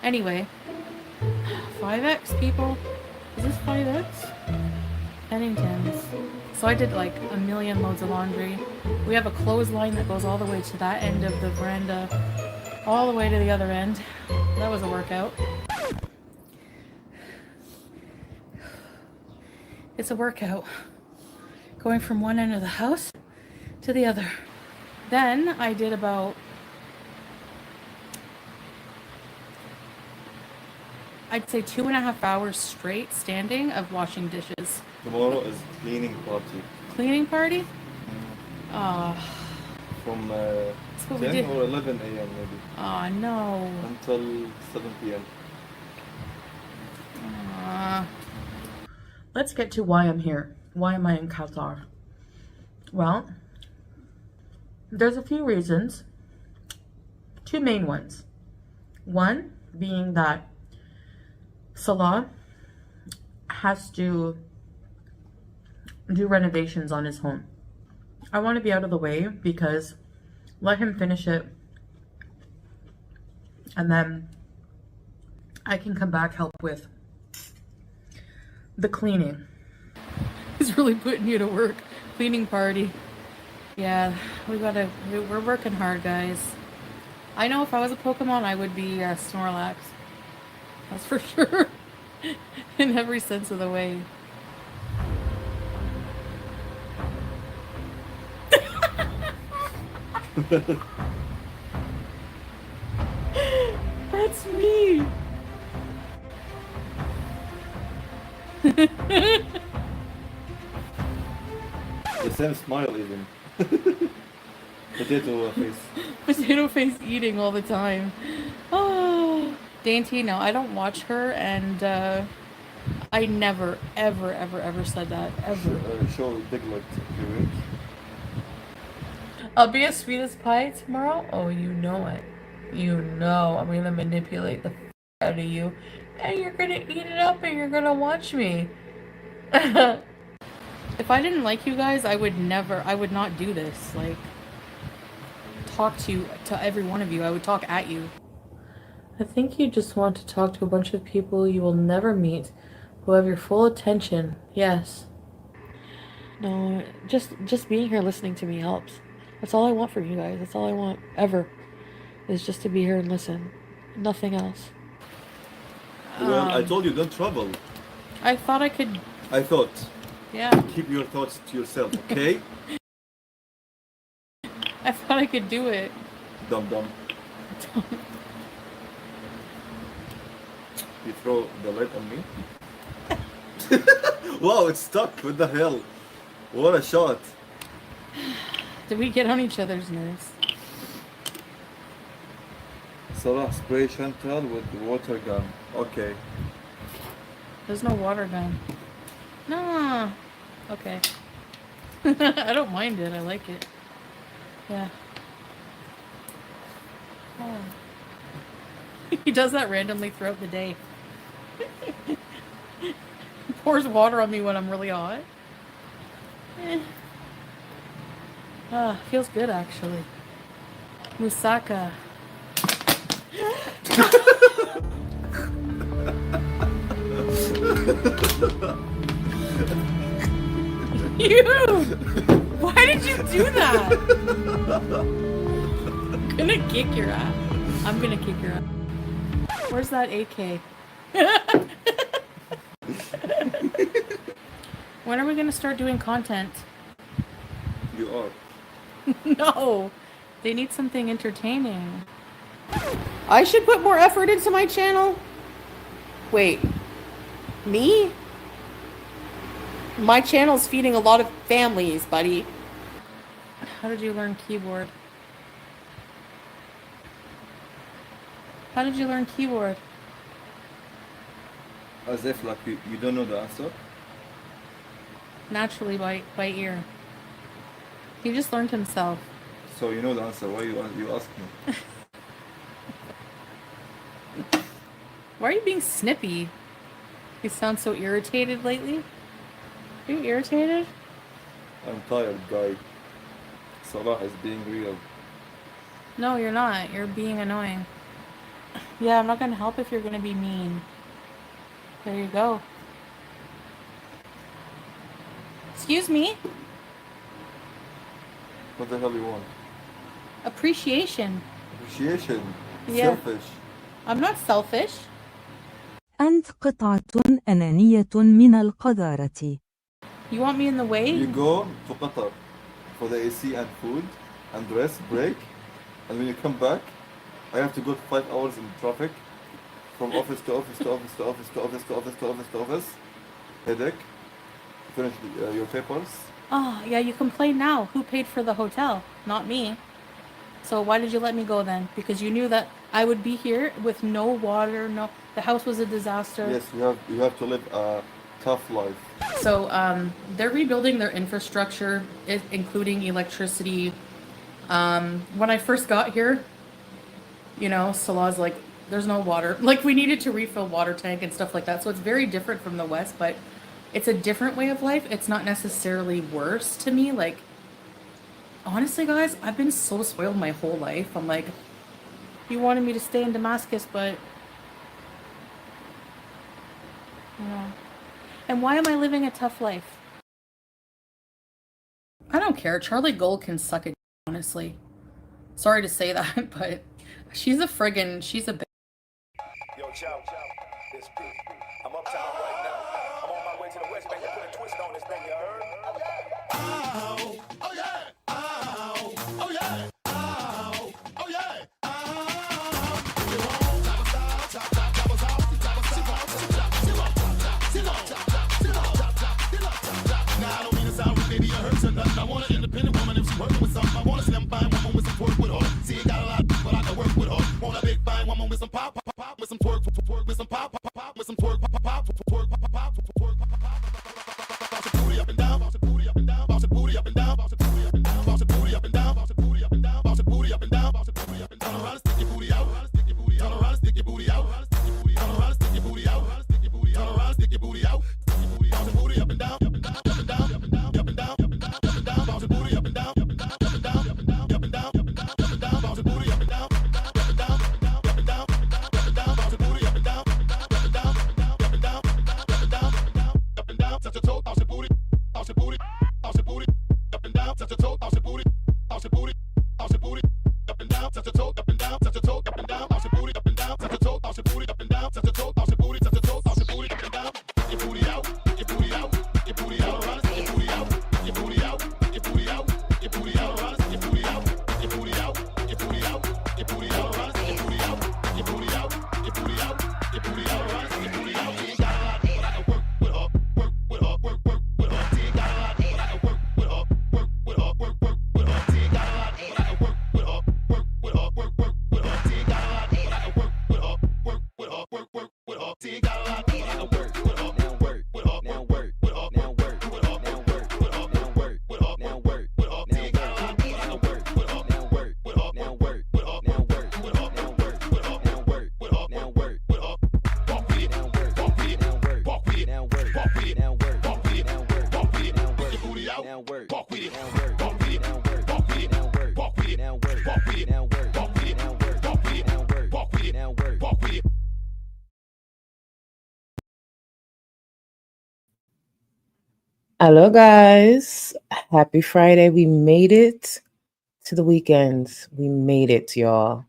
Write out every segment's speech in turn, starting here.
Anyway, 5X people? Is this 5X? Pennington's. So I did like a million loads of laundry. We have a clothesline that goes all the way to that end of the veranda, all the way to the other end. That was a workout. It's a workout. Going from one end of the house to the other. Then I did about, I'd say 2.5 hours straight standing of washing dishes. Tomorrow is cleaning party. Cleaning party? From That's what we 10 did. or 11 a.m. maybe. Oh no. Until 7 p.m. Let's get to why I'm here. Why am I in Qatar? Well, there's a few reasons. Two main ones. One being that Salah has to do renovations on his home. I want to be out of the way because let him finish it and then I can come back help with the cleaning. He's really putting you to work. Cleaning party. Yeah, we're working hard, guys. I know if I was a Pokemon, I would be Snorlax. That's for sure. In every sense of the way. That's me. The same smile even. Potato face. Potato face eating all the time. Oh, Dainty, no, I don't watch her, and I never, ever said that, ever. Show big like you. I'll be as sweet as pie tomorrow. Oh, you know it. You know I'm gonna manipulate the out of you, and you're gonna eat it up, and you're gonna watch me. If I didn't like you guys, I would not do this. Like, talk to every one of you. I would talk at you. I think you just want to talk to a bunch of people you will never meet, who have your full attention. Yes. No, just being here listening to me helps. That's all I want from you guys. That's all I want ever, is just to be here and listen. Nothing else. Well, I told you don't trouble. I thought I could. I thought. Yeah. Keep your thoughts to yourself, okay? I thought I could do it. Dumb. You throw the light on me? Wow, it's stuck. What the hell? What a shot. Did we get on each other's nerves? Salah, spray Chantal with the water gun. Okay. There's no water gun. No. Okay. I don't mind it. I like it. Yeah. Oh. He does that randomly throughout the day. He pours water on me when I'm really hot. Feels good actually. Moussaka. You! Why did you do that? I'm gonna kick your ass. I'm gonna kick your ass. Where's that AK? When are we gonna start doing content? You are. No, they need something entertaining. I should put more effort into my channel. Wait, me? My channel's feeding a lot of families, buddy. How did you learn keyboard? How did you learn keyboard? As if like you don't know the answer. naturally by ear. He just learned himself. So you know the answer. Why you ask me? Why are you being snippy? You sound so irritated lately. Are you irritated? I'm tired, guy. Salah is being real. No, you're not. You're being annoying. Yeah, I'm not gonna help if you're gonna be mean. There you go. Excuse me? What the hell you want? Appreciation. Appreciation. Yeah. Selfish. I'm not selfish. أنت قطعة أنانية من القذارة. You want me in the way? You go to Qatar for the AC and food and rest break, and when you come back, I have to go 5 hours in traffic from office to office to office to office to office to office to office to office. Headache. Finish your papers. Oh, yeah, you complain now. Who paid for the hotel? Not me. So why did you let me go then? Because you knew that I would be here with no water, no, the house was a disaster. Yes, you have to live a tough life. So they're rebuilding their infrastructure, including electricity. When I first got here, you know, Salah's like, there's no water. Like, we needed to refill water tank and stuff like that. So it's very different from the West, but it's a different way of life. It's not necessarily worse to me. Like, honestly, guys, I've been so spoiled my whole life. I'm like, you wanted me to stay in Damascus, but, you know. And why am I living a tough life? I don't care. Charlie Gold can suck it, honestly. Sorry to say that, but she's a bitch. Yo, chow, it's P. I'm uptown right now. I'm on my way to the West Bank to put a twist on this thing, you heard? Oh, oh yeah, oh, oh yeah, oh, oh yeah, Now I don't mean to sound rude, baby, or hurt or nothing. I want an independent woman if she working with something. I want a slim fine woman with some work with her. See, got a lot, but I can work with her. Want a big fine woman with some pop, with some twerk, with some pop, with some twerk, twerk, bounce your booty up and down, bounce your booty up and down, bounce your booty up and down, bounce your booty up and down, bounce your booty up and down, bounce your booty up and down, bounce your booty up and down, bounce your booty up and down. Turn around and stick your booty out, turn around and stick your booty out, turn around and stick your booty out, turn around and stick your booty out, bounce your booty up and down, up and down, up and down, up and down, up and down, up and down, up and down, bounce your booty up and down, up and down, up and down, up and down, up and down, up and down, up and down, bounce your booty up and down, up and down, up and down, up and down, up and down, bounce your booty up and down, up and down, up and down, up and down, up and down, up and down, touch your toe, bounce your booty, bounce your booty, bounce your booty, up and down, touch your toe, bounce your booty, bounce your booty, bounce your booty, up and down, touch your toe, up and down, touch your toe, up and down, bounce your booty, up and down, touch your toe, bounce your booty, up and down, touch your toe, bounce your booty, touch your toe, bounce your booty, up and down, your booty out, your booty out, your booty out, around, your booty out, your booty out, your booty out, your booty out, around, your booty out, your booty out, your booty out, your booty out, around, your booty out, your booty out, your booty out, your booty out, around, your booty out. You ain't got a lot, but I can work with her, work with her, work with her. You ain't got a lot, but I can work with her, work with her, work with her. You ain't got a lot, but I can work with her, work with her, work with her. You ain't got a lot, but I can work with her, work with her, work with her. You ain't got a lot, but I can work with her, work with her, now work with her, now work with her, now work with her, now work with her, now work with her. You ain't got a lot, but I can work with her, now work with her, now work with her, now work with her, now work with her, now work with her, now work with her. Walk with it, now work, walk with it, now work, walk with it, now work, walk with it, now work, walk with it, now work, walk with it, now work. Your booty out, now work, walk with it, now work, walk with it, now work, walk with it, now work, walk with it, now work, walk with it, now work, walk with it, now work, walk with it, now work, walk with it, now work, walk with it. Hello, guys. Happy Friday. We made it to the weekend. We made it, y'all.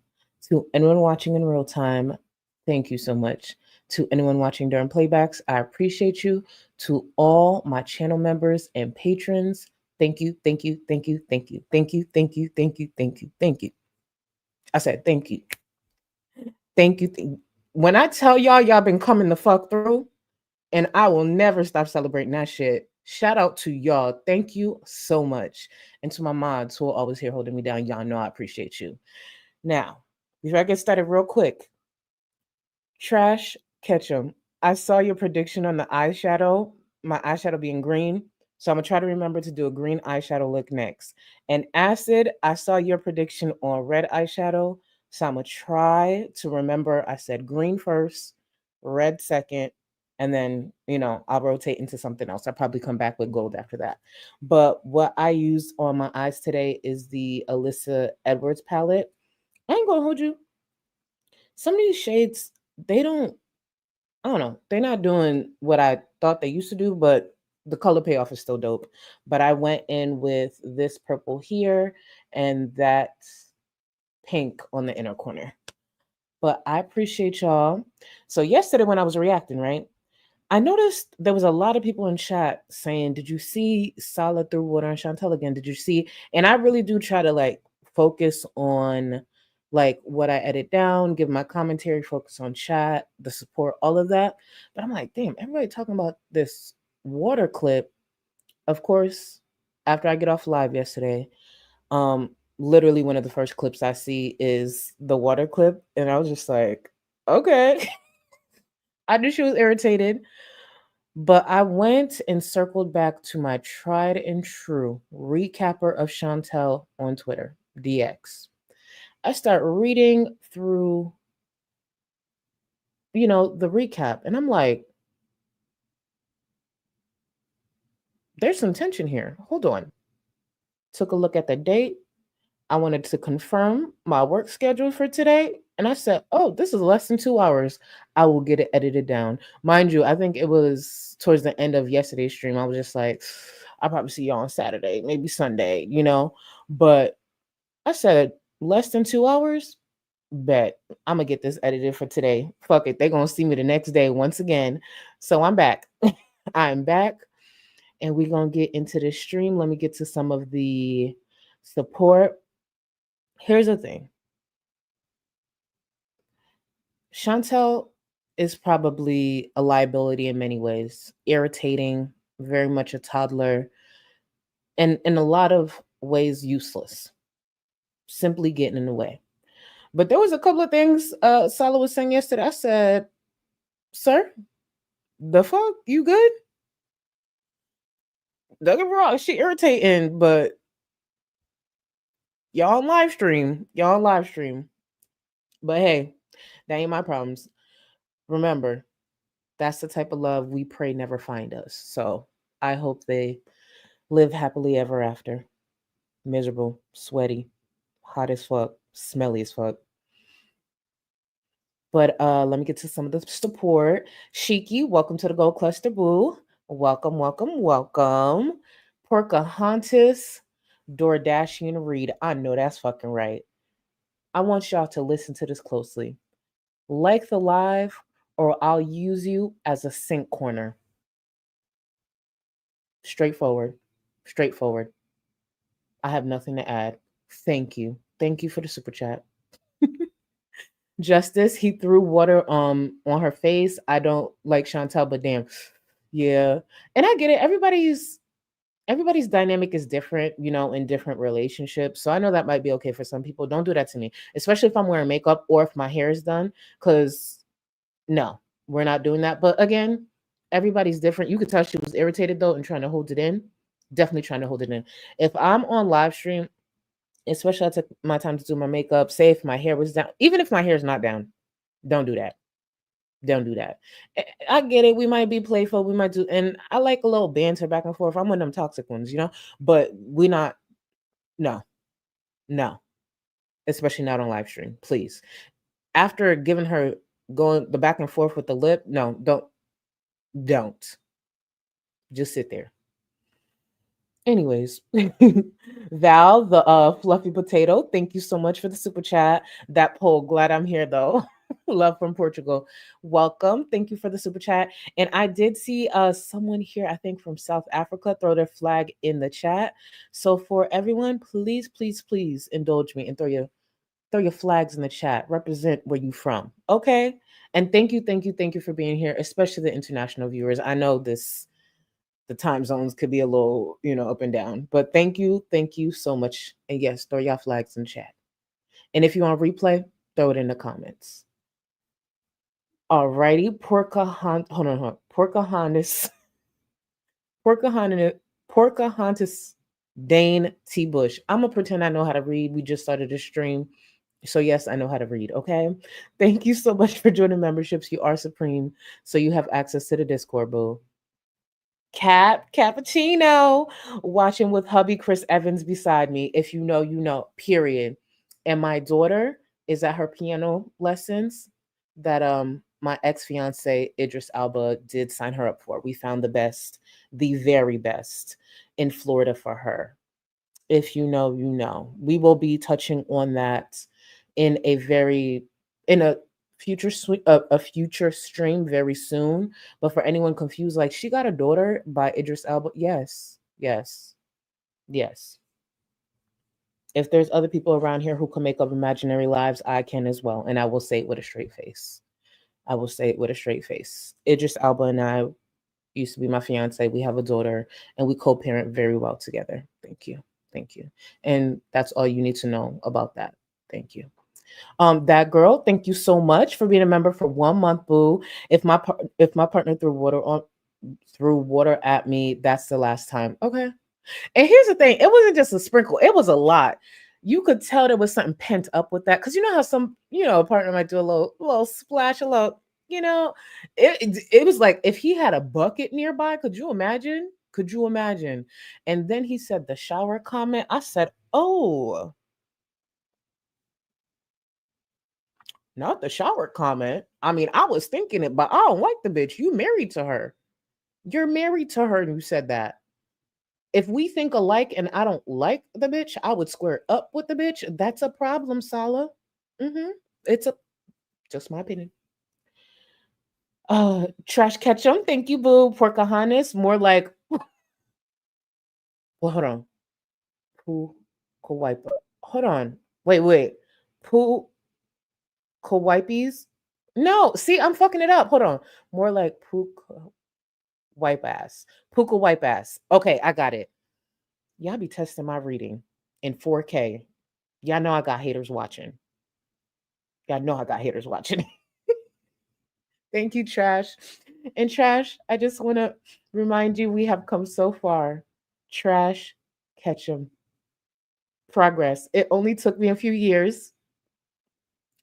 To anyone watching in real time, thank you so much. To anyone watching during playbacks, I appreciate you. To all my channel members and patrons, thank you, thank you, thank you, thank you, thank you, thank you, thank you, thank you, thank you. I said thank you. Thank you. When I tell y'all been coming the fuck through, and I will never stop celebrating that shit. Shout out to y'all. Thank you so much. And to my mods who are always here holding me down. Y'all know I appreciate you. Now, before I get started real quick, Trash Ketchum, I saw your prediction on the eyeshadow, my eyeshadow being green. So I'm gonna try to remember to do a green eyeshadow look next. And Acid, I saw your prediction on red eyeshadow. So I'm gonna try to remember I said green first, red second, and then, I'll rotate into something else. I'll probably come back with gold after that. But what I used on my eyes today is the Alyssa Edwards palette. I ain't gonna hold you. Some of these shades, they don't, I don't know, they're not doing what I thought they used to do, but the color payoff is still dope. But I went in with this purple here and that pink on the inner corner. But I appreciate y'all. So yesterday when I was reacting, right, I noticed there was a lot of people in chat saying, "Did you see Solid Through Water and Chantel again? Did you see?" And I really do try to like focus on like what I edit down, give my commentary, focus on chat, the support, all of that. But I'm like, damn, everybody talking about this water clip. Of course, after I get off live yesterday, literally one of the first clips I see is the water clip, and I was just like, okay. I knew she was irritated. But I went and circled back to my tried and true recapper of Chantel on Twitter, DX. I start reading through, the recap, and I'm like, there's some tension here. Hold on. Took a look at the date. I wanted to confirm my work schedule for today. And I said, oh, this is less than 2 hours. I will get it edited down. Mind you, I think it was towards the end of yesterday's stream. I was just like, I'll probably see y'all on Saturday, maybe Sunday, But I said, less than 2 hours? Bet. I'm going to get this edited for today. Fuck it. They're going to see me the next day once again. So I'm back. I'm back. And we're going to get into the stream. Let me get to some of the support. Here's the thing. Chantel is probably a liability in many ways, irritating, very much a toddler, and in a lot of ways useless, simply getting in the way. But there was a couple of things Sala was saying yesterday. I said, sir, the fuck? You good? Don't get me wrong, she irritating, but y'all on live stream. But hey, that ain't my problems. Remember, that's the type of love we pray never find us. So I hope they live happily ever after. Miserable, sweaty, hot as fuck, smelly as fuck. But let me get to some of the support. Shiki, welcome to the Gold Cluster Boo. Welcome, welcome, welcome. Porcahontas, DoorDashian Reed. I know that's fucking right. I want y'all to listen to this closely. Like the live, or I'll use you as a sink corner. Straightforward. Straightforward. I have nothing to add. Thank you. Thank you for the super chat. Justice, he threw water on her face. I don't like Chantel, but damn. Yeah. And I get it. Everybody's dynamic is different, in different relationships. So I know that might be okay for some people. Don't do that to me, especially if I'm wearing makeup or if my hair is done. Because no, we're not doing that. But again, everybody's different. You could tell she was irritated though and trying to hold it in. Definitely trying to hold it in. If I'm on live stream, especially I took my time to do my makeup, say if my hair was down, even if my hair is not down, don't do that. Don't do that. I get it. We might be playful. We might do, and I like a little banter back and forth. I'm one of them toxic ones, but we not, no, no, especially not on live stream, please. After giving her going the back and forth with the lip, no, don't. Just sit there. Anyways, Val, the fluffy potato, thank you so much for the super chat. That poll, glad I'm here though. Love from Portugal. Welcome. Thank you for the super chat. And I did see someone here, I think from South Africa, throw their flag in the chat. So for everyone, please, please, please indulge me and throw your flags in the chat. Represent where you from. Okay. And thank you for being here, especially the international viewers. I know the time zones could be a little, up and down. But thank you so much. And yes, throw your flags in chat. And if you want replay, throw it in the comments. Alrighty, Porcahontas Porcahontas Dane T. Bush. I'm gonna pretend I know how to read. We just started a stream. So yes, I know how to read. Okay. Thank you so much for joining memberships. You are supreme. So you have access to the Discord, boo. Cappuccino watching with hubby Chris Evans beside me. If you know, you know, period. And my daughter is at her piano lessons that my ex-fiance Idris Alba did sign her up for. We found the best, the very best in Florida for her. If you know, you know. We will be touching on that in a very in a a future stream very soon. But for anyone confused, like she got a daughter by Idris Elba. Yes, yes, yes. If there's other people around here who can make up imaginary lives, I can as well, and I will say it with a straight face. I will say it with a straight face. Idris Elba and I used to be my fiance. We have a daughter, and we co-parent very well together. Thank you. Thank you. And that's all you need to know about that. Thank you. That girl, thank you so much for being a member for 1 month, boo. If my partner threw water at me, that's the last time. Okay. And here's the thing, it wasn't just a sprinkle, it was a lot. You could tell there was something pent up with that. Cause you know how some, a partner might do a little splash, a little, it was like if he had a bucket nearby, could you imagine? Could you imagine? And then he said the shower comment. I said, oh, not the shower comment. I mean, I was thinking it, but I don't like the bitch. You married to her. You're married to her and you said that. If we think alike and I don't like the bitch, I would square up with the bitch. That's a problem, Sala. It's just my opinion. Trash ketchum, thank you, boo. Porcahontas, more like well, hold on. Poo Kawipa. Hold on. Wait. Poo Kawipes? No, see, I'm fucking it up. Hold on. More like Puka wipe ass. Puka wipe ass. Okay, I got it. Y'all be testing my reading in 4K. Y'all know I got haters watching. Y'all know I got haters watching. Thank you, Trash. And Trash, I just want to remind you we have come so far. Trash, catch 'em. Progress. It only took me a few years.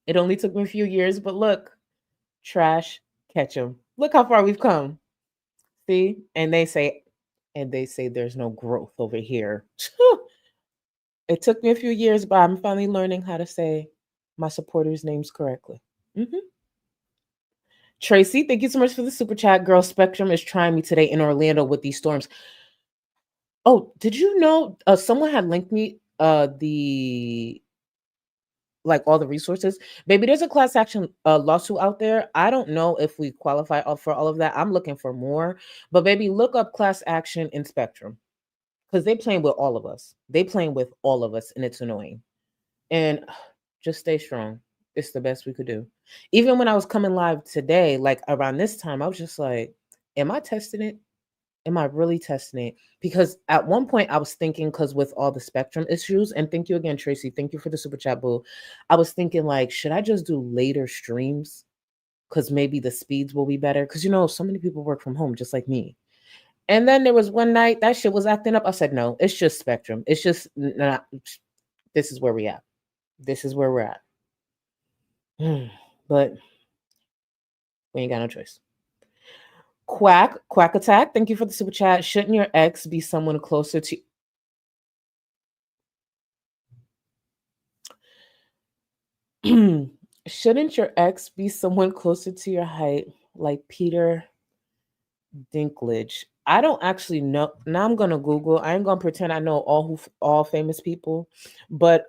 But look, Trash, catch 'em. Look how far we've come. See? And they say there's no growth over here. It took me a few years, but I'm finally learning how to say my supporters' names correctly. Tracy, thank you so much for the super chat. Girl, Spectrum is trying me today in Orlando with these storms. Oh, did you know someone had linked me the all the resources? Baby, there's a class action lawsuit out there. I don't know if we qualify for all of that. I'm looking for more. But baby, look up class action in Spectrum. Because they playing with all of us. And it's annoying. And just stay strong. It's the best we could do. Even when I was coming live today, like around this time, I was just like, am I testing it? Am I really testing it? Because at one point I was thinking, because with all the Spectrum issues, and thank you again, Tracy. Thank you for the super chat, boo. I was thinking, like, should I just do later streams? Because maybe the speeds will be better. Because, so many people work from home, just like me. And then there was one night that shit was acting up. I said, no, it's just Spectrum. It's just not. This is where we at. This is where we're at. But we ain't got no choice. Quack Attack. Thank you for the super chat. Shouldn't your ex be someone closer to? Shouldn't your ex be someone closer to your height, like Peter Dinklage? I don't actually know. Now I'm gonna Google. I ain't gonna pretend I know all famous people, but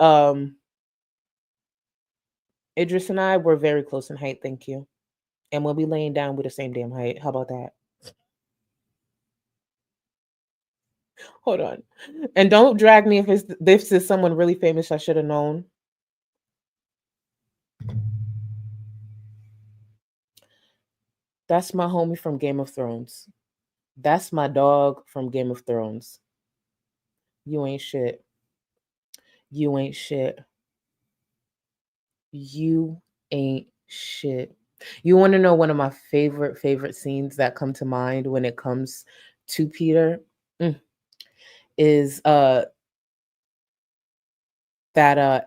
Idris and I were very close in height. Thank you. And we'll be laying down with the same damn height. How about that? Hold on. And don't drag me if this is someone really famous I should have known. That's my homie from Game of Thrones. That's my dog from Game of Thrones. You ain't shit. You ain't shit. You ain't shit. You want to know one of my favorite scenes that come to mind when it comes to Peter? is that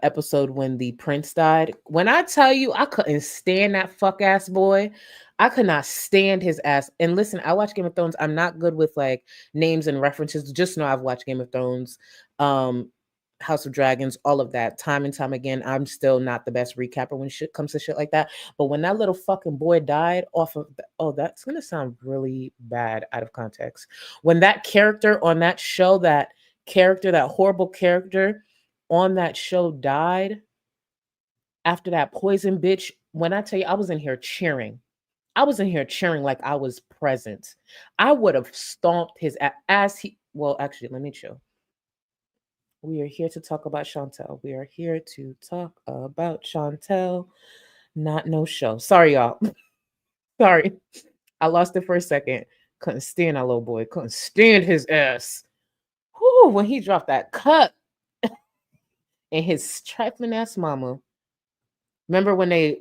episode when the prince died. When I tell you I couldn't stand that fuck ass boy, I could not stand his ass. And listen, I watch Game of Thrones. I'm not good with like names and references. Just know I've watched Game of Thrones, House of Dragons, all of that, time and time again. I'm still not the best recapper when shit comes to shit like that. But when that little fucking boy died off of oh, that's gonna sound really bad out of context. When that character on that show, that horrible character on that show died after that poison bitch, when I tell you I was in here cheering. I was in here cheering like I was present. I would have stomped his ass. Well, actually, let me chill. We are here to talk about Chantal. We are here to talk about Chantal. Not no show. Sorry, y'all. Sorry. I lost it for a second. Couldn't stand that little boy. Couldn't stand his ass. Whew, when he dropped that cut and his trifling ass mama. Remember when they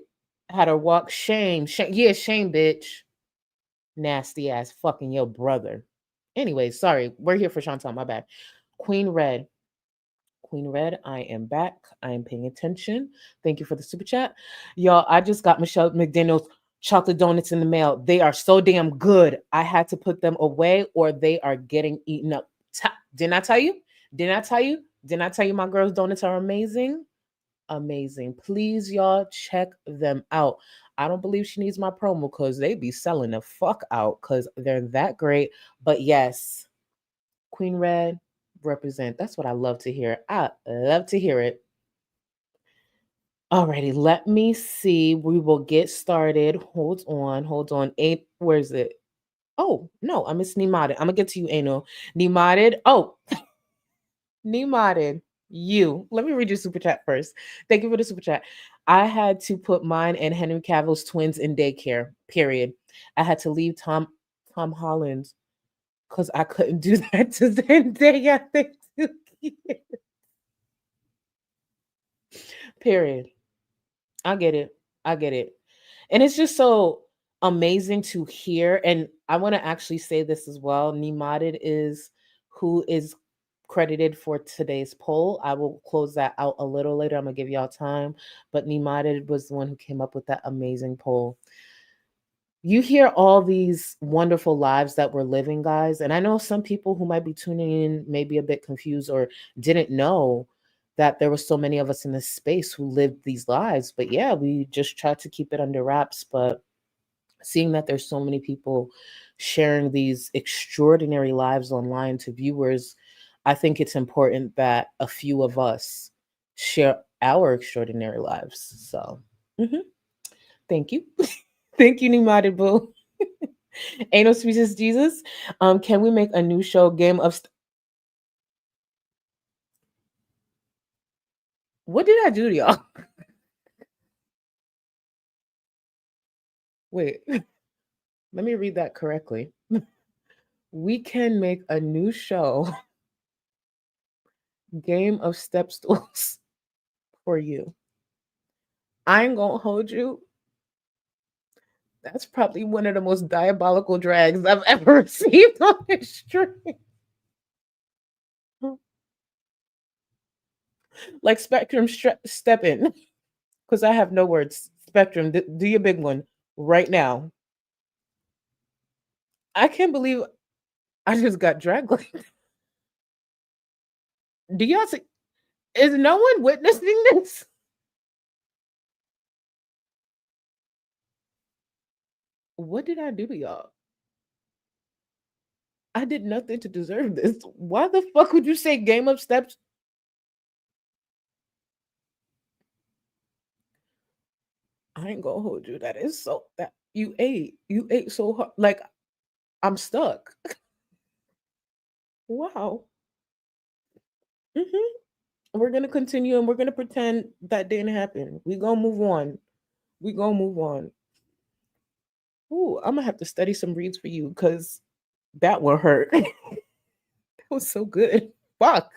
had her walk? Shame. Yeah, shame, bitch. Nasty ass fucking your brother. Anyway, sorry. We're here for Chantal. My bad. Queen Red. Queen Red, I am back. I am paying attention. Thank you for the super chat. Y'all, I just got Michelle McDaniel's chocolate donuts in the mail. They are so damn good. I had to put them away or they are getting eaten up. Didn't I tell you? Didn't I tell you? Didn't I tell you my girls' donuts are amazing? Amazing. Please, y'all, check them out. I don't believe she needs my promo because they be selling the fuck out because they're that great. But yes, Queen Red, represent. That's what I love to hear. I love to hear it. Alrighty, let me see. We will get started. Hold on. Where is it? Oh, no, I miss Nimadid. I'm gonna get to you, Ano. Nimadid. Oh, Nimadid. You. Let me read your super chat first. Thank you for the super chat. I had to put mine and Henry Cavill's twins in daycare. Period. I had to leave Tom Holland because I couldn't do that to Zendaya. Period. I get it. And it's just so amazing to hear. And I want to actually say this as well. Nimadid is who is credited for today's poll. I will close that out a little later. I'm gonna give y'all time. But Nimadid was the one who came up with that amazing poll. You hear all these wonderful lives that we're living, guys. And I know some people who might be tuning in may be a bit confused or didn't know that there were so many of us in this space who lived these lives. But yeah, we just tried to keep it under wraps. But seeing that there's so many people sharing these extraordinary lives online to viewers, I think it's important that a few of us share our extraordinary lives. So thank you. Thank you, Nimadi Boo. Ain't no speeches, Jesus. Can we make a new show, Game of What did I do to y'all? Wait, let me read that correctly. We can make a new show, Game of Step Stools, for you. I ain't gonna hold you. That's probably one of the most diabolical drags I've ever received on this stream. Like Spectrum, step in, because I have no words. Spectrum, do your big one right now. I can't believe I just got dragged. Do y'all see? Is no one witnessing this? What did I do to y'all? I did nothing to deserve this. Why the fuck would you say Game of Steps? I ain't gonna hold you. That is so that you ate so hard. Like I'm stuck. Wow. We're gonna continue and we're gonna pretend that didn't happen. We gonna move on. Ooh, I'm gonna have to study some reads for you because that one hurt. That was so good. Fuck.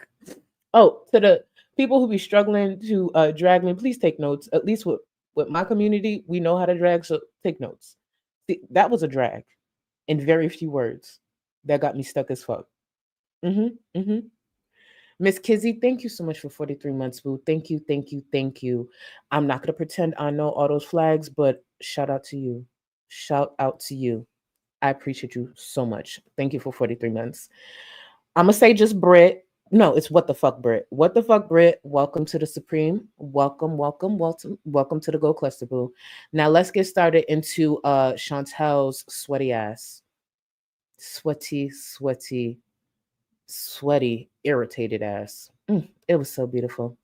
Oh, to the people who be struggling to drag me, please take notes. At least with my community, we know how to drag, so take notes. See, that was a drag in very few words that got me stuck as fuck. Miss Kizzy, thank you so much for 43 months, boo. Thank you, thank you, thank you. I'm not gonna pretend I know all those flags, but shout out to you. Shout out to you. I appreciate you so much. Thank you for 43 months. I'm gonna say just Brit. No, it's what the fuck, Brit. What the fuck, Brit? Welcome to the Supreme. Welcome, welcome, welcome, welcome to the Go Cluster, boo. Now let's get started into Chantel's sweaty ass. Sweaty, sweaty, sweaty, irritated ass. It was so beautiful.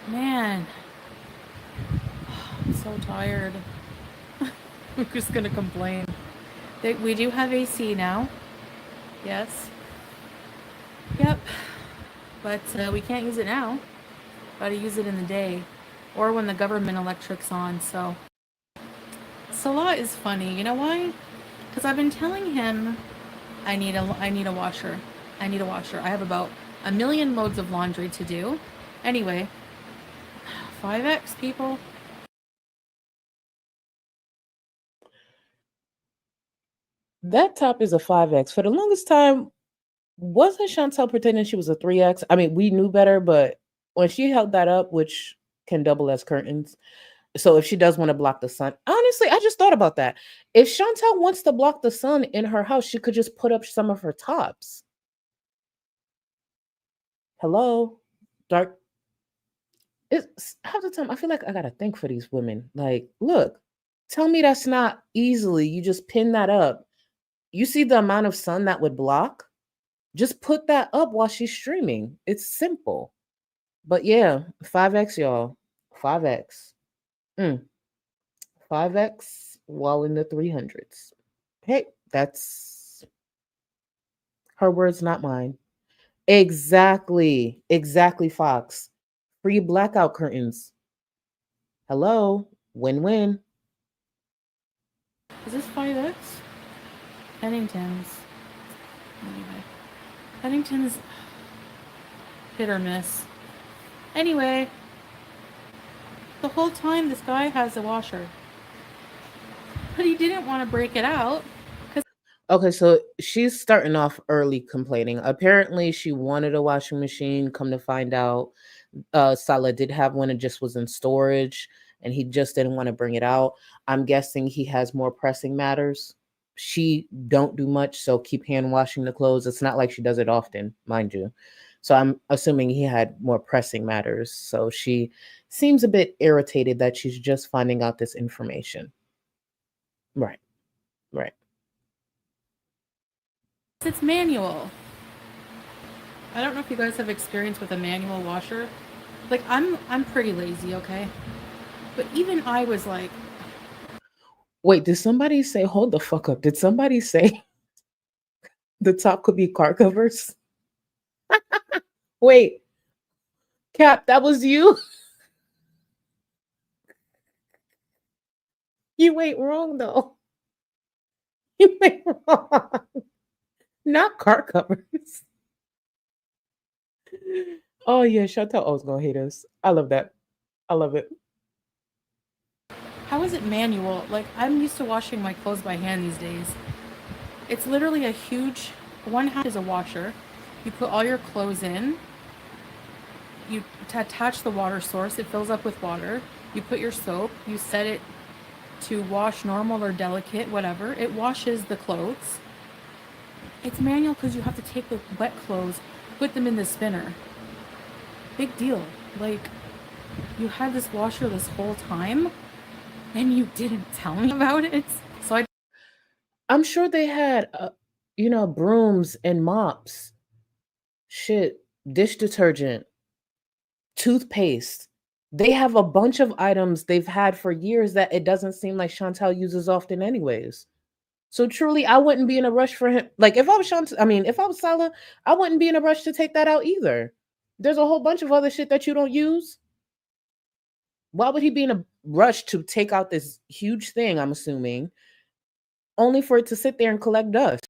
Man, I'm so tired. I'm just gonna complain. We do have AC now. Yes. Yep. But we can't use it now. Gotta use it in the day. Or when the government electric's on, so. Salah is funny. You know why? Because I've been telling him I need a washer. I need a washer. I have about a million loads of laundry to do. Anyway, 5X people. That top is a 5X. For the longest time, wasn't Chantel pretending she was a 3X? I mean, we knew better, but when she held that up, which can double as curtains, so if she does want to block the sun, honestly, I just thought about that. If Chantel wants to block the sun in her house, she could just put up some of her tops. Hello, dark. It's half the time I feel like I gotta think for these women. Like, look, tell me that's not easily. You just pin that up. You see the amount of sun that would block? Just put that up while she's streaming. It's simple. But yeah, 5X, y'all. 5X. 5X while in the 300s. Hey, that's her words, not mine. Exactly. Exactly, Fox. Free blackout curtains. Hello. Win-win. Is this 5X? Pennington's. Anyway. Pennington's hit or miss. Anyway. The whole time this guy has a washer. But he didn't want to break it out. Okay, so she's starting off early complaining. Apparently, she wanted a washing machine. Come to find out, Salah did have one. It just was in storage, and he just didn't want to bring it out. I'm guessing he has more pressing matters. She don't do much, so keep hand washing the clothes. It's not like she does it often, mind you. So I'm assuming he had more pressing matters. So she seems a bit irritated that she's just finding out this information. Right, right. It's manual. I don't know if you guys have experience with a manual washer. Like, I'm pretty lazy, okay? But even I was like... Wait, did somebody say, hold the fuck up? Did somebody say the top could be car covers? Wait, Cap, that was you? You ain't wrong, though. You ain't wrong. Not car covers. Oh, yeah, Chantel O's gonna hate us. I love that. I love it. How is it manual? Like, I'm used to washing my clothes by hand these days. It's literally a huge... One half is a washer. You put all your clothes in. You attach the water source. It fills up with water. You put your soap. You set it to wash normal or delicate, whatever. It washes the clothes. It's manual because you have to take the wet clothes, put them in the spinner. Big deal. Like, you had this washer this whole time and you didn't tell me about it. So I'm sure they had, brooms and mops. Shit, dish detergent, toothpaste. They have a bunch of items they've had for years that it doesn't seem like Chantel uses often anyways. So truly, I wouldn't be in a rush for him. Like, if I was if I was Salah, I wouldn't be in a rush to take that out either. There's a whole bunch of other shit that you don't use. Why would he be in a rush to take out this huge thing, I'm assuming, only for it to sit there and collect dust?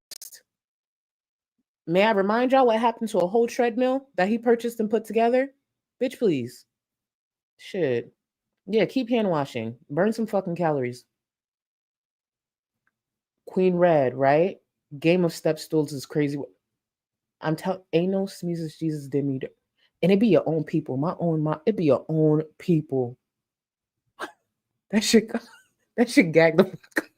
May I remind y'all what happened to a whole treadmill that he purchased and put together? Bitch, please. Shit. Yeah, keep hand washing. Burn some fucking calories. Queen Red, right? Game of step stools is crazy. I'm telling, ain't no sneezes Jesus didn't need it. And it be your own people. It be your own people. That shit, that shit gag the fuck.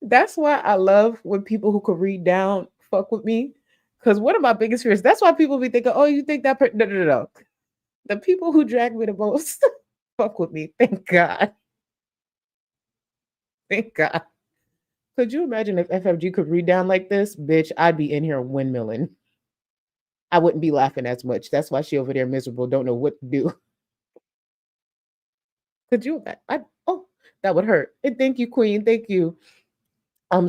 That's why I love when people who could read down fuck with me. Because one of my biggest fears, that's why people be thinking, oh, you think that, no, no, no, no. The people who drag me the most fuck with me. Thank God. Thank God. Could you imagine if FFG could read down like this? Bitch, I'd be in here windmilling. I wouldn't be laughing as much. That's why she over there miserable, don't know what to do. Could you? Oh, that would hurt. And thank you, Queen. Thank you.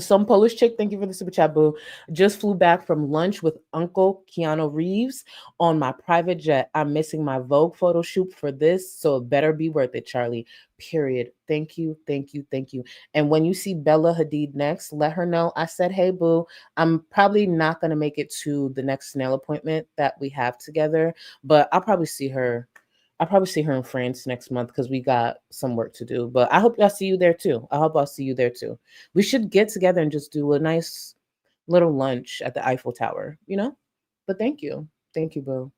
Some Polish chick, thank you for the super chat, boo. Just flew back from lunch with Uncle Keanu Reeves on my private jet. I'm missing my Vogue photo shoot for this, so it better be worth it, Charlie. Period. Thank you, thank you, thank you. And when you see Bella Hadid next, let her know I said, hey, boo. I'm probably not going to make it to the next snail appointment that we have together, but I'll probably see her in France next month because we got some work to do. But I hope I'll see you there too. We should get together and just do a nice little lunch at the Eiffel Tower, you know? But thank you. Thank you, boo.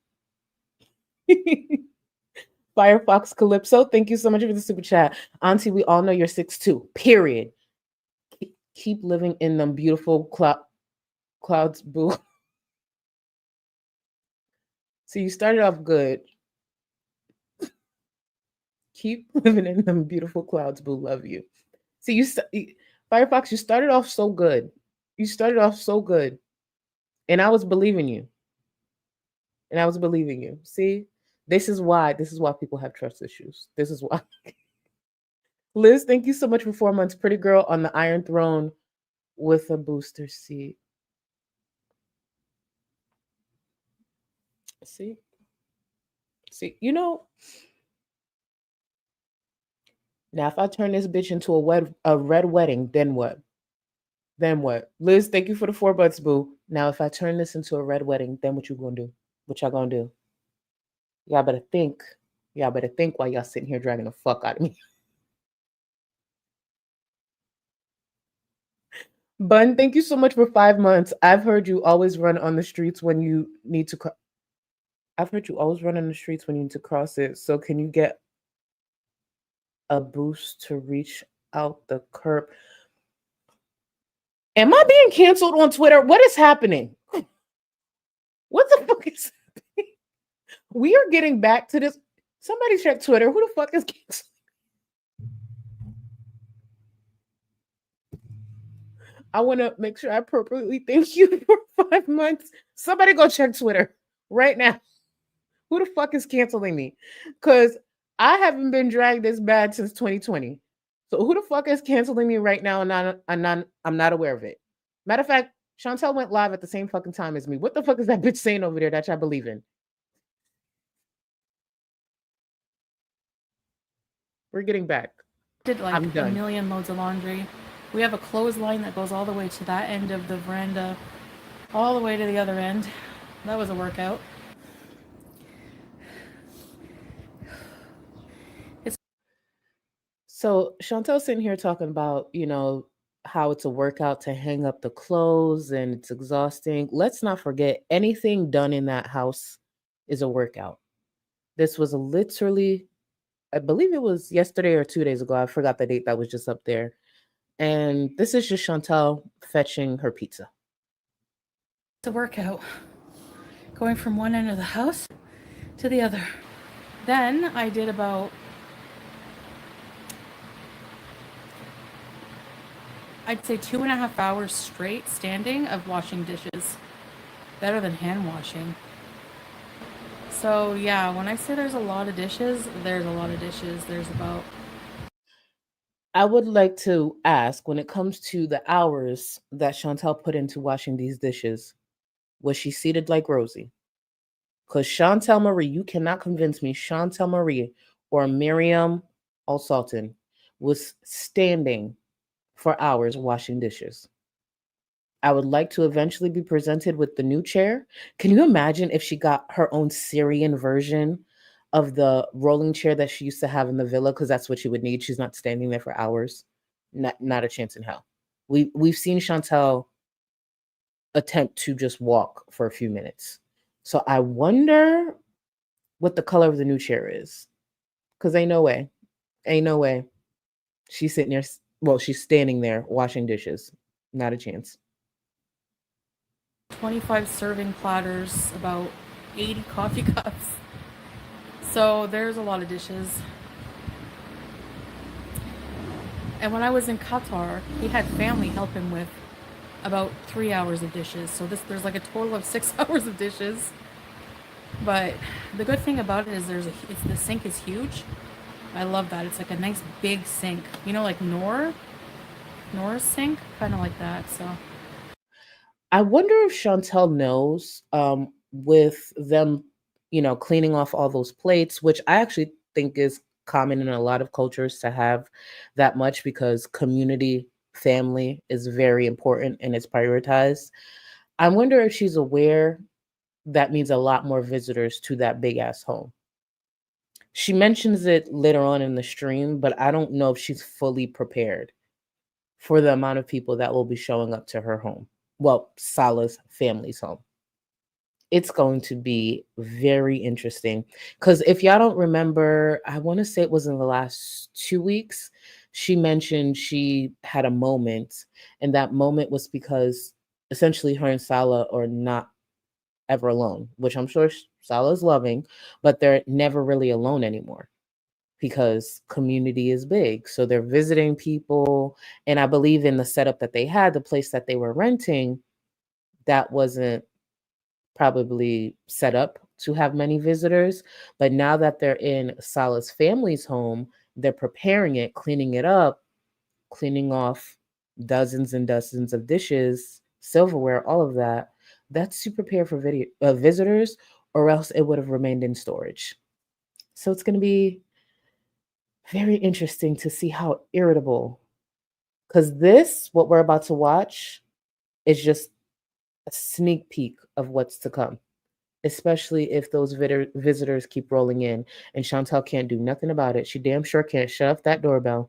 Firefox Calypso, thank you so much for the super chat. Auntie, we all know you're 6'2", period. Keep living in them beautiful clouds, boo. So you started off good. Keep living in them beautiful clouds, boo. Love you. See, Firefox, you started off so good. And I was believing you. See, this is why people have trust issues. This is why. Liz, thank you so much for 4 months. Pretty girl on the Iron Throne with a booster seat. See, you know. Now, if I turn this bitch into a red wedding, then what? Liz, thank you for the 4 months, boo. Now, if I turn this into a red wedding, then what you gonna do? What y'all gonna do? Y'all better think. While y'all sitting here dragging the fuck out of me. Bun, thank you so much for 5 months. I've heard you always run on the streets when you need to. Cross it. So can you get a boost to reach out the curb? Am I being canceled on Twitter? What is happening? What the fuck is happening? We are getting back to this. Somebody check Twitter. Who the fuck is canceled? I want to make sure I appropriately thank you for 5 months. Somebody go check Twitter right now. Who the fuck is canceling me? Because I haven't been dragged this bad since 2020. So who the fuck is canceling me right now? And I'm not aware of it. Matter of fact, Chantal went live at the same fucking time as me. What the fuck is that bitch saying over there that y'all believe in? We're getting back. Did like I'm done. a million loads of laundry. We have a clothesline that goes all the way to that end of the veranda, all the way to the other end. That was a workout. So Chantel's sitting here talking about, how it's a workout to hang up the clothes and it's exhausting. Let's not forget anything done in that house is a workout. This was literally, I believe it was yesterday or 2 days ago. I forgot the date that was just up there. And this is just Chantal fetching her pizza. It's a workout. Going from one end of the house to the other. Then I did about, I'd say 2.5 hours straight standing of washing dishes. Better than hand washing. So yeah, when I say there's a lot of dishes, there's a lot of dishes. There's about... I would like to ask, when it comes to the hours that Chantal put into washing these dishes, was she seated like Rosie? Because Chantal Marie, you cannot convince me Chantal Marie or Miriam Al-Sultan was standing for hours washing dishes. I would like to eventually be presented with the new chair. Can you imagine if she got her own Syrian version of the rolling chair that she used to have in the villa? Because that's what she would need. She's not standing there for hours. Not a chance in hell. We've seen Chantal attempt to just walk for a few minutes. So I wonder what the color of the new chair is. Because ain't no way. Ain't no way. She's sitting there. Well, she's standing there washing dishes. Not a chance. 25 serving platters, about 80 coffee cups. So there's a lot of dishes. And when I was in Qatar, he had family help him with about 3 hours of dishes. So there's like a total of 6 hours of dishes. But the good thing about it is the sink is huge. I love that. It's like a nice big sink. You know, like Nora's sink, kind of like that. So I wonder if Chantal knows with them, cleaning off all those plates, which I actually think is common in a lot of cultures to have that much because community, family is very important and it's prioritized. I wonder if she's aware that means a lot more visitors to that big ass home. She mentions it later on in the stream, but I don't know if she's fully prepared for the amount of people that will be showing up to her home. Well, Salah's family's home. It's going to be very interesting because if y'all don't remember, I want to say it was in the last 2 weeks, she mentioned she had a moment, and that moment was because essentially her and Salah are not ever alone, which I'm sure Salah's loving, but they're never really alone anymore because community is big. So they're visiting people. And I believe in the setup that they had, the place that they were renting, that wasn't probably set up to have many visitors. But now that they're in Salah's family's home, they're preparing it, cleaning it up, cleaning off dozens and dozens of dishes, silverware, all of that. That's to prepare for visitors, or else it would have remained in storage. So it's going to be very interesting to see how irritable, because what we're about to watch, is just a sneak peek of what's to come, especially if those visitors keep rolling in and Chantal can't do nothing about it. She damn sure can't shut off that doorbell.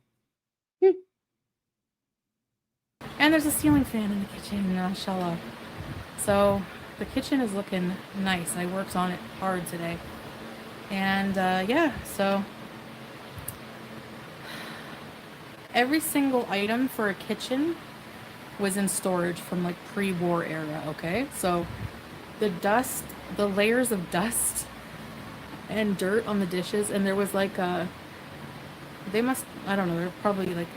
And there's a ceiling fan in the kitchen, mashallah. So the kitchen is looking nice. I worked on it hard today. And yeah, so every single item for a kitchen was in storage from like pre-war era, okay? So the layers of dust and dirt on the dishes, and there was like I don't know, they're probably like,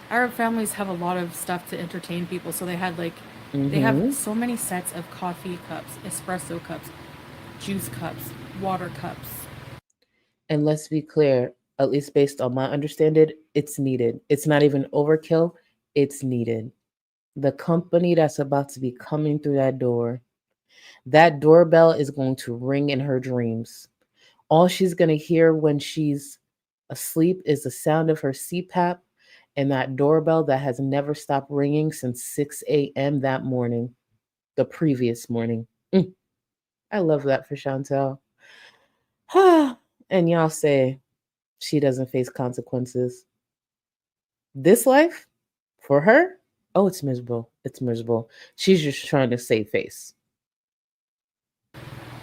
Arab families have a lot of stuff to entertain people, so they had like, they have so many sets of coffee cups, espresso cups, juice cups, water cups. And let's be clear, at least based on my understanding, it's needed. It's not even overkill, it's needed. The company that's about to be coming through that doorbell is going to ring in her dreams. All she's going to hear when she's asleep is the sound of her CPAP and that doorbell that has never stopped ringing since 6 a.m. that morning, the previous morning. I love that for Chantal. And y'all say she doesn't face consequences. This life, for her, oh, it's miserable. It's miserable. She's just trying to save face.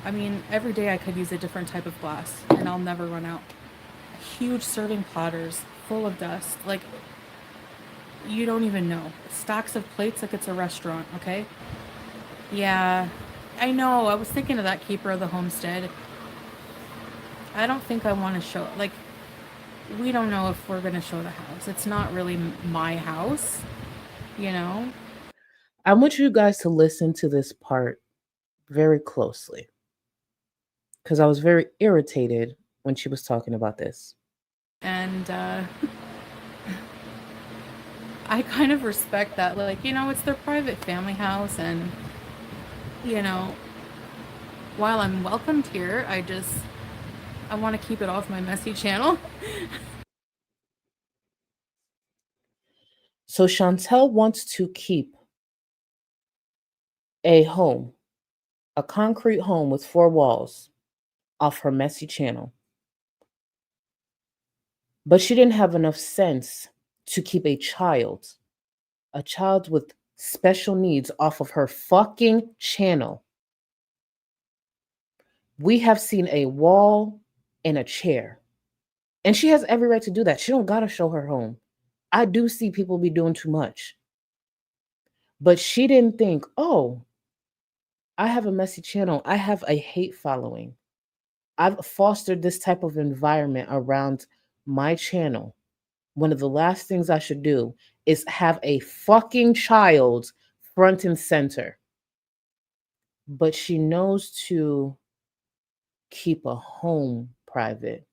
I mean, every day I could use a different type of glass, and I'll never run out. Huge serving platters full of dust. Like, you don't even know. Stacks of plates like it's a restaurant, okay? Yeah, I know. I was thinking of that keeper of the homestead. I don't think I want to show it. Like, we don't know if we're going to show the house. It's not really my house, you know? I want you guys to listen to this part very closely because I was very irritated when she was talking about this. And I kind of respect that. Like, you know, it's their private family house, and, you know, while I'm welcomed here, I want to keep it off my messy channel. So Chantal wants to keep a home, a concrete home with 4 walls, off her messy channel. But she didn't have enough sense to keep a child with special needs off of her fucking channel. We have seen a wall and a chair. And she has every right to do that. She don't gotta show her home. I do see people be doing too much. But she didn't think, oh, I have a messy channel. I have a hate following. I've fostered this type of environment around my channel. One of the last things I should do is have a fucking child front and center. But she knows to keep a home private.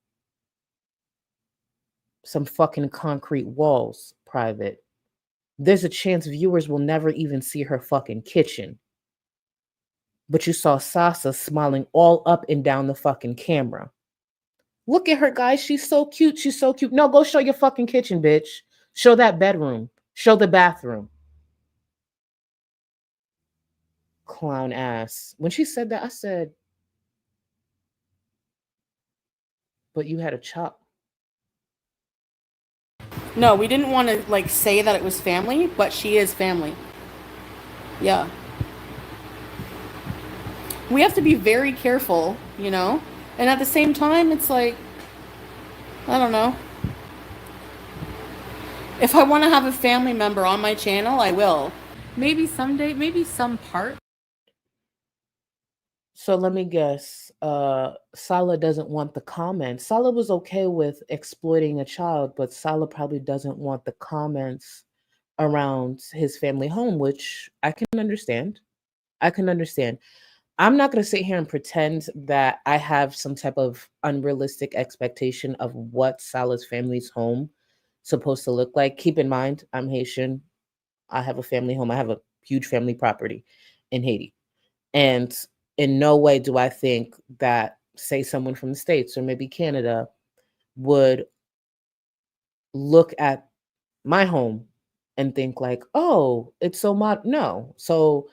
Some fucking concrete walls private. There's a chance viewers will never even see her fucking kitchen. But you saw Sasa smiling all up and down the fucking camera. Look at her, guys. She's so cute. She's so cute. No, go show your fucking kitchen, bitch. Show that bedroom. Show the bathroom. Clown ass. When she said that, I said, but you had a chop. No, we didn't want to like say that it was family, but she is family. Yeah. We have to be very careful, you know? And at the same time, it's like, I don't know. If I want to have a family member on my channel, I will. Maybe someday, maybe some part. So let me guess. Sala doesn't want the comments. Sala was okay with exploiting a child, but Sala probably doesn't want the comments around his family home, which I can understand. I can understand. I'm not going to sit here and pretend that I have some type of unrealistic expectation of what Salah's family's home supposed to look like. Keep in mind, I'm Haitian. I have a family home. I have a huge family property in Haiti. And in no way do I think that, say, someone from the States or maybe Canada would look at my home and think like, oh, it's so no. So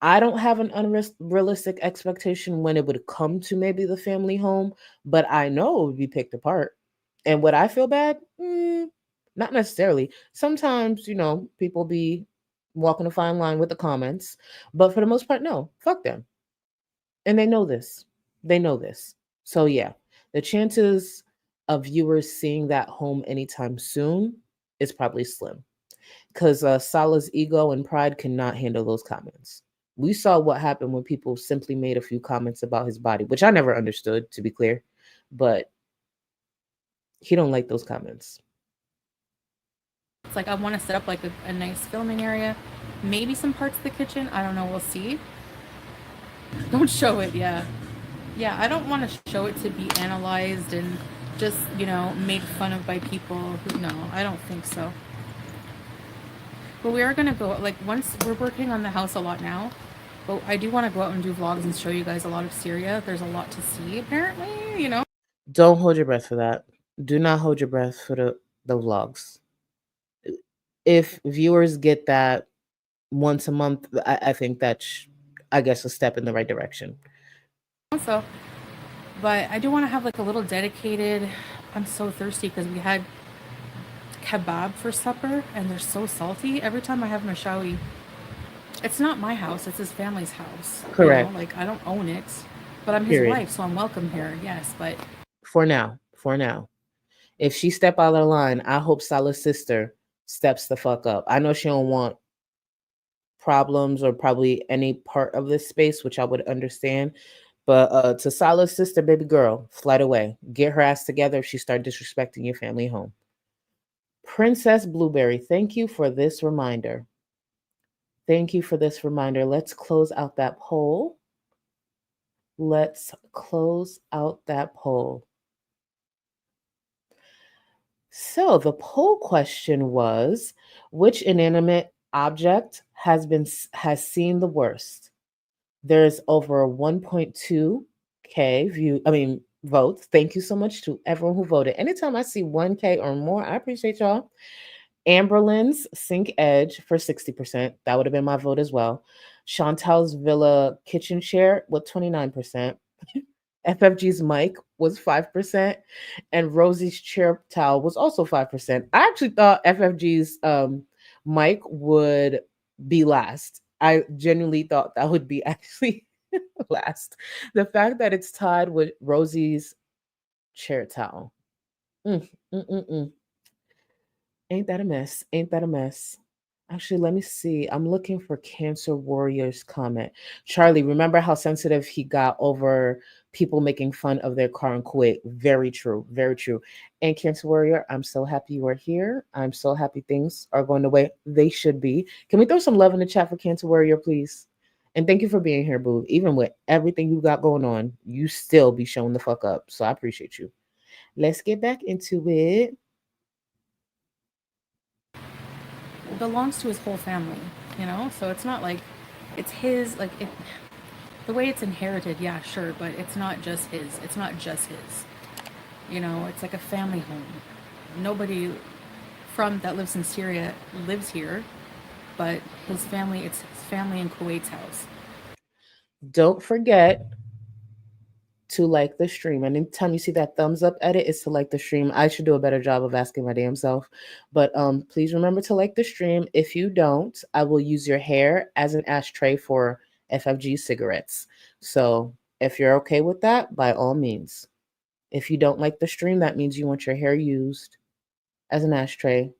I don't have an unrealistic expectation when it would come to maybe the family home, but I know it would be picked apart. And would I feel bad? Not necessarily. Sometimes, people be walking a fine line with the comments, but for the most part, no, fuck them. And they know this. They know this. So yeah, the chances of viewers seeing that home anytime soon is probably slim, because Salah's ego and pride cannot handle those comments. We saw what happened when people simply made a few comments about his body, which I never understood, to be clear, but he don't like those comments. It's like I want to set up like a nice filming area, maybe some parts of the kitchen. I don't know. We'll see. Don't show it. Yeah. I don't want to show it to be analyzed and just, made fun of by people who, no, I don't think so. But we are going to go, like, once we're working on the house a lot now, but I do want to go out and do vlogs and show you guys a lot of Syria. There's a lot to see, apparently, Don't hold your breath for that. Do not hold your breath for the vlogs. If viewers get that once a month, I think that's, I guess, a step in the right direction. Also, but I do want to have like a little dedicated, I'm so thirsty because we had kebab for supper and they're so salty. Every time I have mashawi, it's not my house, it's his family's house. Correct. Like I don't own it, but I'm his wife, so I'm welcome here. Yes, but for now, if she step out of the line, I hope Salah's sister steps the fuck up. I know she don't want problems or probably any part of this space, which I would understand. But to Salah's sister, baby girl, flight away. Get her ass together if she start disrespecting your family home. Princess Blueberry, thank you for this reminder. Let's close out that poll. So the poll question was, which inanimate object has seen the worst? There's over 1.2K votes. Thank you so much to everyone who voted. Anytime I see 1K or more, I appreciate y'all. Amberlynn's Sink Edge for 60%. That would have been my vote as well. Chantal's Villa kitchen chair with 29%. FFG's mic was 5%, and Rosie's chair towel was also 5%. I actually thought FFG's mic would be last. I genuinely thought that would be actually last. The fact that it's tied with Rosie's chair towel. Mm, mm, mm, mm. Ain't that a mess? Ain't that a mess? Actually, let me see. I'm looking for Cancer Warrior's comment. Charlie, remember how sensitive he got over people making fun of their car in Kuwait? Very true. Very true. And Cancer Warrior, I'm so happy you are here. I'm so happy things are going the way they should be. Can we throw some love in the chat for Cancer Warrior, please? And thank you for being here, boo. Even with everything you got going on, you still be showing the fuck up. So I appreciate you. Let's get back into it. Belongs to his whole family, you know? So it's not like it's his, like, the way it's inherited, yeah, sure, but it's not just his. It's not just his. You know, it's like a family home. Nobody from that lives in Syria lives here, but his family, it's his family in Kuwait's house. Don't forget to like the stream. And anytime you see that thumbs up edit, it's to like the stream. I should do a better job of asking my damn self. But please remember to like the stream. If you don't, I will use your hair as an ashtray for FFG cigarettes. So if you're okay with that, by all means. If you don't like the stream, that means you want your hair used as an ashtray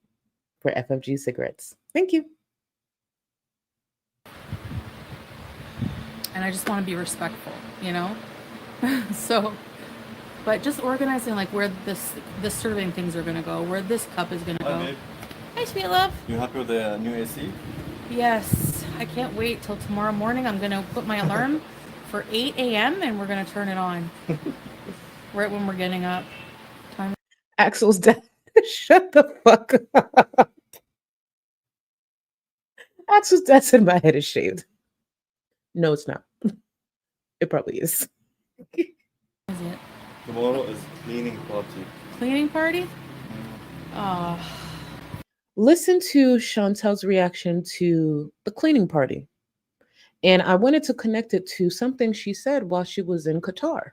for FFG cigarettes. Thank you. And I just want to be respectful, you know? So, but just organizing like where the serving things are gonna go, where this cup is gonna go. Babe. Hi, sweet love. You happy with the new AC? Yes, I can't wait till tomorrow morning. I'm gonna put my alarm for 8 a.m. and we're gonna turn it on right when we're getting up. Time. Axel's dad. Shut the fuck up. Axel's dad said my head is shaved. No, it's not. It probably is. Is it Tomorrow is cleaning party. cleaning party? Oh, Listen to Chantal's reaction to the cleaning party. And I wanted to connect it to something she said while she was in Qatar.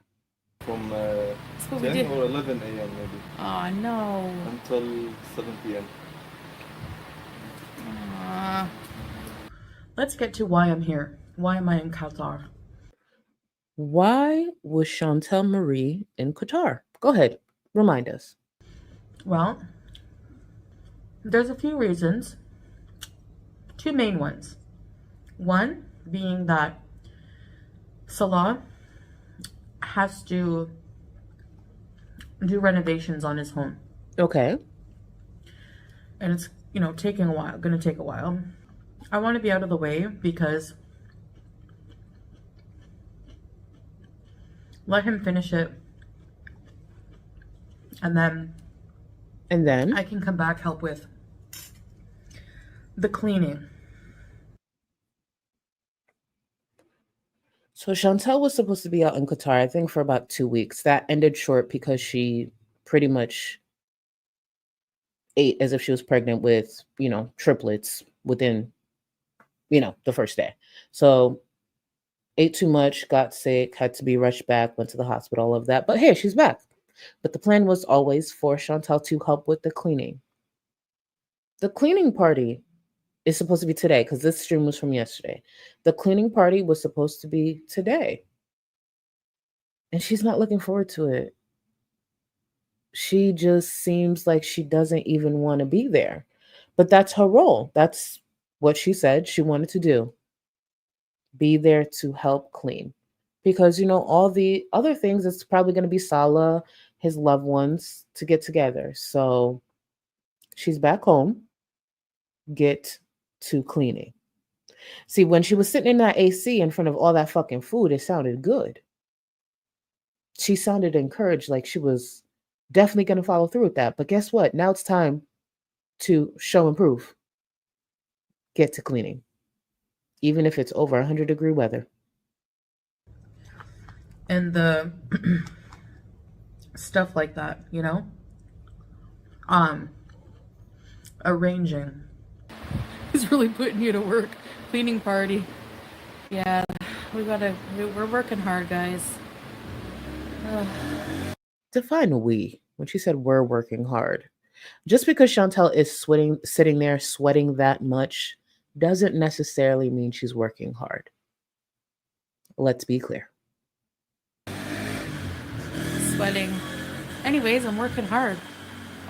From that's what we 10 did. or 11 a.m. maybe Oh no. until 7 p.m. Let's get to why I'm here. Why am I in Qatar? Why was Chantal Marie in Qatar? Go ahead, remind us. Well, there's a few reasons. Two main ones. One being that Salah has to do renovations on his home. Okay. And it's, you know, taking a while, gonna take a while. I want to be out of the way because let him finish it and then I can come back, help with the cleaning. So Chantal was supposed to be out in Qatar, I think, for about 2 weeks. That ended short because she pretty much ate as if she was pregnant with, you know, triplets within, you know, the first day. So ate too much, got sick, had to be rushed back, went to the hospital, all of that. But hey, she's back. But the plan was always for Chantal to help with the cleaning. The cleaning party is supposed to be today because this stream was from yesterday. The cleaning party was supposed to be today. And she's not looking forward to it. She just seems like she doesn't even want to be there. But that's her role. That's what she said she wanted to do. Be there to help clean. Because, you know, all the other things, it's probably going to be Salah, his loved ones, to get together. So she's back home. Get to cleaning. See, when she was sitting in that AC in front of all that fucking food, it sounded good. She sounded encouraged, like she was definitely going to follow through with that. But guess what? Now it's time to show and prove. Get to cleaning. Even if it's over 100-degree weather. And the stuff like that, you know? Arranging. He's really putting you to work. Cleaning party. Yeah, we're working hard, guys. Ugh. Define we when she said we're working hard. Just because Chantal is sitting there sweating that much doesn't necessarily mean she's working hard. Let's be clear. Sweating. Anyways, I'm working hard.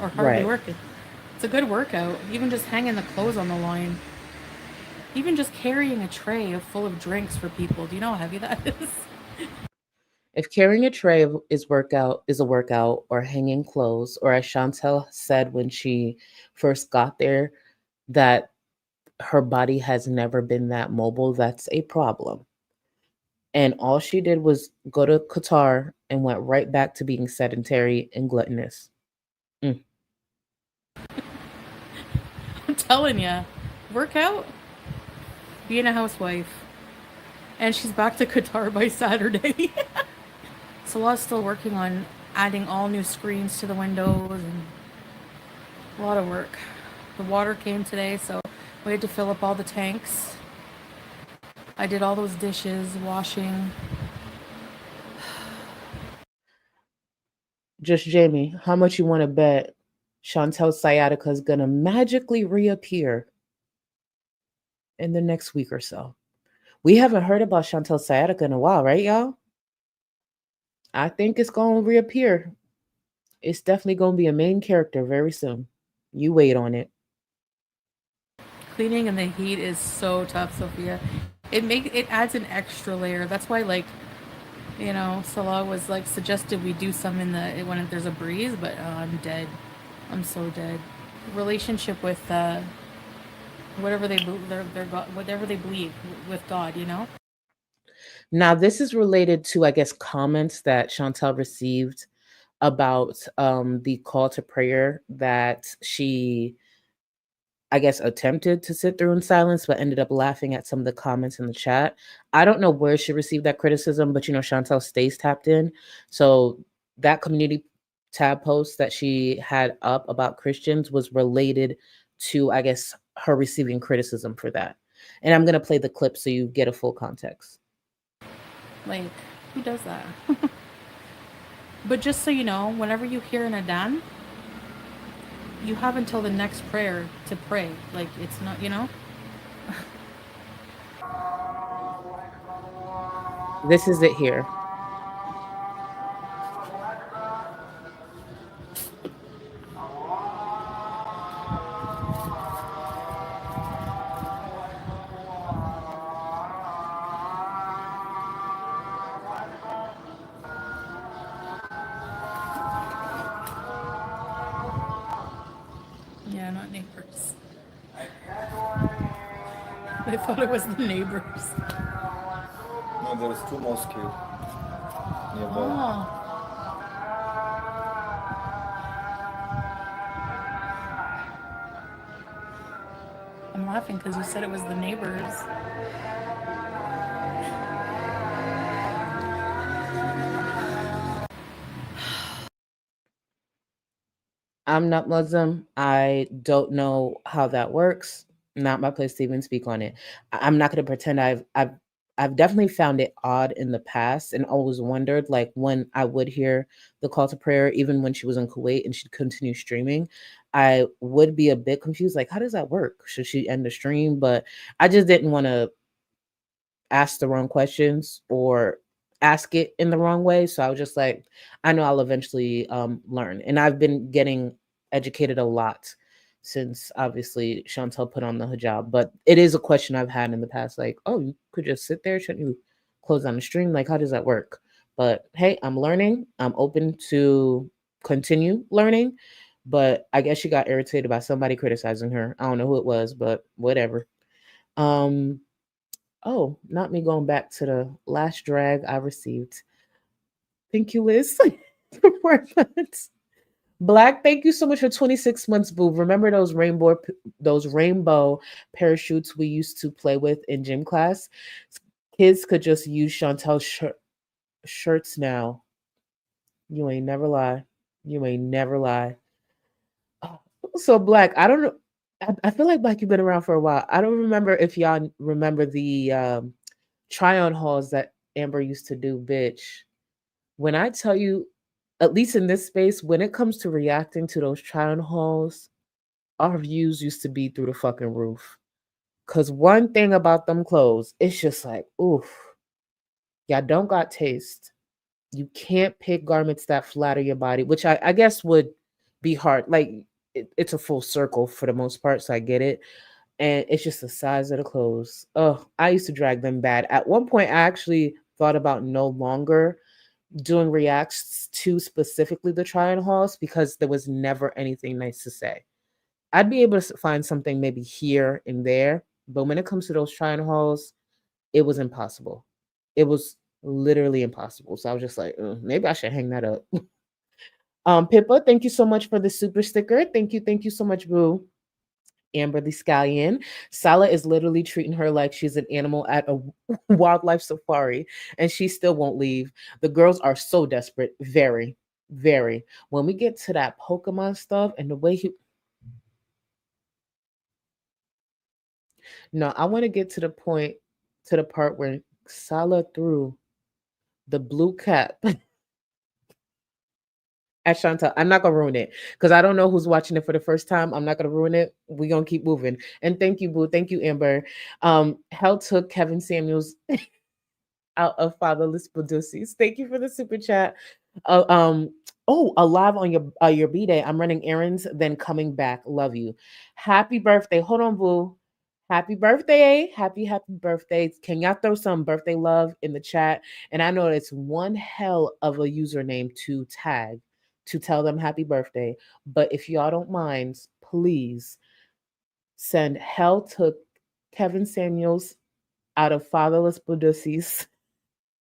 Or hardly Right. working. It's a good workout. Even just hanging the clothes on the line. Even just carrying a tray full of drinks for people. Do you know how heavy that is? If carrying a tray is a workout, or hanging clothes, or as Chantel said when she first got there, that her body has never been that mobile, that's a problem. And all she did was go to Qatar and went right back to being sedentary and gluttonous. Mm. I'm telling ya. Workout? Being a housewife. And she's back to Qatar by Saturday. Salah's still working on adding all new screens to the windows and a lot of work. The water came today, so we had to fill up all the tanks. I did all those dishes, washing. Just Jamie, how much you want to bet Chantel's sciatica is gonna magically reappear in the next week or so? We haven't heard about Chantel's sciatica in a while, right, y'all? I think it's gonna reappear. It's definitely gonna be a main character very soon. You wait on it. Cleaning in the heat is so tough, Sophia. It adds an extra layer. That's why, like, Salah was like suggested we do some in the when there's a breeze, but I'm dead. I'm so dead. Relationship with whatever their God, whatever they believe with God, Now, this is related to, I guess, comments that Chantel received about the call to prayer that she, I guess, attempted to sit through in silence, but ended up laughing at some of the comments in the chat. I don't know where she received that criticism, but Chantel stays tapped in. So that community tab post that she had up about Christians was related to, I guess, her receiving criticism for that. And I'm going to play the clip so you get a full context. Like, who does that? But just so you know, whenever you hear an adhan, you have until the next prayer to pray. Like, it's not. This is it here. Yeah, not neighbors. I thought it was the neighbors. No, there's two mosques here nearby. Oh. I'm laughing because you said it was the neighbors. I'm not Muslim. I don't know how that works. Not my place to even speak on it. I'm not going to pretend I've definitely found it odd in the past and always wondered, like, when I would hear the call to prayer, even when she was in Kuwait and she'd continue streaming, I would be a bit confused. Like, how does that work? Should she end the stream? But I just didn't want to ask the wrong questions or ask it in the wrong way. So I was just like, I know I'll eventually learn. And I've been getting educated a lot since obviously Chantel put on the hijab. But it is a question I've had in the past, like, oh, you could just sit there, shouldn't you close down the stream? Like, how does that work? But hey, I'm learning. I'm open to continue learning. But I guess she got irritated by somebody criticizing her. I don't know who it was, but whatever. Oh, not me going back to the last drag I received. Thank you, Liz. for 4 months. Black, thank you so much for 26 months, boo. Remember those rainbow parachutes we used to play with in gym class? Kids could just use Chantel's shirts now. You ain't never lie. You ain't never lie. Oh, so Black, I don't know. I feel like Black, you've been around for a while. I don't remember if y'all remember the try-on hauls that Amber used to do, bitch. When I tell you, at least in this space, when it comes to reacting to those try-on hauls, our views used to be through the fucking roof. Cause one thing about them clothes, it's just like, oof, y'all don't got taste. You can't pick garments that flatter your body, which I guess would be hard. Like it's a full circle for the most part, so I get it. And it's just the size of the clothes. Oh, I used to drag them bad. At one point, I actually thought about no longer doing reacts to specifically the try-on hauls because there was never anything nice to say. I'd be able to find something maybe here and there, but when it comes to those try-on hauls, it was impossible. It was literally impossible. So I was just like, maybe I should hang that up. Pippa, thank you so much for the super sticker. Thank you so much, boo. Amber the Scallion. Sala is literally treating her like she's an animal at a wildlife safari, and she still won't leave. The girls are so desperate. Very, very. When we get to that Pokemon stuff and the way he. No, I want to get to the part where Sala threw the blue cap at Chantal. I'm not gonna ruin it because I don't know who's watching it for the first time. I'm not gonna ruin it. We're gonna keep moving. And thank you, Boo. Thank you, Amber. Hell took Kevin Samuels out of Fatherless Badusis. Thank you for the super chat. Alive on your B-day. I'm running errands, then coming back. Love you. Happy birthday. Hold on, Boo. Happy birthday. Happy birthday. Can y'all throw some birthday love in the chat? And I know it's one hell of a username to tag to tell them happy birthday. But if y'all don't mind, please send hell to Kevin Samuels out of Fatherless Badusis.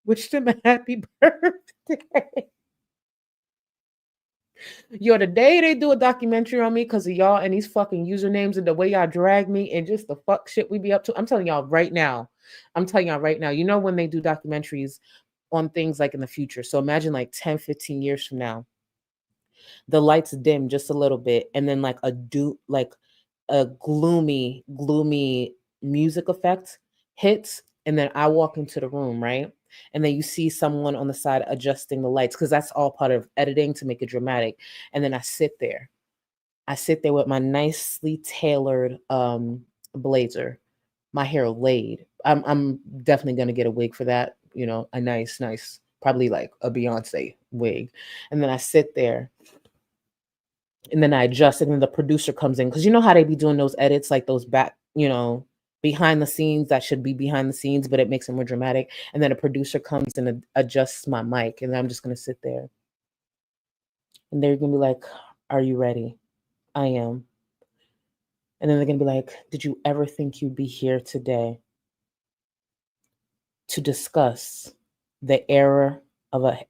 Wish them a happy birthday. Yo, the day they do a documentary on me because of y'all and these fucking usernames and the way y'all drag me and just the fuck shit we be up to. I'm telling y'all right now. You know when they do documentaries on things like in the future. So imagine like 10, 15 years from now, the lights dim just a little bit and then like a gloomy music effect hits and then I walk into the room, right? And then you see someone on the side adjusting the lights because that's all part of editing to make it dramatic. And then I sit there with my nicely tailored blazer, my hair laid. I'm definitely gonna get a wig for that, you know, a nice, probably like a Beyonce wig. And then I sit there and then I adjust it and the producer comes in because you know how they be doing those edits, like those back, you know, behind the scenes that should be behind the scenes, but it makes it more dramatic. And then a producer comes and adjusts my mic, and I'm just gonna sit there. And they're gonna be like, "Are you ready?" I am. And then they're gonna be like, "Did you ever think you'd be here today to discuss the error of a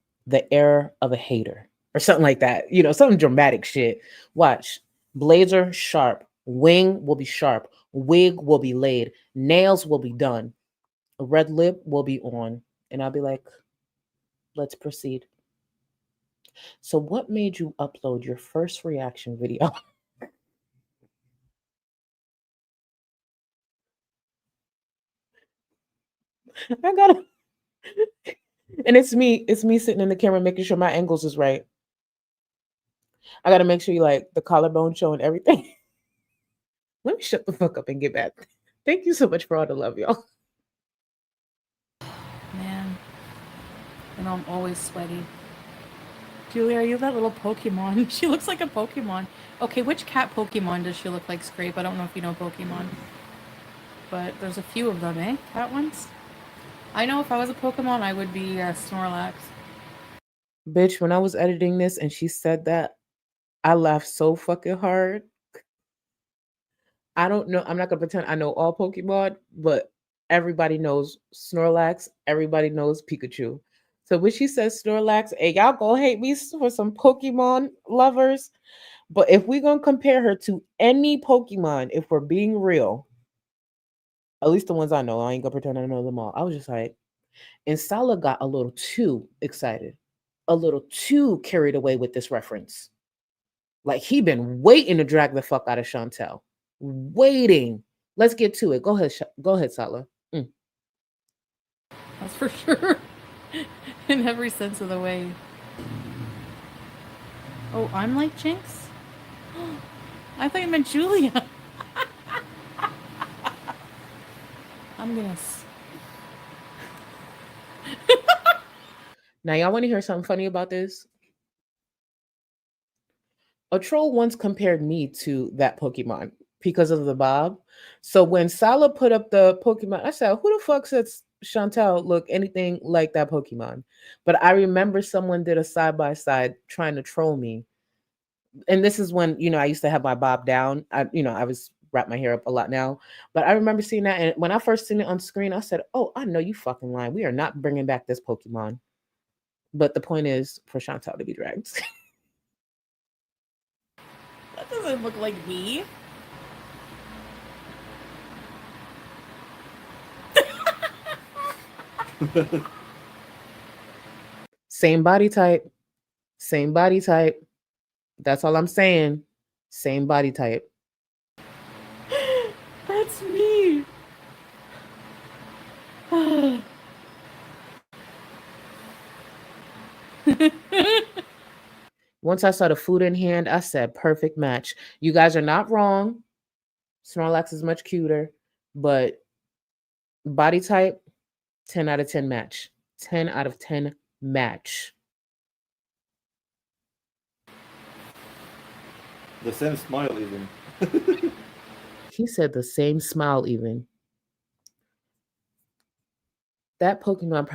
hater?" Or something like that. You know, something dramatic shit. Watch. Blazer sharp. Wing will be sharp. Wig will be laid. Nails will be done. A red lip will be on. And I'll be like, let's proceed. So what made you upload your first reaction video? I gotta and it's me sitting in the camera making sure my angles is right. I gotta make sure you like the collarbone showing everything. Let me shut the fuck up and get back. Thank you so much for all the love, y'all. Man. And I'm always sweaty. Julie, are you that little Pokemon? She looks like a Pokemon. Okay, which cat Pokemon does she look like, Scrape? I don't know if you know Pokemon. But there's a few of them, eh? Cat ones? I know if I was a Pokemon, I would be Snorlax. Bitch, when I was editing this and she said that, I laughed so fucking hard. I don't know. I'm not gonna pretend I know all Pokemon, but everybody knows Snorlax. Everybody knows Pikachu. So when she says Snorlax, hey, y'all go hate me for some Pokemon lovers. But if we're gonna compare her to any Pokemon, if we're being real, at least the ones I know, I ain't gonna pretend I know them all. I was just like, and Sala got a little too excited, a little too carried away with this reference. Like he been waiting to drag the fuck out of Chantal. Waiting. Let's get to it. Go ahead, Sala. That's for sure. In every sense of the way. Oh, I'm like Jinx? I thought you meant Julia. I'm gonna. Now, y'all want to hear something funny about this? A troll once compared me to that Pokemon because of the bob. So when Sala put up the Pokemon, I said, who the fuck says Chantal look anything like that Pokemon? But I remember someone did a side by side trying to troll me. And this is when, I used to have my bob down. I was wrap my hair up a lot now. But I remember seeing that. And when I first seen it on screen, I said, oh, I know you fucking lying. We are not bringing back this Pokemon. But the point is for Chantal to be dragged. That doesn't look like me. Same body type. Same body type. That's all I'm saying. Same body type. That's me. Once I saw the food in hand, I said, perfect match. You guys are not wrong. Snorlax is much cuter, but body type, 10 out of 10 match. 10 out of 10 match. The same smile even. He said the same smile even. That Pokemon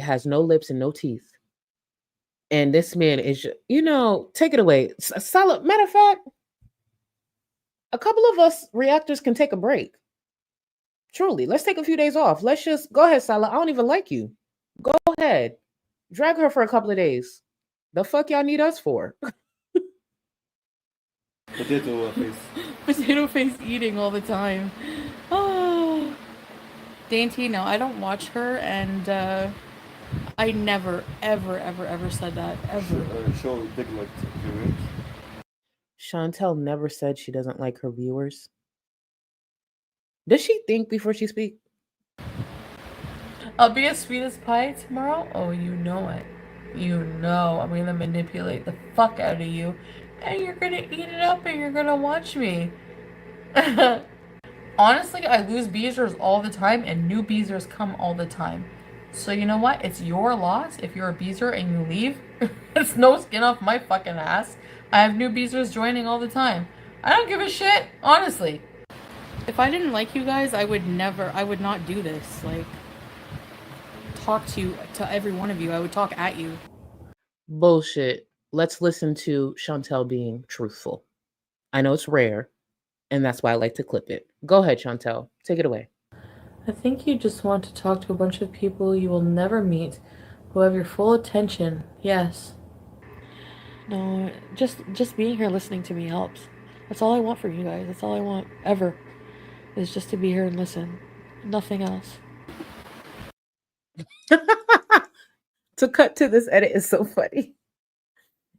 has no lips and no teeth. And this man is, take it away. Solid. Matter of fact, a couple of us reactors can take a break. Truly, let's take a few days off. Let's just go ahead, Salah. I don't even like you. Go ahead. Drag her for a couple of days. The fuck y'all need us for? Potato face. Potato face eating all the time. Oh. Dainty, no, I don't watch her, and I never, ever, ever, ever said that. Ever. Show Diglett viewers. Chantal never said she doesn't like her viewers. Does she think before she speaks? I'll be as sweet as pie tomorrow. Oh, you know it. You know I'm gonna manipulate the fuck out of you, and you're gonna eat it up, and you're gonna watch me. Honestly, I lose Beezers all the time, and new Beezers come all the time. So you know what? It's your loss if you're a Beezer and you leave. It's no skin off my fucking ass. I have new Beezers joining all the time. I don't give a shit, honestly. If I didn't like you guys, I would not do this. Like, talk to every one of you. I would talk at you. Bullshit. Let's listen to Chantal being truthful. I know it's rare, and that's why I like to clip it. Go ahead, Chantal. Take it away. I think you just want to talk to a bunch of people you will never meet, who have your full attention. Yes. No, just being here listening to me helps. That's all I want from you guys. That's all I want ever, is just to be here and listen. Nothing else. To cut to this edit is so funny.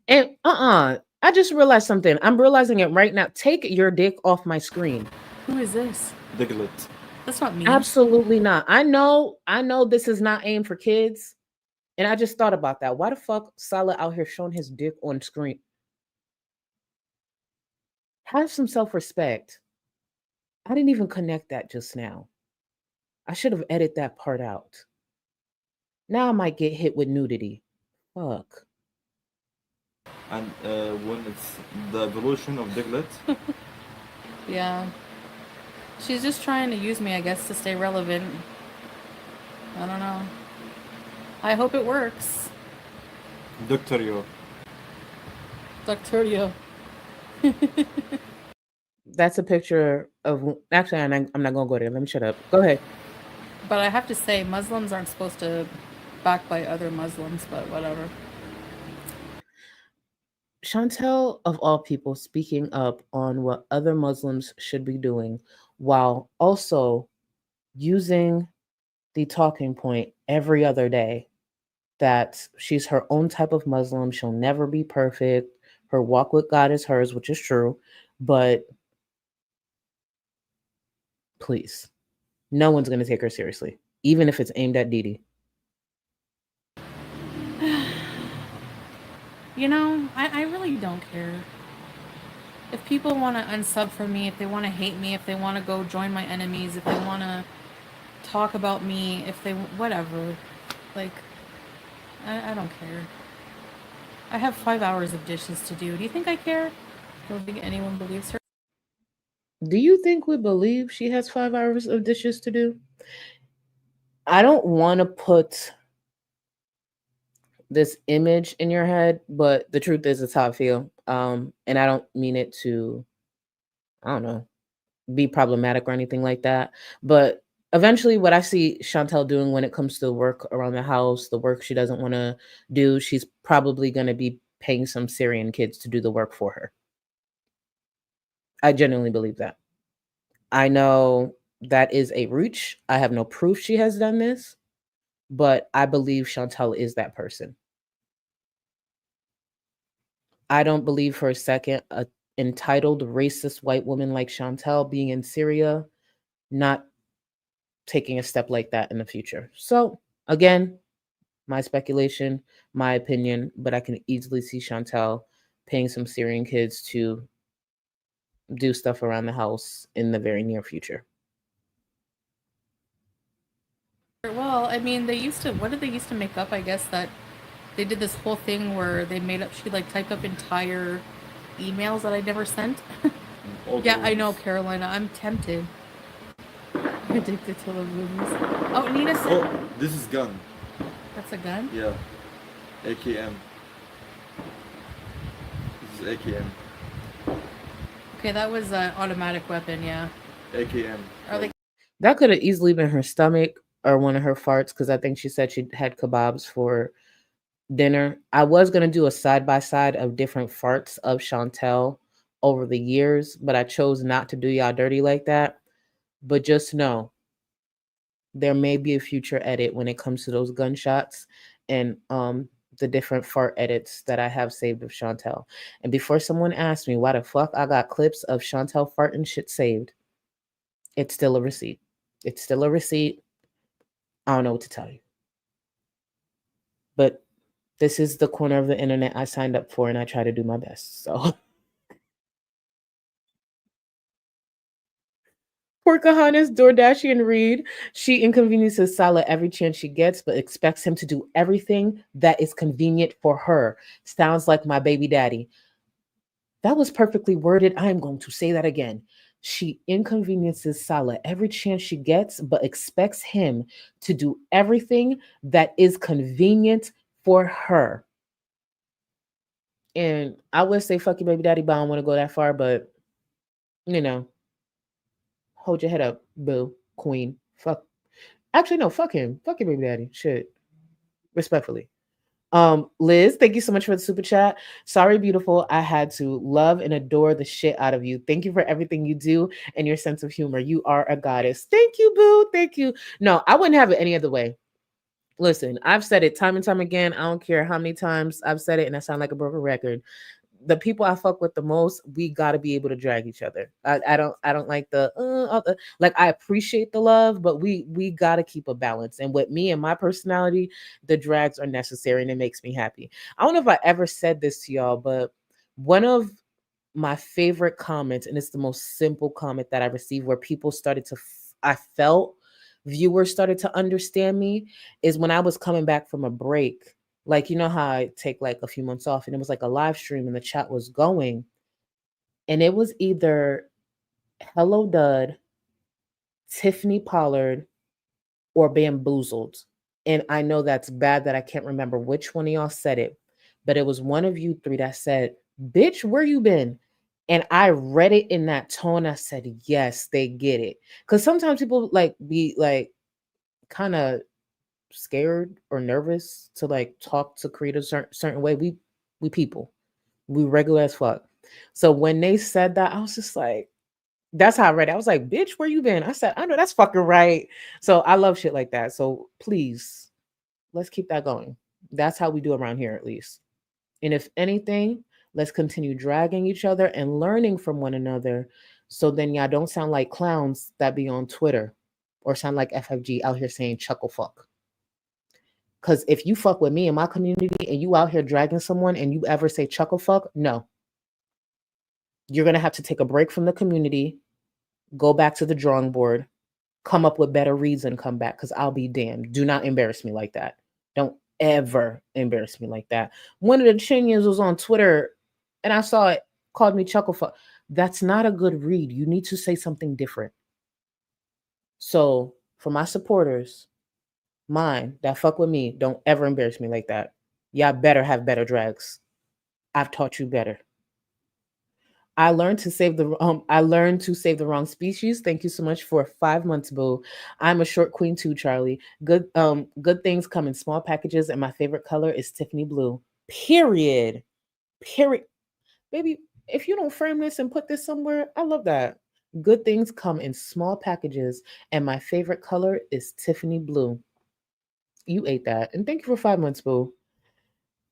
And I just realized something. I'm realizing it right now. Take your dick off my screen. Who is this? Diglett. That's not me. Absolutely not. I know this is not aimed for kids. And I just thought about that. Why the fuck Salah out here showing his dick on screen? Have some self-respect. I didn't even connect that just now. I should have edited that part out. Now I might get hit with nudity. Fuck. And when it's the evolution of Diglett, Yeah. She's just trying to use me, I guess, to stay relevant. I don't know. I hope it works. Doctorio. Doctorio. That's a picture of... Actually, I'm not going to go there. Let me shut up. Go ahead. But I have to say, Muslims aren't supposed to backbite other Muslims, but whatever. Chantal, of all people, speaking up on what other Muslims should be doing while also using the talking point every other day that she's her own type of Muslim. She'll never be perfect. Her walk with God is hers, which is true. But please, no one's going to take her seriously, even if it's aimed at Didi. I really don't care. If people want to unsub from me, if they want to hate me, if they want to go join my enemies, if they want to talk about me, if they whatever, like I don't care. I have 5 hours of dishes to do. Do you think I care? I don't think anyone believes her. Do you think we believe she has 5 hours of dishes to do? I don't want to put this image in your head, but the truth is, it's how I feel. And I don't mean it to, I don't know, be problematic or anything like that. But eventually, what I see Chantel doing when it comes to work around the house, the work she doesn't want to do, she's probably going to be paying some Syrian kids to do the work for her. I genuinely believe that. I know that is a reach. I have no proof she has done this, but I believe Chantel is that person. I don't believe for a second a entitled racist white woman like Chantel being in Syria not taking a step like that in the future. So again, my speculation, my opinion, but I can easily see Chantel paying some Syrian kids to do stuff around the house in the very near future. Well, I mean, they used to. What did they used to make up? I guess that they did this whole thing where they made up. She like typed up entire emails that I never sent. All Yeah, the I know, rooms. Carolina. I'm tempted. Addicted to the movies. Oh, Nina said Oh, this is gun. that's a gun. Yeah, AKM. This is AKM. Okay, that was an automatic weapon. Yeah. AKM. Are they? That could have easily been her stomach or one of her farts because I think she said she had kebabs for dinner. I was going to do a side by side of different farts of Chantel over the years, but I chose not to do y'all dirty like that. But just know there may be a future edit when it comes to those gunshots and the different fart edits that I have saved of Chantel. And before someone asks me why the fuck I got clips of Chantel farting shit saved, it's still a receipt. It's still a receipt. I don't know what to tell you. But this is the corner of the internet I signed up for and I try to do my best. So Pocahontas, Doordashi, Reed. She inconveniences Salah every chance she gets, but expects him to do everything that is convenient for her. Sounds like my baby daddy. That was perfectly worded. I am going to say that again. She inconveniences Salah every chance she gets, but expects him to do everything that is convenient for her. And I would say fuck your baby daddy, but I don't want to go that far, but you know, hold your head up, boo, queen. Fuck. Actually, no, fuck him. Fuck your baby daddy. Shit. Respectfully. Liz, thank you so much for the super chat. Sorry, beautiful. I had to love and adore the shit out of you. Thank you for everything you do and your sense of humor. You are a goddess. Thank you, boo. Thank you. No, I wouldn't have it any other way. Listen, I've said it time and time again. I don't care how many times I've said it, and I sound like a broken record. The people I fuck with the most, we got to be able to drag each other. I don't like like I appreciate the love, but we got to keep a balance. And with me and my personality, the drags are necessary and it makes me happy. I don't know if I ever said this to y'all, but one of my favorite comments, and it's the most simple comment that I received where people started to I felt viewers started to understand me, is when I was coming back from a break. Like, you know how I take like a few months off and it was like a live stream and the chat was going. And it was either Hello Dud, Tiffany Pollard, or Bamboozled. And I know that's bad that I can't remember which one of y'all said it, but it was one of you three that said, "Bitch, where you been?" And I read it in that tone. I said, yes, they get it. Because sometimes people like be like kind of scared or nervous to like talk to create a certain way. We people, we regular as fuck. So when they said that, I was just like, that's how I read it. I was like, bitch, where you been? I said, I know that's fucking right. So I love shit like that. So please, let's keep that going. That's how we do around here, at least. And if anything, let's continue dragging each other and learning from one another. So then y'all don't sound like clowns that be on Twitter or sound like FFG out here saying chuckle fuck. Because if you fuck with me in my community and you out here dragging someone and you ever say chuckle fuck, no. You're going to have to take a break from the community, go back to the drawing board, come up with better reads and come back, because I'll be damned. Do not embarrass me like that. Don't ever embarrass me like that. One of the Chinyans was on Twitter and I saw it, called me chuckle fuck. That's not a good read. You need to say something different. So for my supporters, mine that fuck with me, don't ever embarrass me like that. Y'all better have better drags. I've taught you better. I learned to save the wrong species. Thank you so much for 5 months, boo. I'm a short queen too, Charlie. Good things come in small packages, and my favorite color is Tiffany blue. Period. Period. Baby, if you don't frame this and put this somewhere, I love that. Good things come in small packages, and my favorite color is Tiffany blue. You ate that. And thank you for 5 months, boo.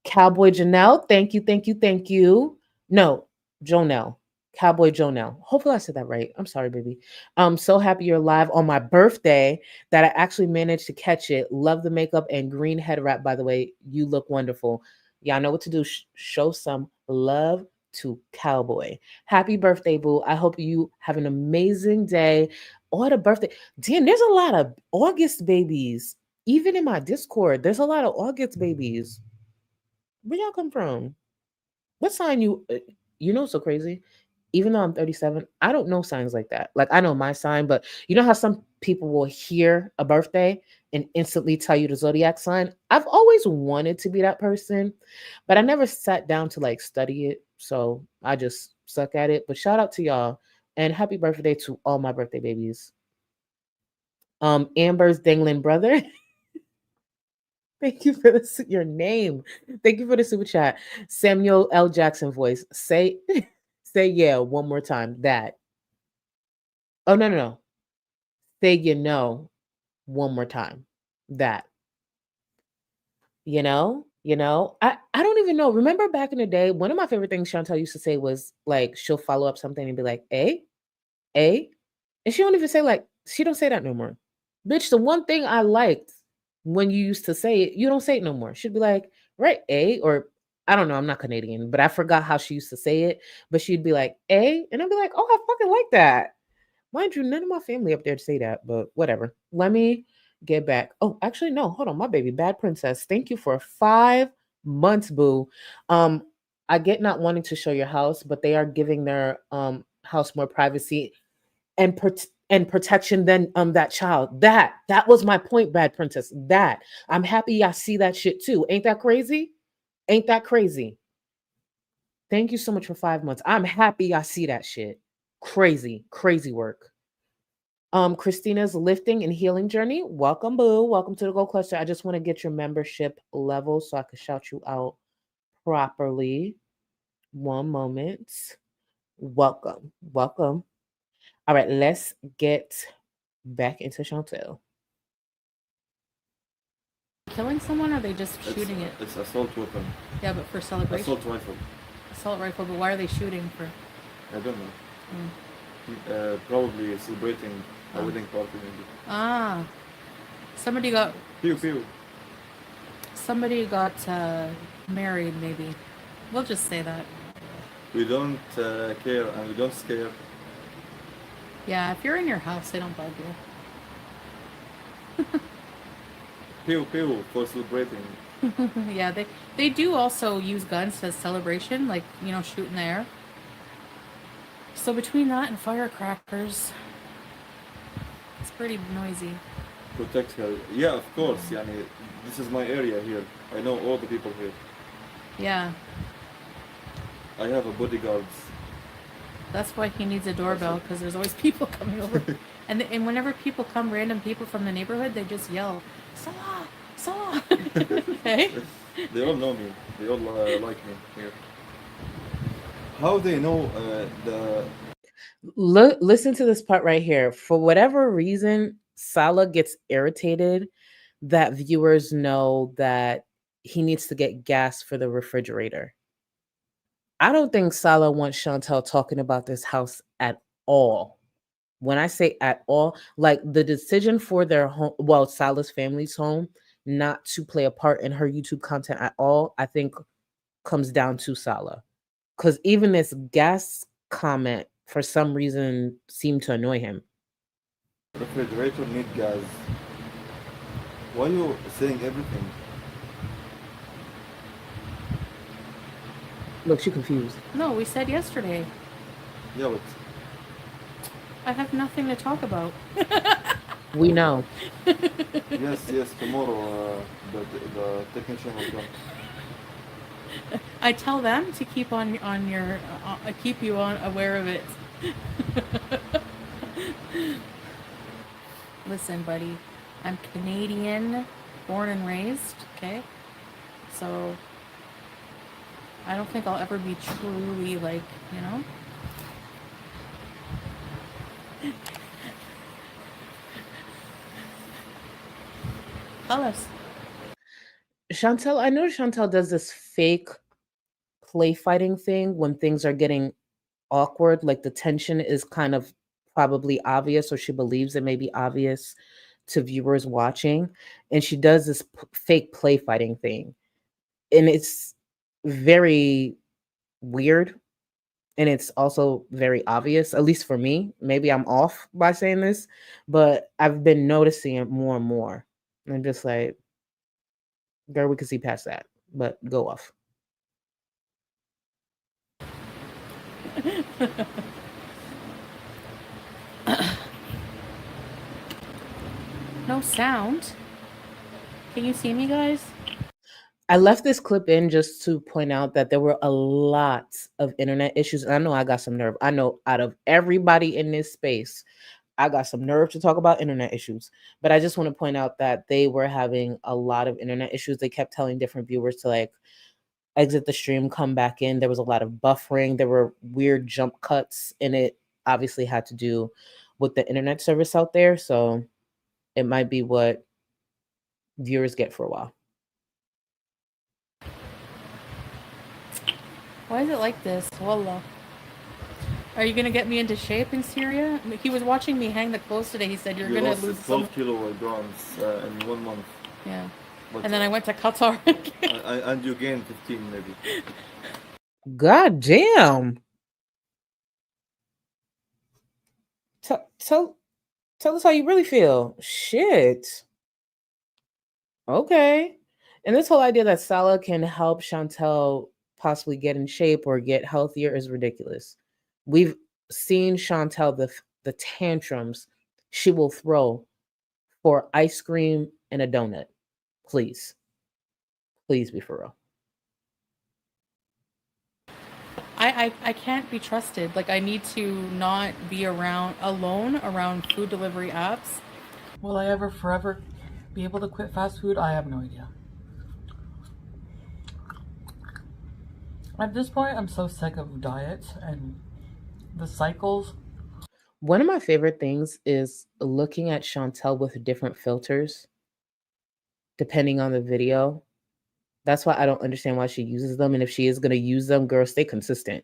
Cowboy Janelle, thank you, thank you, thank you. No, Jonelle. Cowboy Jonelle. Hopefully I said that right. I'm sorry, baby. I'm so happy you're live on my birthday that I actually managed to catch it. Love the makeup and green head wrap, by the way. You look wonderful. Y'all know what to do. Show some love to Cowboy. Happy birthday, boo. I hope you have an amazing day. What a birthday. Damn, there's a lot of August babies. Even in my Discord, there's a lot of August babies. Where y'all come from? What sign you know so crazy? Even though I'm 37, I don't know signs like that. Like I know my sign, but you know how some people will hear a birthday and instantly tell you the zodiac sign? I've always wanted to be that person, but I never sat down to like study it. So I just suck at it. But shout out to y'all and happy birthday to all my birthday babies. Amber's dangling brother. Thank you for your name. Thank you for the super chat. Samuel L. Jackson voice. Say yeah one more time. That. Oh, no. Say one more time. That. You know? I don't even know. Remember back in the day, one of my favorite things Chantal used to say was like, she'll follow up something and be like, A? And she don't even say like, she don't say that no more. Bitch, the one thing I liked when you used to say it, you don't say it no more. She'd be like, right, A, or I don't know, I'm not Canadian, but I forgot how she used to say it. But she'd be like, A, and I'd be like, oh, I fucking like that. Mind you, none of my family up there to say that, but whatever. Let me get back. Oh, actually, no, hold on, my baby, Bad Princess. Thank you for 5 months, boo. I get not wanting to show your house, but they are giving their house more privacy and protection than that child. That was my point, Bad Princess. That I'm happy I see that shit too. Ain't that crazy? Ain't that crazy? Thank you so much for 5 months. I'm happy I see that shit. Crazy work. Christina's lifting and healing journey. Welcome, boo. Welcome to the Gold Cluster. I just want to get your membership level so I can shout you out properly. One moment. Welcome. All right, let's get back into Chantal. Killing someone, or are they just shooting it? It's assault weapon. Yeah, but for celebration. Assault rifle. Assault rifle, but why are they shooting for? I don't know. Probably celebrating a wedding party maybe. Ah. Somebody got Pew. Somebody got married maybe. We'll just say that. We don't care and we don't scare. Yeah, if you're in your house, they don't bug you. Pew for celebrating. Yeah, they do also use guns as celebration, like, shoot in the air. So between that and firecrackers, it's pretty noisy. Protect her. Yeah, of course. Yani, this is my area here. I know all the people here. Yeah. I have a bodyguards. That's why he needs a doorbell, because there's always people coming over. and whenever people come, random people from the neighborhood, they just yell, Salah! Salah! Hey? They all know me. They all like me here. How they know Listen to this part right here. For whatever reason, Salah gets irritated that viewers know that he needs to get gas for the refrigerator. I don't think Salah wants Chantal talking about this house at all. When I say at all, like the decision for their home, well, Salah's family's home, not to play a part in her YouTube content at all, I think comes down to Sala. Because even this gas comment, for some reason, seemed to annoy him. Refrigerator need gas. Why are you saying everything? Look, she confused. No, we said yesterday. Yeah, but I have nothing to talk about. We know. yes, tomorrow the technician will come. I tell them to keep on your keep you on aware of it. Listen, buddy, I'm Canadian, born and raised. Okay, so I don't think I'll ever be truly like, you know. Alas. Chantal, I know Chantal does this fake play fighting thing when things are getting awkward, like the tension is kind of probably obvious, or she believes it may be obvious to viewers watching, and she does this fake play fighting thing, and it's very weird, and it's also very obvious, at least for me. Maybe I'm off by saying this, but I've been noticing it more and more. And I'm just like, girl, we can see past that, but go off. No sound. Can you see me, guys? I left this clip in just to point out that there were a lot of internet issues. And I know I got some nerve. I know out of everybody in this space, I got some nerve to talk about internet issues. But I just want to point out that they were having a lot of internet issues. They kept telling different viewers to like exit the stream, come back in. There was a lot of buffering. There were weird jump cuts, and it obviously had to do with the internet service out there. So it might be what viewers get for a while. Why is it like this? Wallah. Are you gonna get me into shape in Syria? He was watching me hang the clothes today. He said you're You gonna lost lose 12 some. kilograms in 1 month. Yeah. But, And then I went to Qatar. and you gained 15 maybe. God damn. Tell us how you really feel. Shit. Okay. And this whole idea that Salah can help Chantal possibly get in shape or get healthier is ridiculous. We've seen Chantal, the tantrums she will throw for ice cream and a donut. Please. Please be for real. I can't be trusted. Like, I need to not be alone around food delivery apps. Will I ever forever be able to quit fast food? I have no idea. At this point, I'm so sick of diets and the cycles. One of my favorite things is looking at Chantal with different filters, depending on the video. That's why I don't understand why she uses them. And if she is going to use them, girl, stay consistent.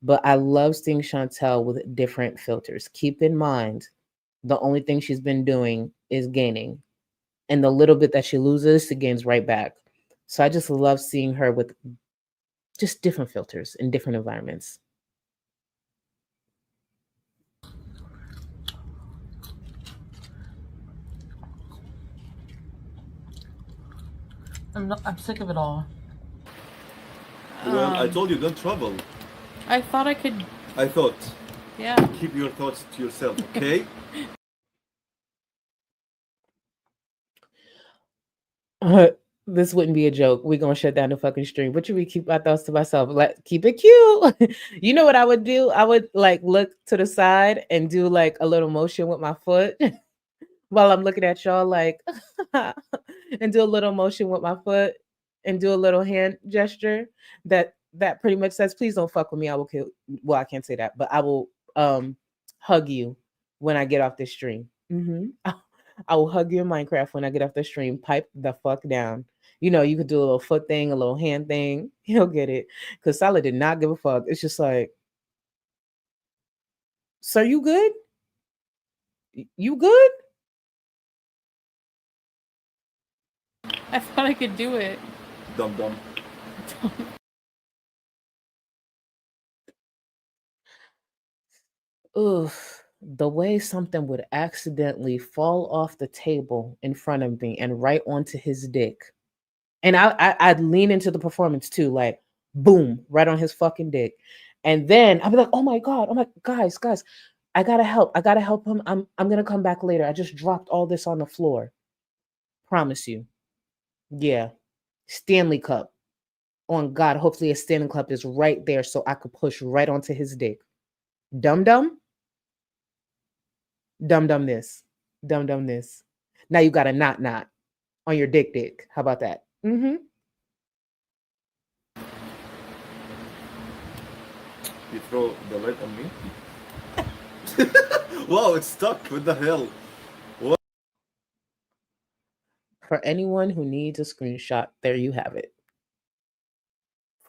But I love seeing Chantal with different filters. Keep in mind, the only thing she's been doing is gaining. And the little bit that she loses, she gains right back. So I just love seeing her with just different filters in different environments. I'm sick of it all. Well, I told you don't trouble. I thought I could. I thought. Yeah. Keep your thoughts to yourself, okay? This wouldn't be a joke. We're gonna shut down the fucking stream. What should we keep our thoughts to myself? Let keep it cute. You know what I would do? I would like look to the side and do like a little motion with my foot while I'm looking at y'all, like and do a little motion with my foot and do a little hand gesture that pretty much says, please don't fuck with me. I will kill. Well, I can't say that, but I will hug you when I get off this stream. I will hug you in Minecraft when I get off the stream. Pipe the fuck down. You know, you could do a little foot thing, a little hand thing. He'll get it. Because Salah did not give a fuck. It's just like, sir, you good? You good? I could do it. Dum dum. Oof. The way something would accidentally fall off the table in front of me and right onto his dick. And I'd lean into the performance too, like boom, right on his fucking dick. And then I'd be like, oh my God, guys, I gotta help. I gotta help him. I'm gonna come back later. I just dropped all this on the floor. Promise you. Yeah. Stanley Cup. On God, hopefully a Stanley Cup is right there so I could push right onto his dick. Dum dum. Dum dum this. Dum dum this. Now you got a knot on your dick. How about that? Mm-hmm. You throw the light on me? Wow, it's stuck. What the hell? For anyone who needs a screenshot, there you have it.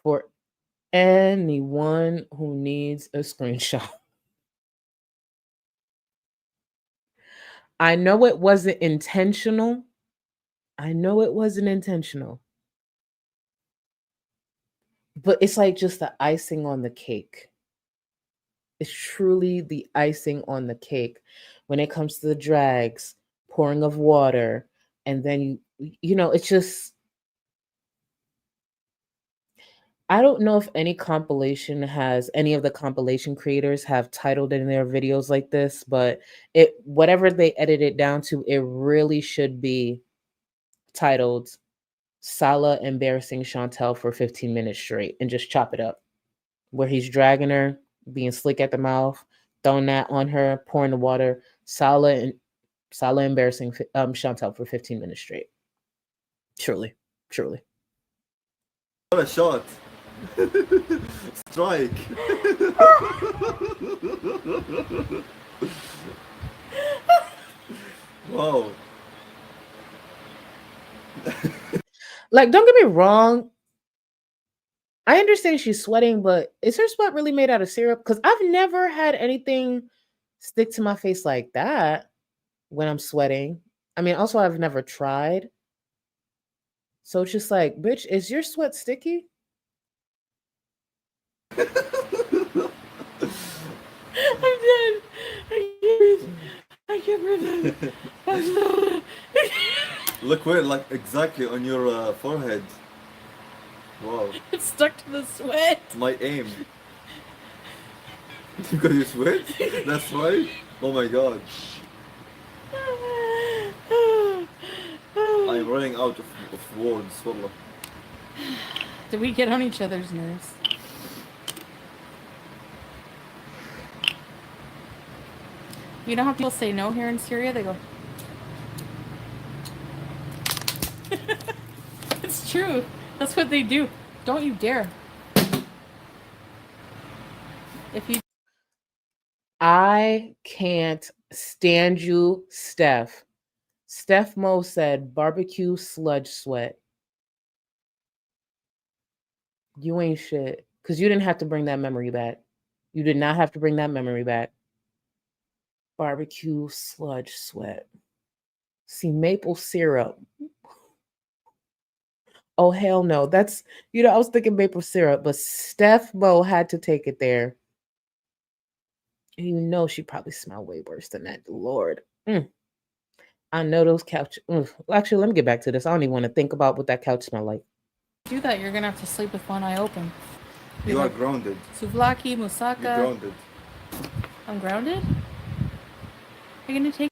For anyone who needs a screenshot. I know it wasn't intentional. But it's like just the icing on the cake. It's truly the icing on the cake when it comes to the drags, pouring of water, and then it's just, I don't know if any of the compilation creators have titled in their videos like this, but whatever they edit it down to, it really should be titled Salah embarrassing Chantal for 15 minutes straight and just chop it up. Where he's dragging her, being slick at the mouth, throwing that on her, pouring the water. Salah embarrassing Chantal for 15 minutes straight. Truly. What a shot. Strike. Wow. Like, don't get me wrong. I understand she's sweating, but is her sweat really made out of syrup? Because I've never had anything stick to my face like that when I'm sweating. I mean, also, I've never tried. So it's just like, bitch, is your sweat sticky? I'm dead. I can't breathe. Look where, like exactly on your forehead. Wow. It's stuck to the sweat. My aim. Because you sweat? That's why? Oh my God. I'm running out of words, wallah. Did we get on each other's nerves? You know how people say no here in Syria? They go. It's true. That's what they do. Don't you dare. If you. I can't stand you, Steph. Steph Mo said barbecue sludge sweat. You ain't shit. Because you didn't have to bring that memory back. You did not have to bring that memory back. Barbecue sludge sweat. See, maple syrup. Oh, hell no. That's, I was thinking maple syrup, but Steph Mo had to take it there. She probably smelled way worse than that. Lord. I know those couches. Actually, let me get back to this. I don't even want to think about what that couch smelled like. Do that, you're gonna have to sleep with one eye open. You are grounded. Souvlaki, moussaka. You're grounded. I'm grounded? You're gonna take.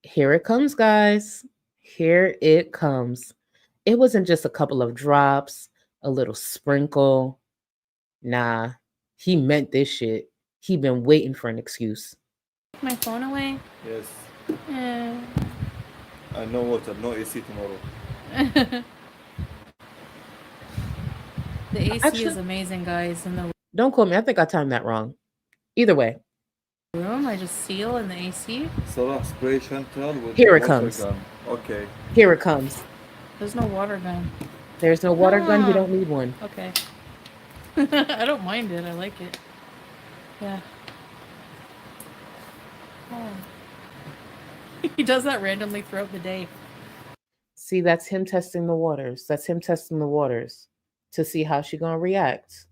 Here it comes, guys. Here it comes. It wasn't just a couple of drops, a little sprinkle. Nah, he meant this shit. He been waiting for an excuse. My phone away? Yes. Eh. I know water, no AC tomorrow. The AC is amazing, guys. In the Don't quote me. I think I timed that wrong. Either way. room, I just seal in the AC. Salah spray Chantal with Here it water comes. gun. Okay. Here it comes. There's no water gun. There's no water gun. You don't need one. Okay. I don't mind it. I like it. Yeah. Oh. He does that randomly throughout the day. See, that's him testing the waters. That's him testing the waters to see how she gonna react.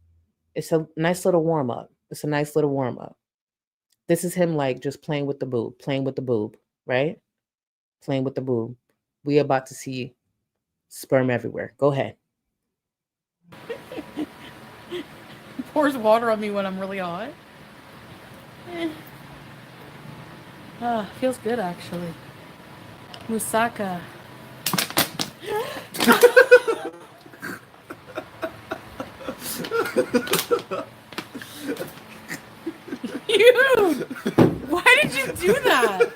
It's a nice little warm up. It's a nice little warm up. This is him like just playing with the boob, right? Playing with the boob. We about to see sperm everywhere. Go ahead. Pours water on me when I'm really hot. Feels good actually. Moussaka. You! Why did you do that?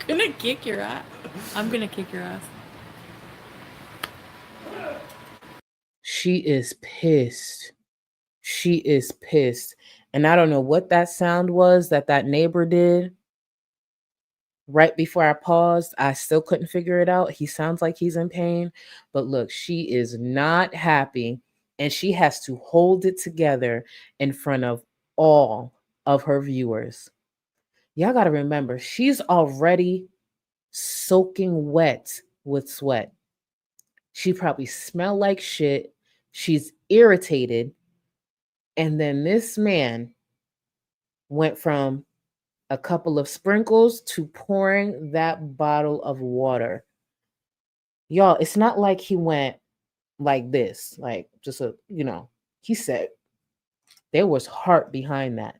I'm gonna kick your ass. I'm gonna kick your ass. She is pissed. She is pissed. And I don't know what that sound was that neighbor did. Right before I paused, I still couldn't figure it out. He sounds like he's in pain. But look, she is not happy. And she has to hold it together in front of all of her viewers. Y'all got to remember, she's already soaking wet with sweat. She probably smelled like shit. She's irritated. And then this man went from a couple of sprinkles to pouring that bottle of water. Y'all, it's not like he went like this, like just he said there was heart behind that.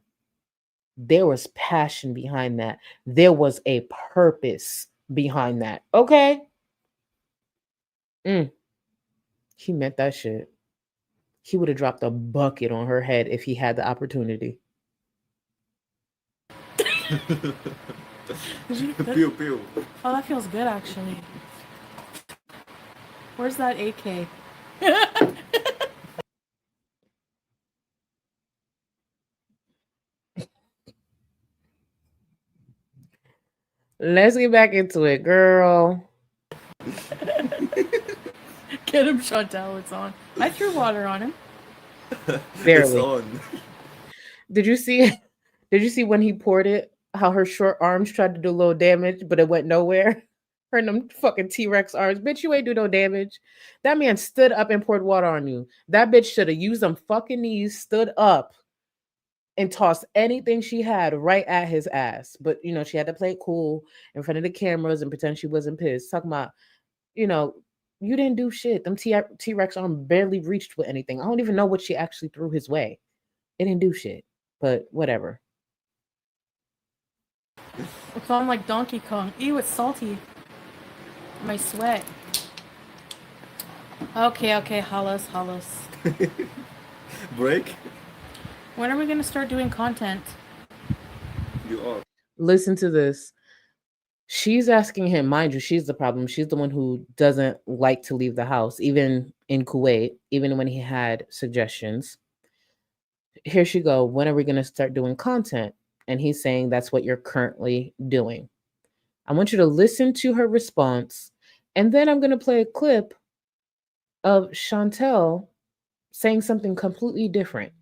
There was passion behind that. There was a purpose behind that. Okay? He meant that shit. He would have dropped a bucket on her head if he had the opportunity. Pew pew. Oh, that feels good actually. Where's that AK? Let's get back into it, girl. Get him, Chantal. It's on. I threw water on him. Barely. It's on. Did you see when he poured it, how her short arms tried to do a little damage, but it went nowhere? Her and them fucking T-Rex arms. Bitch, you ain't do no damage. That man stood up and poured water on you. That bitch should have used them fucking knees, stood up, and tossed anything she had right at his ass. But, she had to play it cool in front of the cameras and pretend she wasn't pissed. Talking about, you didn't do shit. Them T-Rex arm barely reached with anything. I don't even know what she actually threw his way. It didn't do shit. But whatever. It's on like Donkey Kong. Ew, it's salty. My sweat. Okay, holos. Break? When are we gonna start doing content? You are. Listen to this. She's asking him, mind you, she's the problem. She's the one who doesn't like to leave the house, even in Kuwait, even when he had suggestions. Here she go. When are we going to start doing content? And he's saying that's what you're currently doing. I want you to listen to her response. And then I'm going to play a clip of Chantal saying something completely different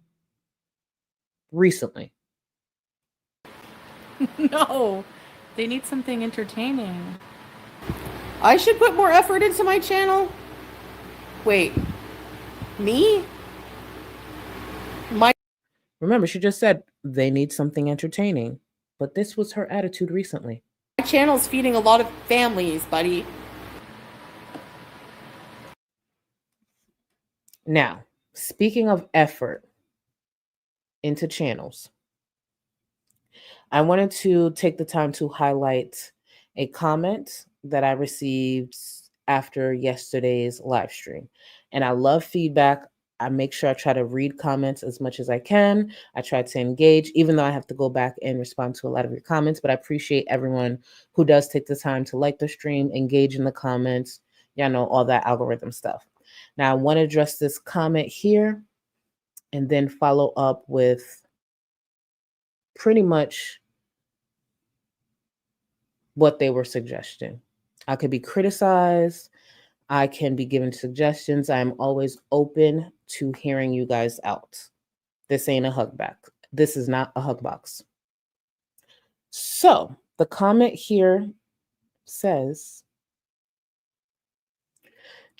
recently. No, they need something entertaining. I should put more effort into my channel? Wait, me? Remember, she just said they need something entertaining. But this was her attitude recently. My channel's feeding a lot of families, buddy. Now, speaking of effort into channels, I wanted to take the time to highlight a comment that I received after yesterday's live stream. And I love feedback. I make sure I try to read comments as much as I can. I try to engage, even though I have to go back and respond to a lot of your comments. But I appreciate everyone who does take the time to like the stream, engage in the comments, all that algorithm stuff. Now, I want to address this comment here and then follow up with pretty much what they were suggesting. I could be criticized. I can be given suggestions. I'm always open to hearing you guys out. This ain't a hug back. This is not a hug box. So the comment here says,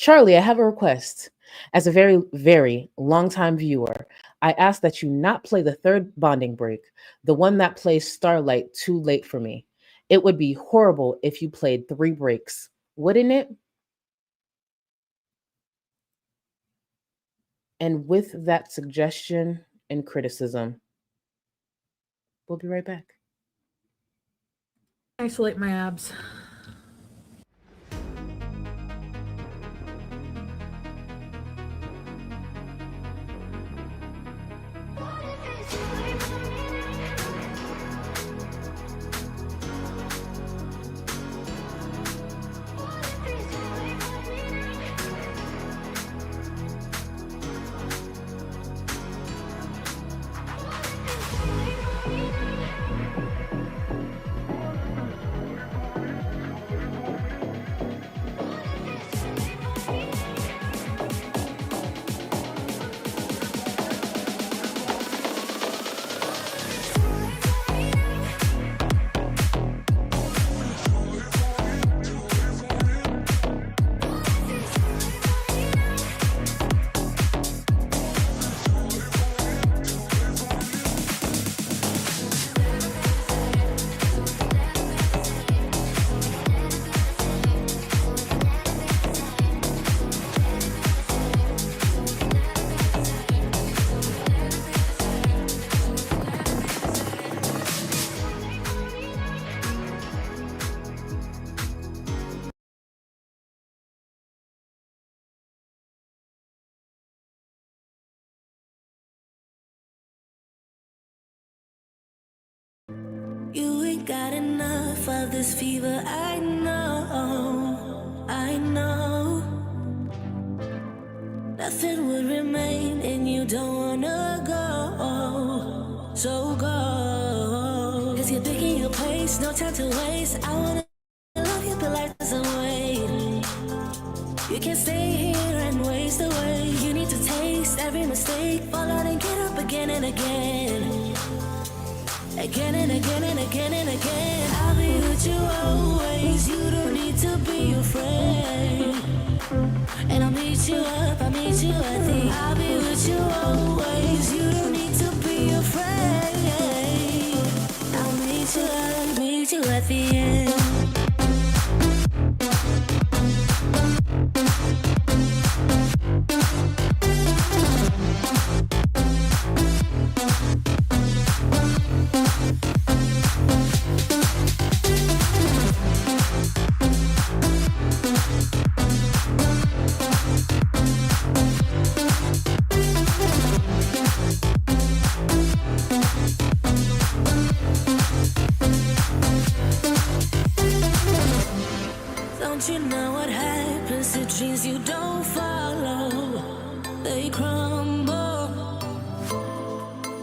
Charlie, I have a request. As a very, very long-time viewer, I ask that you not play the third bonding break, the one that plays Starlight too late for me. It would be horrible if you played 3 breaks, wouldn't it? And with that suggestion and criticism, we'll be right back. Isolate my abs. You ain't got enough of this fever, I know, I know. Nothing would remain and you don't wanna go, so go. Cause you're picking your place, no time to waste. I wanna love you but life doesn't wait. You can't stay here and waste away. You need to taste every mistake, fall out and get up again and again. Again and again and again and again. I'll be with you always. You don't need to be afraid. And I'll meet you up, I'll meet you at the. I'll be with you always. You don't need to be afraid. I'll meet you up, meet you at the end. Don't you know what happens to dreams you don't follow? They crumble.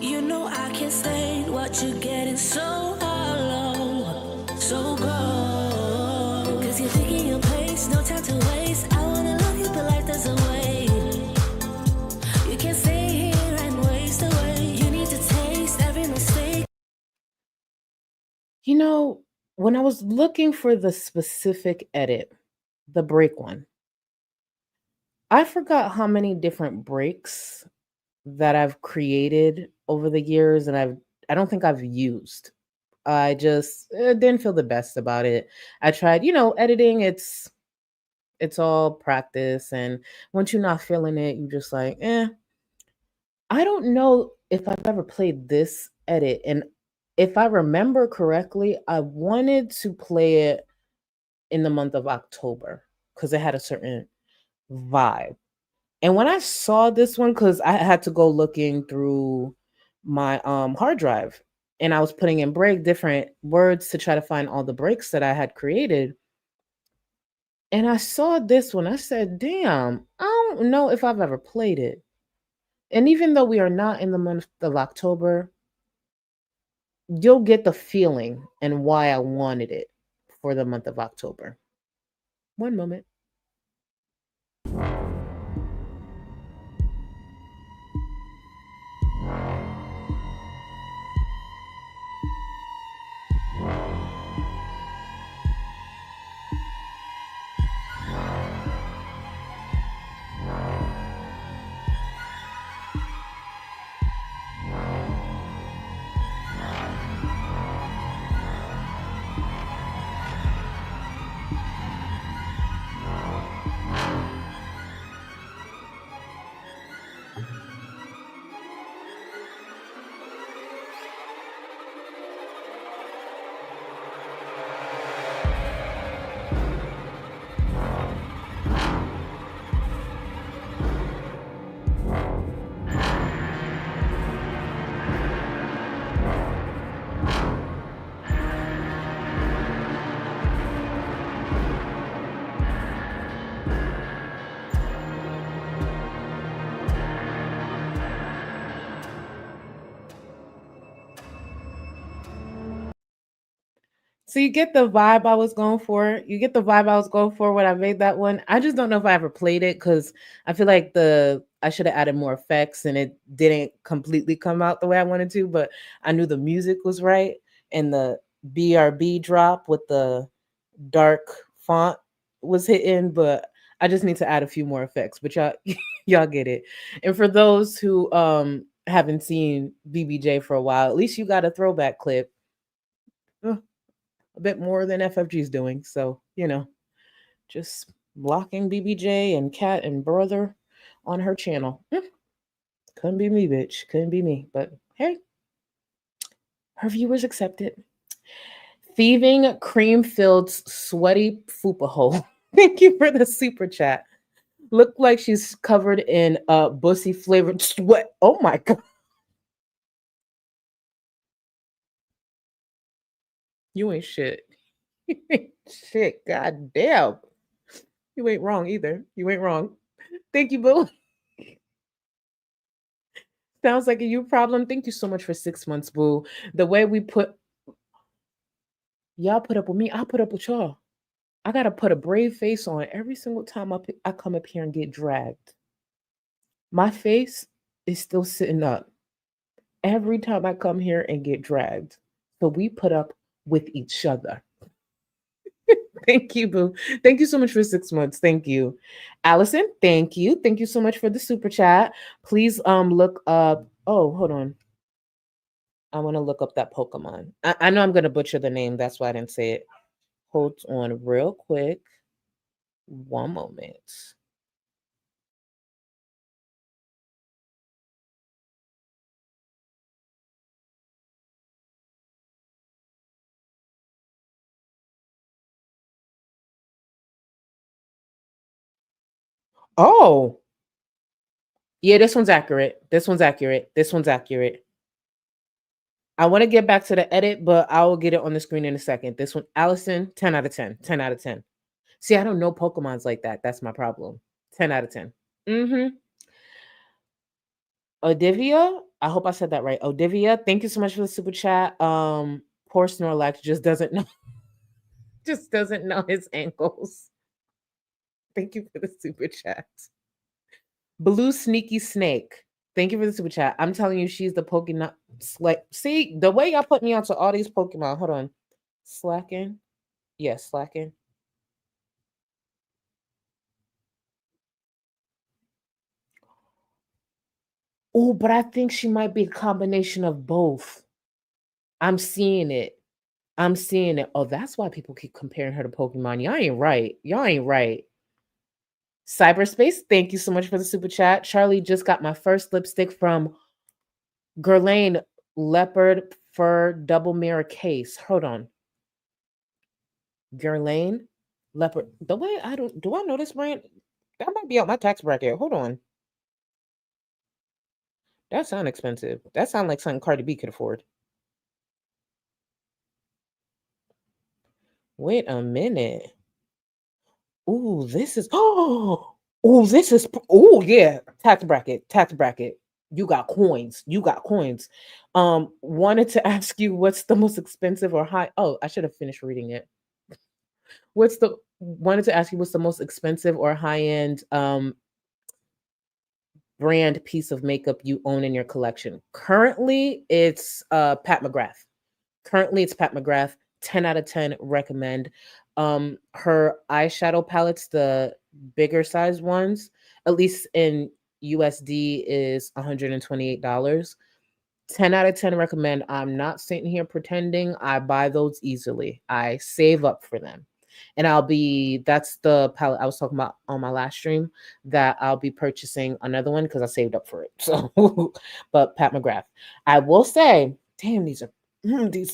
You know I can't stay. What you're getting so hollow. So go. Cause you're taking your place, no time to waste. I wanna love you but life doesn't wait. You can't stay here and waste away. You need to taste every mistake. You know, when I was looking for the specific edit, the break one, I forgot how many different breaks that I've created over the years and I don't think I've used. I just didn't feel the best about it. I tried, editing, it's all practice, and once you're not feeling it, you just like, I don't know if I've ever played this edit, and if I remember correctly, I wanted to play it in the month of October because it had a certain vibe. And when I saw this one, because I had to go looking through my hard drive, and I was putting in different words to try to find all the breaks that I had created. And I saw this one, I said, damn, I don't know if I've ever played it. And even though we are not in the month of October, you'll get the feeling and why I wanted it for the month of October. One moment. So you get the vibe I was going for. You get the vibe I was going for when I made that one. I just don't know if I ever played it because I feel like I should have added more effects and it didn't completely come out the way I wanted to, but I knew the music was right and the BRB drop with the dark font was hitting, but I just need to add a few more effects. But y'all y'all get it. And for those who haven't seen BBJ for a while, at least you got a throwback clip. A bit more than FFG is doing. So, just blocking BBJ and Cat and Brother on her channel. Couldn't be me, bitch. Couldn't be me. But hey, her viewers accept it. Thieving Creamfield's sweaty fupa hole. Thank you for the super chat. Looked like she's covered in bussy flavored sweat. Oh my god. You ain't shit. You ain't shit. God damn. You ain't wrong either. You ain't wrong. Thank you, boo. Sounds like a you problem. Thank you so much for 6 months, boo. The way y'all put up with me, I put up with y'all. I gotta put a brave face on every single time I come up here and get dragged. My face is still sitting up every time I come here and get dragged. So we put up with each other. Thank you, boo. Thank you so much for 6 months. Thank you. Allison, thank you. Thank you so much for the super chat. Please look up. Oh, hold on. I want to look up that Pokemon. I know I'm going to butcher the name. That's why I didn't say it. Hold on real quick. One moment. Oh, yeah, this one's accurate. This one's accurate. This one's accurate. I want to get back to the edit, but I will get it on the screen in a second. This one, Allison, 10 out of 10. 10 out of 10. See, I don't know Pokemons like that. That's my problem. 10 out of 10. Mm-hmm. Odivia, I hope I said that right. Odivia, thank you so much for the super chat. Poor Snorlax just doesn't know, just doesn't know his ankles. Thank you for the super chat. Blue Sneaky Snake. Thank you for the super chat. I'm telling you, she's the Pokemon. See, the way y'all put me onto all these Pokemon. Hold on. Slacking. Yes, slacking. Oh, but I think she might be a combination of both. I'm seeing it. I'm seeing it. Oh, that's why people keep comparing her to Pokemon. Y'all ain't right. Y'all ain't right. Cyberspace, thank you so much for the super chat. Charlie just got my first lipstick from Guerlain Leopard Fur Double Mirror Case. Hold on. Guerlain Leopard. The way do I know this brand? That might be out my tax bracket. Hold on. That sounds expensive. That sounds like something Cardi B could afford. Wait a minute. Ooh, this is yeah, tax bracket, tax bracket. You got coins. You got coins. Wanted to ask you what's the most expensive or high. Oh, I should have finished reading it. Wanted to ask you what's the most expensive or high-end brand piece of makeup you own in your collection? Currently, it's Pat McGrath. 10 out of 10 recommend. Her eyeshadow palettes, the bigger size ones, at least in USD, is $128. 10 out of 10 recommend. I'm not sitting here pretending. I buy those easily. I save up for them. And that's the palette I was talking about on my last stream, that I'll be purchasing another one because I saved up for it. So, but Pat McGrath. I will say, damn, these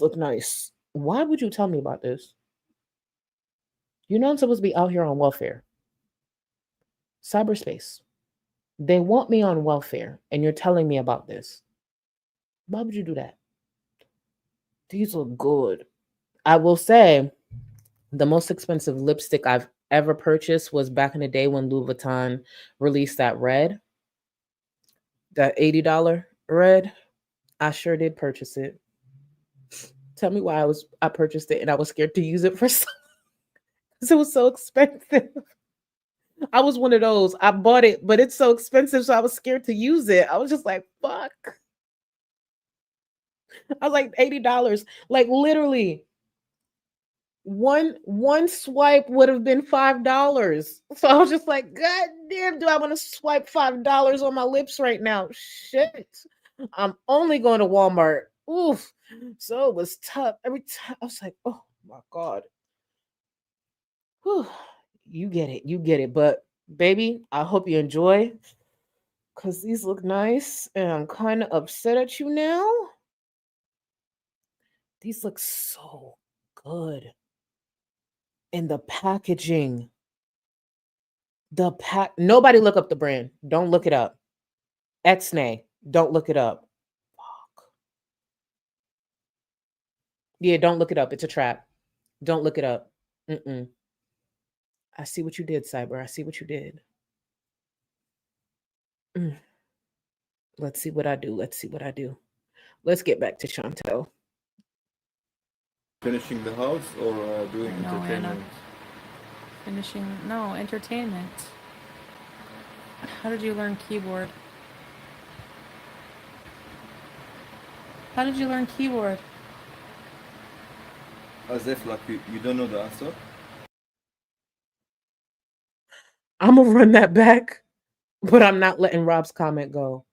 look nice. Why would you tell me about this? You know I'm supposed to be out here on welfare. Cyberspace. They want me on welfare, and you're telling me about this. Why would you do that? These look good. I will say the most expensive lipstick I've ever purchased was back in the day when Louis Vuitton released that red, that $80 red. I sure did purchase it. Tell me why I purchased it and I was scared to use it for so because it was so expensive. I was one of those. I bought it, but it's so expensive, so I was scared to use it. I was just like, fuck. I was like $80. Like literally, one swipe would have been $5. So I was just like, God damn, do I want to swipe $5 on my lips right now? Shit. I'm only going to Walmart. Oof. So it was tough. Every time I was like, oh my God. Whew. You get it. You get it. But baby, I hope you enjoy. Cause these look nice. And I'm kind of upset at you now. These look so good. And the packaging. Nobody look up the brand. Don't look it up. Exnay. Don't look it up. Fuck. Yeah, don't look it up. It's a trap. Don't look it up. Mm-mm. I see what you did, Cyber. I see what you did. Let's see what I do. Let's see what I do. Let's get back to Chantal. Finishing the house or doing No, Anna. entertainment? No, entertainment. How did you learn keyboard? How did you learn keyboard? As if like you don't know the answer. I'm going to run that back, but I'm not letting Rob's comment go.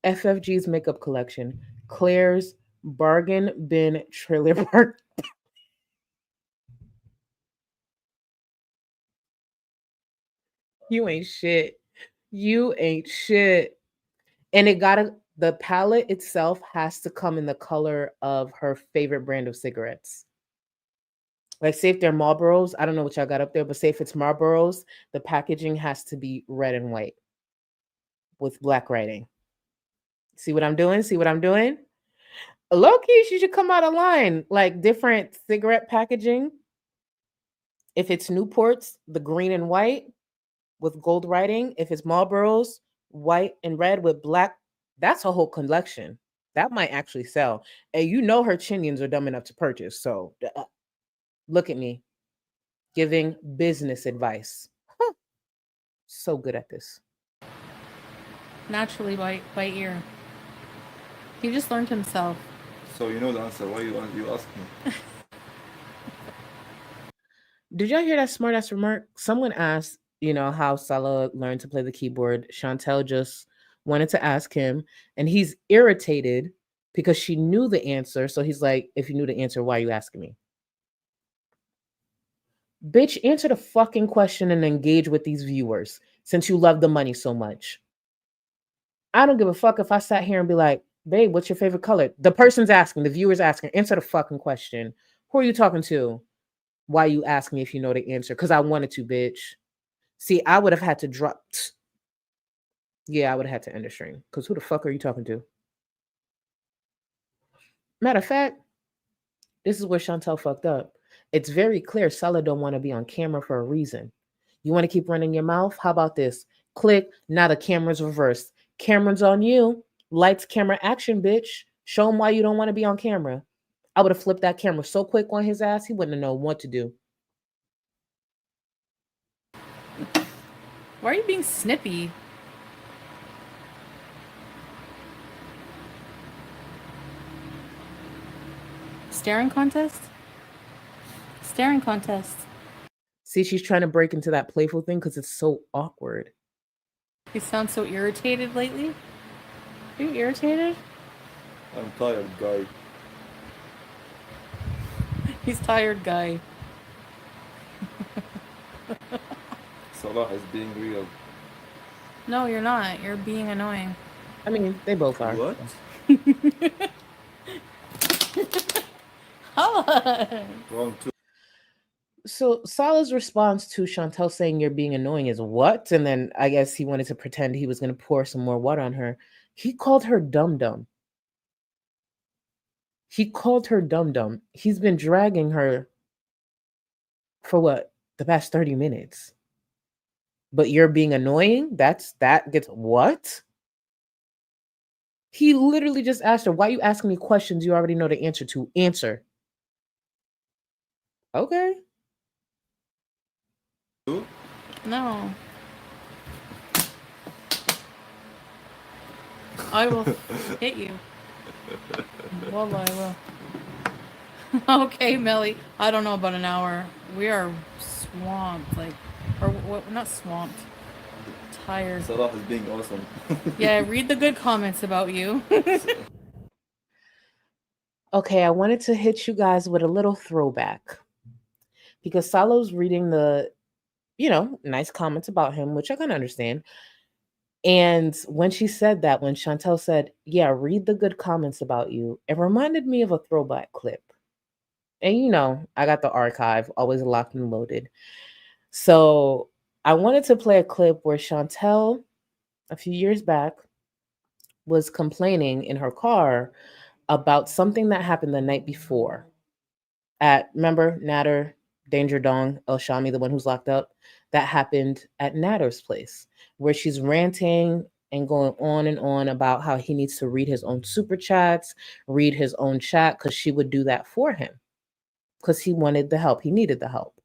FFG's makeup collection. Claire's bargain bin trailer park. You ain't shit. You ain't shit. And the palette itself has to come in the color of her favorite brand of cigarettes. Like, say if they're Marlboros, I don't know what y'all got up there, but say if it's Marlboros, the packaging has to be red and white with black writing. See what I'm doing? See what I'm doing? Low-key, she should come out of line. Like, different cigarette packaging. If it's Newports, the green and white with gold writing. If it's Marlboros, white and red with black. That's a whole collection. That might actually sell. And you know her chinians are dumb enough to purchase. So look at me giving business advice. Huh. So good at this. Naturally by ear. He just learned himself. So you know the answer. Why you ask me? Did y'all hear that smart ass remark? Someone asked, how Salah learned to play the keyboard. Chantal just wanted to ask him, and he's irritated because she knew the answer. So he's like, if you knew the answer, why are you asking me? Bitch, answer the fucking question and engage with these viewers since you love the money so much. I don't give a fuck if I sat here and be like, babe, what's your favorite color? The person's asking, the viewer's asking, answer the fucking question. Who are you talking to? Why you ask me if you know the answer? Because I wanted to, bitch. See, I would have had to drop. Yeah, I would have had to end the stream. Because who the fuck are you talking to? Matter of fact, this is where Chantal fucked up. It's very clear Salah don't want to be on camera for a reason. You want to keep running your mouth? How about this? Click. Now the camera's reversed. Camera's on you. Lights, camera, action, bitch. Show him why you don't want to be on camera. I would have flipped that camera so quick on his ass, he wouldn't have known what to do. Why are you being snippy? Staring contest? Staring contest. See, she's trying to break into that playful thing because it's so awkward. You sound so irritated lately. Are you irritated? I'm tired, guy. He's tired, guy. Salah is being real. No, you're not. You're being annoying. I mean, they both are. What? Wrong too. So Salah's response to Chantal saying you're being annoying is what? And then I guess he wanted to pretend he was going to pour some more water on her. He called her dum-dum. He called her dum-dum. He's been dragging her for what? The past 30 minutes. But you're being annoying? That gets what? He literally just asked her, why you asking me questions you already know the answer to? Answer. Okay. No. I will hit you. Wallah, I will. Okay, Melly. I don't know about an hour. We are swamped, like, or what? Not swamped. Tired. Salah is being awesome. Yeah, read the good comments about you. Okay, I wanted to hit you guys with a little throwback because Salo's reading the, nice comments about him, which I can understand. And when she said that, when Chantel said, yeah, read the good comments about you, it reminded me of a throwback clip. And I got the archive always locked and loaded. So I wanted to play a clip where Chantel, a few years back, was complaining in her car about something that happened the night before remember Nader, Danger Dong, El Shami, the one who's locked up? That happened at Nader's place, where she's ranting and going on and on about how he needs to read his own super chats, read his own chat, because she would do that for him because he wanted the help. He needed the help.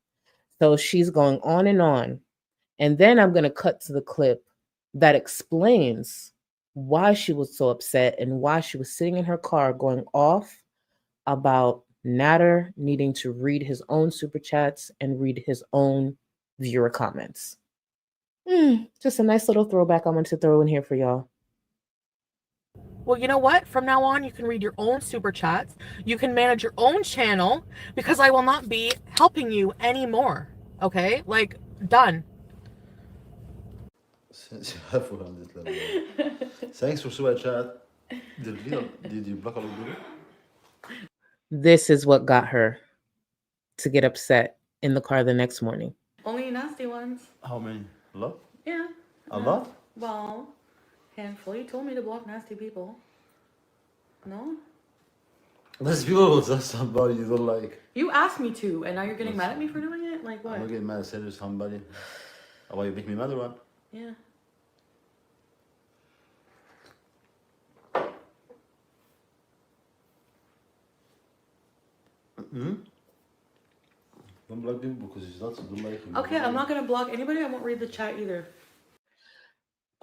So she's going on and on. And then I'm going to cut to the clip that explains why she was so upset and why she was sitting in her car going off about Nader needing to read his own super chats and read his own viewer comments. Just a nice little throwback I wanted to throw in here for y'all. Well, you know what? From now on, you can read your own super chats. You can manage your own channel because I will not be helping you anymore. Okay? Like, done. Thanks for super chat. Did you block all of them? This is what got her to get upset in the car the next morning. Only nasty ones. How many? A lot? Yeah. A lot? Well, handful. You told me to block nasty people. No? That's people that's somebody you don't like. You asked me to, and now you're getting mad at me for doing it? Like what? I'm not getting mad. I said there's somebody. Why you make me mad or what? Yeah. Don't block people because it's not so don't like you. Okay, I'm not gonna block anybody. I won't read the chat either.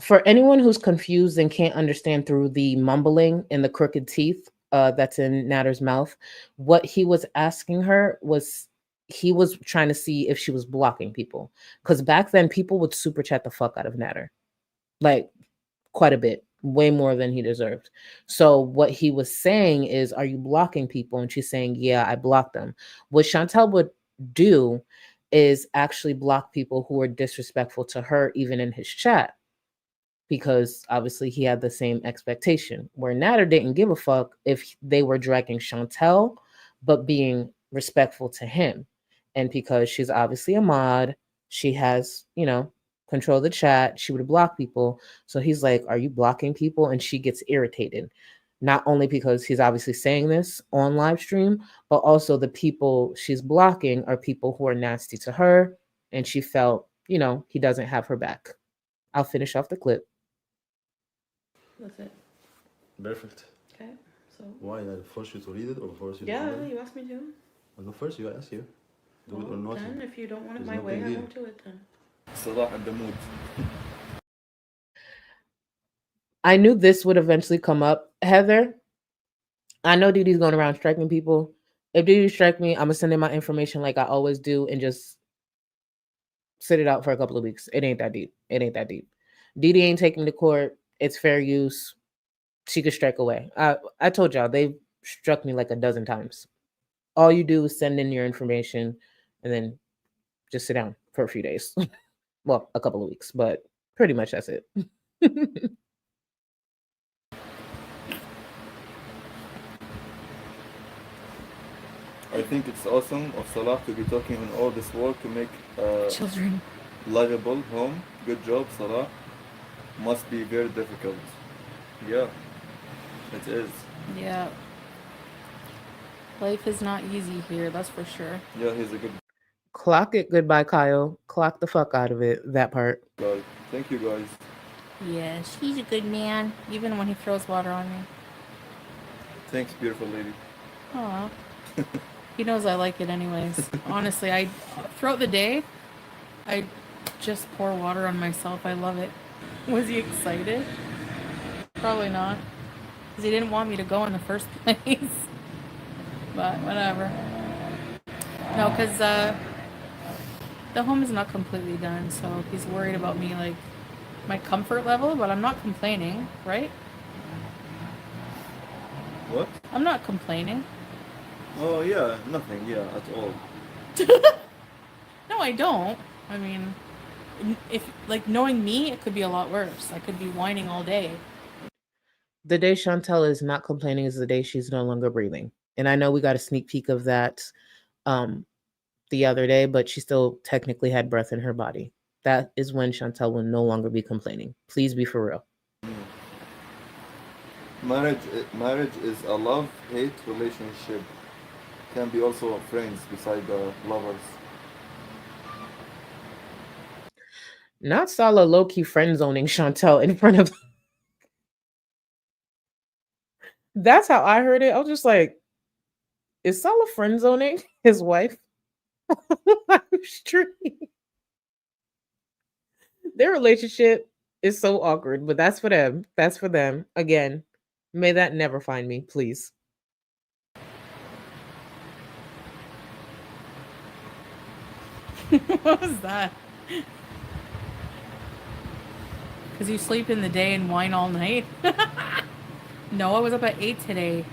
For anyone who's confused and can't understand through the mumbling and the crooked teeth that's in Nader's mouth, what he was asking her was he was trying to see if she was blocking people. Because back then, people would super chat the fuck out of Nader. Like, quite a bit. Way more than he deserved. So what he was saying is, are you blocking people? And she's saying, yeah, I blocked them. What Chantel would do is actually block people who are disrespectful to her, even in his chat. Because obviously he had the same expectation where Nader didn't give a fuck if they were dragging Chantel, but being respectful to him. And because she's obviously a mod, she has, control the chat, she would block people. So he's like, are you blocking people? And she gets irritated, not only because he's obviously saying this on live stream, but also the people she's blocking are people who are nasty to her. And she felt, he doesn't have her back. I'll finish off the clip. That's it. Perfect. Okay. So. Why? Did I force you to read it or force you to Yeah, read it? you asked me to. I'll go first. You ask you. Do it or not. Then, if you don't want it There's my no way, big I deal. won't do it then. Salah in the mood. I knew this would eventually come up. Heather, I know Didi's going around striking people. If Didi strike me, I'm going to send in my information like I always do and just sit it out for a couple of weeks. It ain't that deep. It ain't that deep. Didi ain't taking me to court. It's fair use. She could strike away. I told y'all, they've struck me like a dozen times. All you do is send in your information and then just sit down for a few days. Well, a couple of weeks, but pretty much that's it. I think it's awesome of Salah to be talking on all this work to make Children. livable home. Good job, Salah. Must be very difficult. Yeah, it is. Yeah. Life is not easy here, that's for sure. Yeah, he's a good Clock it. Goodbye, Kyle. Clock the fuck out of it. That part. guy. Thank you, guys. Yes, he's a good man, even when he throws water on me. Thanks, beautiful lady. Aw. He knows I like it anyways. Honestly, I throughout the day, I just pour water on myself. I love it. Was he excited? Probably not, because he didn't want me to go in the first place. But whatever. No, because the home is not completely done, so he's worried about me, like, my comfort level, but I'm not complaining, right? What? I'm not complaining. Oh yeah, nothing. Yeah, at all. No, I don't. I mean, if, like, knowing me, it could be a lot worse. I could be whining all day. The day Chantel is not complaining is the day she's no longer breathing. And I know we got a sneak peek of that um, the other day, but she still technically had breath in her body. That is when Chantel will no longer be complaining. Please be for real. Marriage is a love-hate relationship. Can be also friends beside the lovers. Not Sala low key friend zoning Chantel in front of. That's how I heard it. I was just like, is Sala friend zoning his wife? I'm street. Their relationship is so awkward, but that's for them. That's for them. Again, may that never find me, please. What was that? Because you sleep in the day and whine all night? No, I was up at 8 today.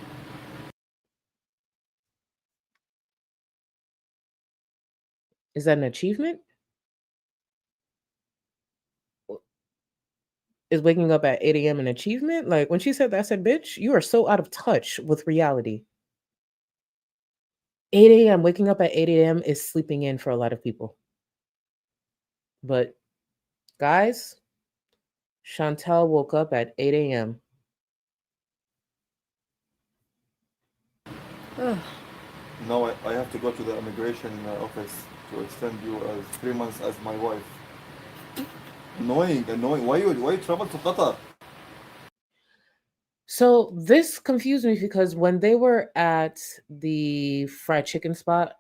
Is that an achievement? Is waking up at 8 a.m. an achievement? Like when she said that, I said, bitch, you are so out of touch with reality. 8 a.m. Waking up at 8 a.m. is sleeping in for a lot of people. But guys, Chantel woke up at 8 a.m. Ugh. Now I have to go to the immigration office to extend you as 3 months as my wife. Annoying. Why you travel to Qatar? So this confused me because when they were at the fried chicken spot,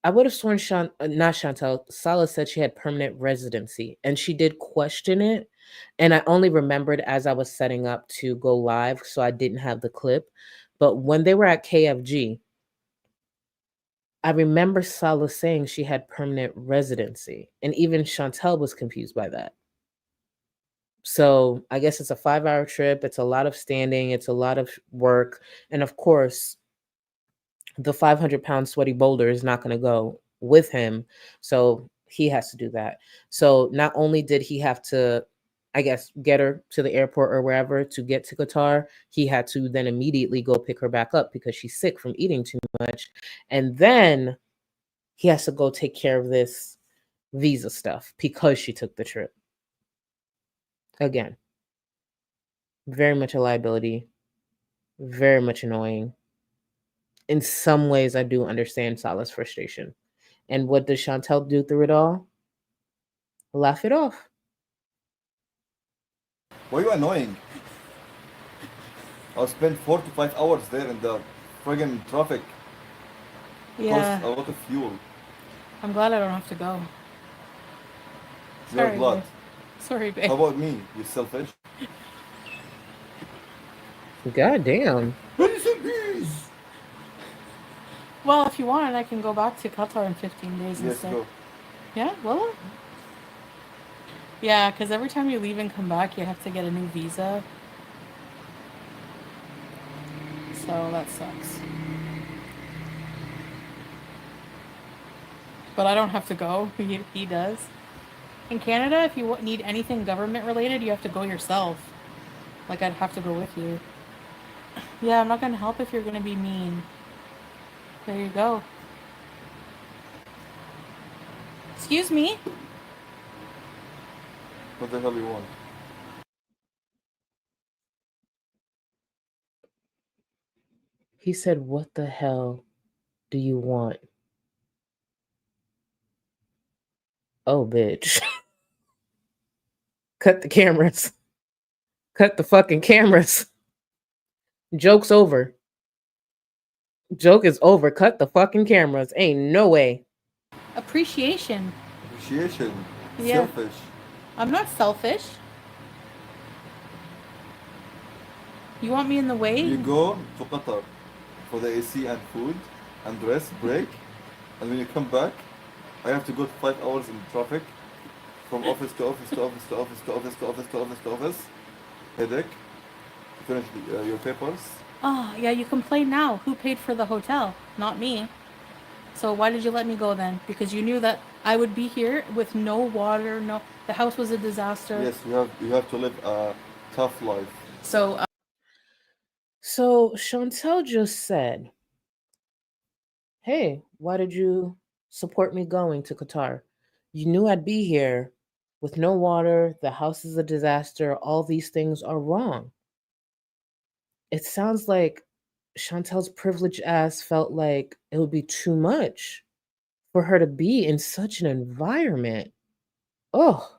I would have sworn not Chantel, Sala said she had permanent residency, and she did question it. And I only remembered as I was setting up to go live, so I didn't have the clip. But when they were at KFG, I remember Sala saying she had permanent residency, and even Chantel was confused by that. So I guess it's a 5-hour trip. It's a lot of standing. It's a lot of work, and of course, the 500-pound sweaty boulder is not going to go with him, so he has to do that. So not only did he have to, I guess, get her to the airport or wherever to get to Qatar, he had to then immediately go pick her back up because she's sick from eating too much, and then he has to go take care of this visa stuff because she took the trip. Again, very much a liability, very much annoying. In some ways, I do understand Salah's frustration. And what does Chantel do through it all? Laugh it off. Why you annoying? I'll spend 4 to 5 hours there in the friggin' traffic. Yeah. Costs a lot of fuel. I'm glad I don't have to go. You're Sorry, glad. babe. Sorry, babe. How about me? You selfish? God damn. Well, if you want, I can go back to Qatar in 15 days Yes, instead. go. Yeah, well. Yeah, because every time you leave and come back, you have to get a new visa. So that sucks. But I don't have to go. He does. In Canada, if you need anything government related, you have to go yourself. Like, I'd have to go with you. Yeah, I'm not going to help if you're going to be mean. There you go. Excuse me? What the hell you want? He said, what the hell do you want? Oh, bitch. Cut the cameras. Cut the fucking cameras. Joke's over. Joke is over. Cut the fucking cameras. Ain't no way. Appreciation. Appreciation. Yeah. Selfish. I'm not selfish. You want me in the way? You go to Qatar for the AC and food and rest, break, and when you come back, I have to go 5 hours in traffic from office to office to office to office to office to office to office to office. Headache. To finish your papers. Oh, yeah, you complain now. Who paid for the hotel? Not me. So why did you let me go then? Because you knew that I would be here with no water, no, the house was a disaster. Yes, you have to live a tough life. So So Chantal just said, hey, why did you support me going to Qatar? You knew I'd be here with no water, the house is a disaster, all these things are wrong. It sounds like Chantal's privileged ass felt like it would be too much for her to be in such an environment. Oh,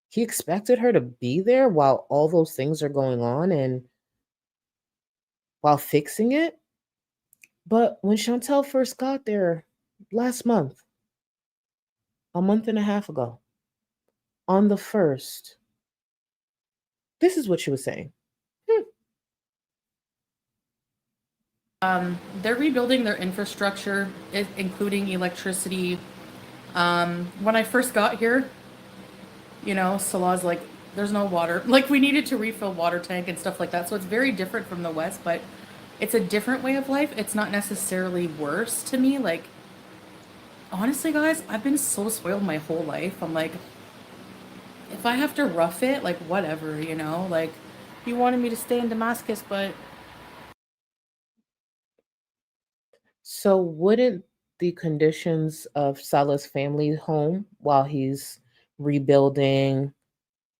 he expected her to be there while all those things are going on and while fixing it. But when Chantal first got there last month, a month and a half ago, on the first, this is what she was saying. they're rebuilding their infrastructure, including electricity. When I first got here, you know, Salah's like, there's no water. Like, we needed to refill water tank and stuff like that. So it's very different from the West, but it's a different way of life. It's not necessarily worse to me. Like, honestly, guys, I've been so spoiled my whole life. I'm like, if I have to rough it, like, whatever, you know? Like, you wanted me to stay in Damascus, but So, wouldn't the conditions of Salah's family home while he's rebuilding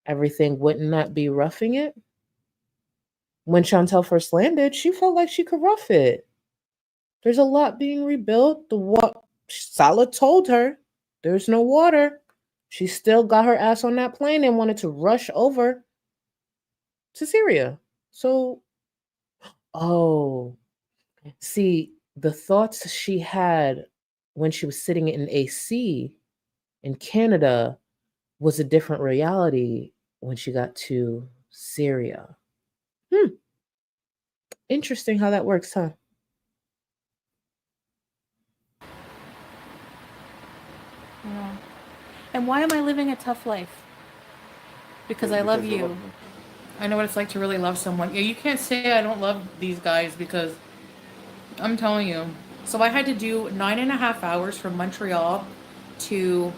everything, wouldn't that be roughing it? When Chantal first landed, she felt like she could rough it. There's a lot being rebuilt. Salah told her there's no water. She still got her ass on that plane and wanted to rush over to Syria. So, oh, see, the thoughts she had when she was sitting in AC in Canada was a different reality when she got to Syria. Interesting how that works, huh? you know. And why am I living a tough life? Because I love Because you you. love me. I know what it's like to really love someone. Yeah, you can't say I don't love these guys because I'm telling you. So I had to do 9.5 hours from Montreal to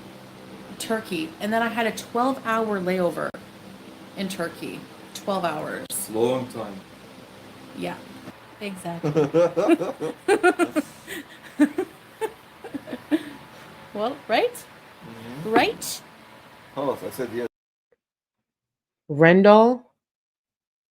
Turkey, and then I had a 12-hour layover in Turkey. 12 hours. Long time. Yeah, exactly. Well, right? Right? Oh, I said yes. Rendell,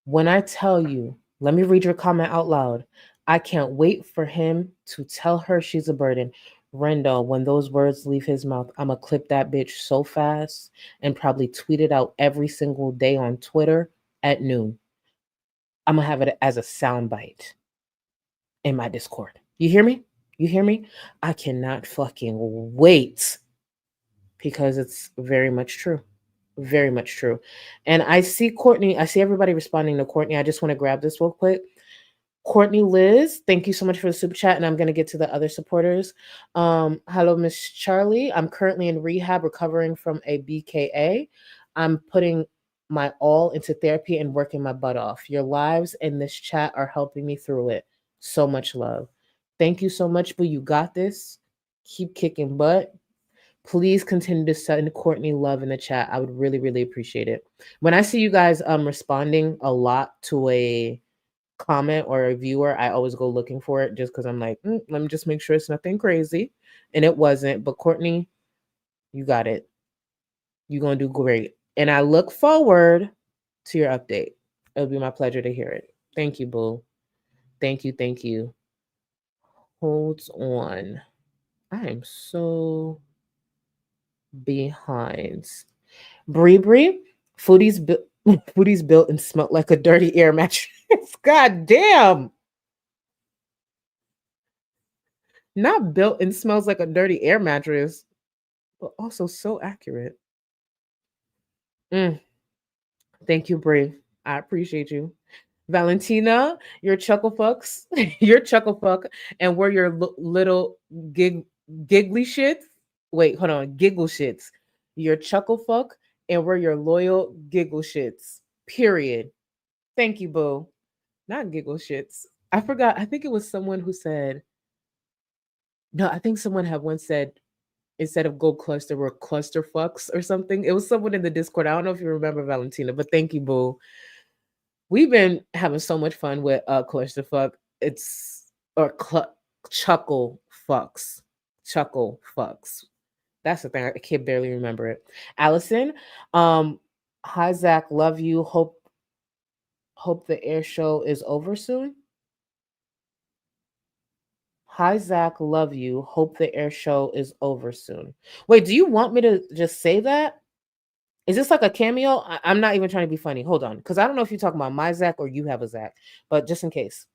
when I tell you, let me read your comment out loud. I can't wait for him to tell her she's a burden. Rendell, when those words leave his mouth, I'm going to clip that bitch so fast and probably tweet it out every single day on Twitter at noon. I'm going to have it as a soundbite in my Discord. You hear me? You hear me? I cannot fucking wait because it's very much true. Very much true. And I see Courtney, I see everybody responding to Courtney. I just want to grab this real quick. Courtney Liz, thank you so much for the super chat. And I'm going to get to the other supporters. Hello, Miss Charlie. I'm currently in rehab recovering from a BKA. I'm putting my all into therapy and working my butt off. Your lives and this chat are helping me through it. So much love. Thank you so much, Boo. You got this. Keep kicking butt. Please continue to send Courtney love in the chat. I would really, really appreciate it. When I see you guys responding a lot to a comment or a viewer, I always go looking for it just because I'm like, let me just make sure it's nothing crazy. And it wasn't. But Courtney, you got it. You're going to do great. And I look forward to your update. It'll be my pleasure to hear it. Thank you, Boo. Thank you. Thank you. Hold on. I am so behind. Bree Bree, Foodie's built Foodie's built and smelled like a dirty air mattress. God damn. Not built and smells like a dirty air mattress, but also so accurate. Mm, thank you, Brie. I appreciate you. Valentina, your chuckle fucks, your chuckle fuck, and we're your little giggly shits. Wait, hold on, giggle shits. Your chuckle fuck, and we're your loyal giggle shits. Period. Thank you, boo. Not giggle shits. I forgot. I think it was someone who said no. I think someone had once said instead of go cluster, we're cluster fucks or something. It was someone in the Discord. I don't know if you remember Valentina, but thank you, boo. We've been having so much fun with clusterfuck. It's or chuckle fucks. Chuckle fucks. That's the thing. I can barely remember it. Allison, hi Zach, love you. Hope the air show is over soon. Hi Zach, love you. Hope the air show is over soon. Wait, do you want me to just say that? Is this like a cameo? I'm not even trying to be funny. Hold on, because I don't know if you're talking about my Zach or you have a Zach, but just in case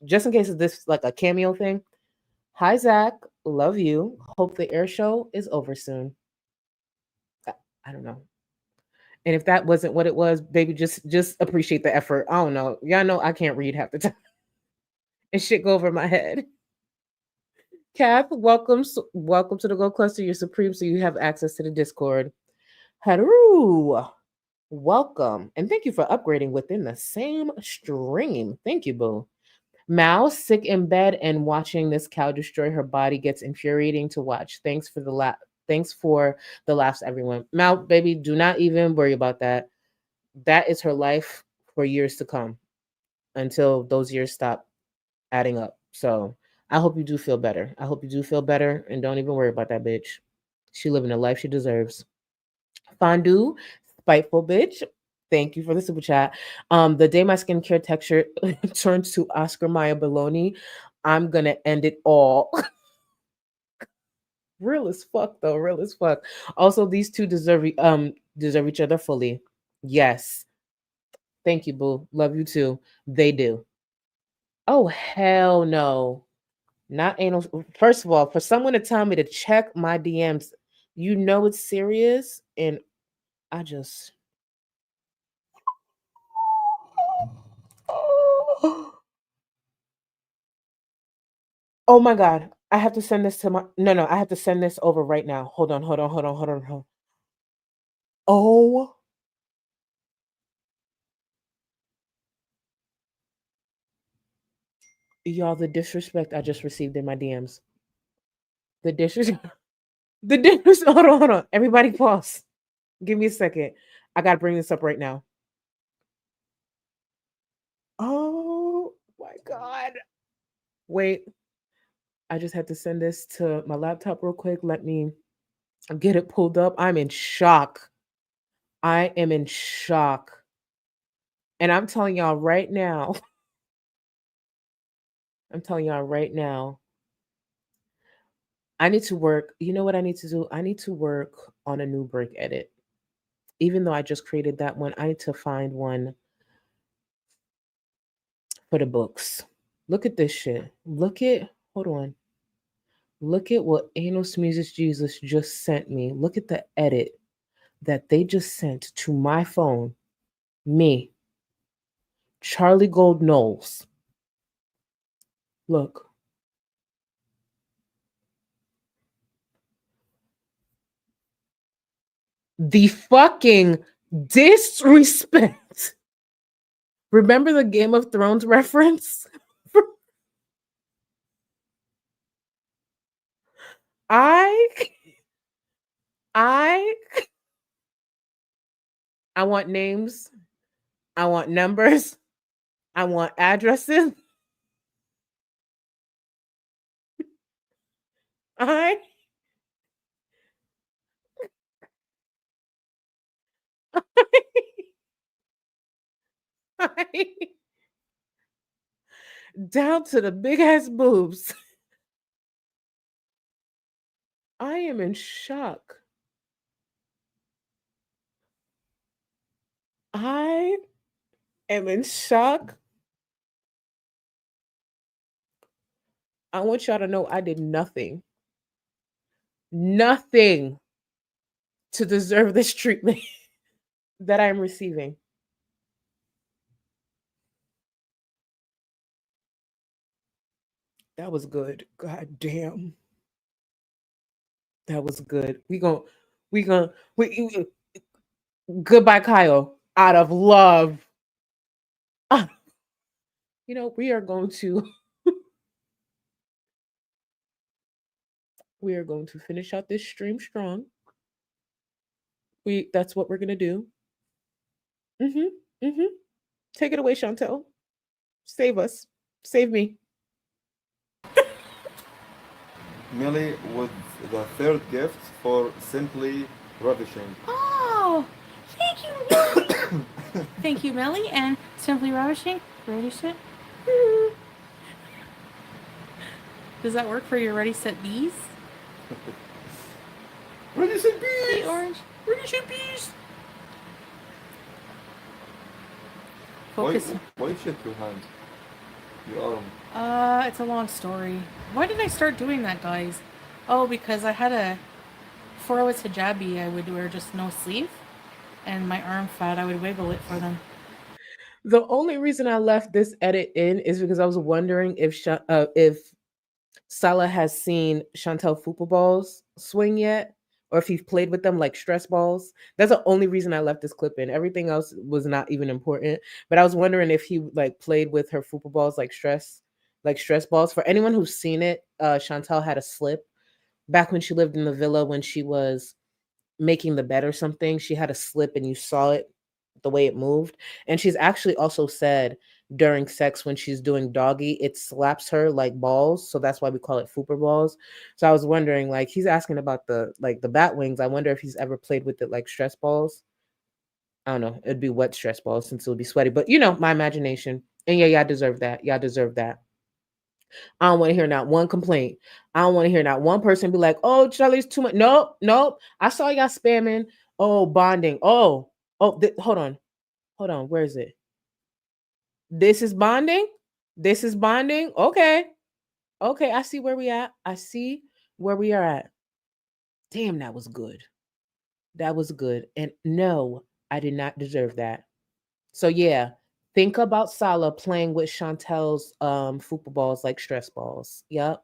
is this like a cameo thing? Hi Zach, love you. Hope the air show is over soon. I don't know. And if that wasn't what it was, baby, just appreciate the effort. I don't know. Y'all know I can't read half the time, and shit go over my head. Kath, welcome to the Go Cluster. You're supreme, so you have access to the Discord. Haru, welcome, and thank you for upgrading within the same stream. Thank you, boo. Mao, sick in bed and watching this cow destroy her body gets infuriating to watch. Thanks for the laughs, everyone. Mao, baby, do not even worry about that. That is her life for years to come until those years stop adding up. So I hope you do feel better. I hope you do feel better and don't even worry about that bitch. She living the life she deserves. Fondue, spiteful bitch. Thank you for the super chat. The day my skincare texture turns to Oscar Mayer baloney, I'm gonna end it all. Real as fuck though, real as fuck. Also, these two deserve each other fully. Yes. Thank you, boo. Love you too. They do. Oh hell no. Not anal. First of all, for someone to tell me to check my DMs, you know it's serious, and I just oh my god. I have to send this to my no, I have to send this over right now. Hold on. Oh, y'all, the disrespect I just received in my DMs. The disrespect. The disrespect. Hold on. Everybody pause. Give me a second. I gotta bring this up right now. Oh my god. Wait. I just had to send this to my laptop real quick. Let me get it pulled up. I'm in shock. I am in shock. And I'm telling y'all right now. I need to work. You know what I need to do? I need to work on a new break edit. Even though I just created that one, I need to find one for the books. Look at this shit. Hold on. Look at what Anos Music Jesus just sent me. Look at the edit that they just sent to my phone. Me, Charlie Gold Knowles. Look. The fucking disrespect. Remember the Game of Thrones reference? I want names. I want numbers. I want addresses. I down to the big ass boobs. I am in shock. I am in shock. I want y'all to know I did nothing to deserve this treatment that I am receiving. That was good. God damn. That was good. We goodbye, Kyle. Out of love. Ah, we are going to we are going to finish out this stream strong. That's what we're gonna do. Mm-hmm. Mm-hmm. Take it away, Chantel. Save us. Save me. Millie with the third gift for simply ravishing. Oh, thank you, Melly. Thank you, Melly, and Simply Ravishing. Ready, set. Does that work for your Ready, Set, Bees? Ready, set, Hey, bees! Orange. Ready, Set, Bees. Why, Focus. why shake your hand? Your arm. It's a long story. Why did I start doing that, guys? Oh, because I had before I was hijabi, I would wear just no sleeve, and my arm fat, I would wiggle it for them. The only reason I left this edit in is because I was wondering if Salah has seen Chantal football balls swing yet, or if he's played with them like stress balls. That's the only reason I left this clip in. Everything else was not even important. But I was wondering if he like played with her football balls like stress balls. For anyone who's seen it, Chantal had a slip back when she lived in the villa when she was making the bed or something. She had a slip and you saw it the way it moved. And she's actually also said during sex when she's doing doggy, it slaps her like balls. So that's why we call it Fooper balls. So I was wondering, like, he's asking about the bat wings. I wonder if he's ever played with it like stress balls. I don't know. It'd be wet stress balls since it would be sweaty. But my imagination. And yeah, y'all deserve that. Y'all deserve that. I don't want to hear not one complaint. I don't want to hear not one person be like, "Oh, Charlie's too much." Nope, nope. I saw y'all spamming. Oh, bonding. Hold on. Where is it? This is bonding. This is bonding. Okay, okay. I see where we at. I see where we are at. Damn, that was good. That was good. And no, I did not deserve that. So yeah, think about Salah playing with Chantel's football balls like stress balls. Yep.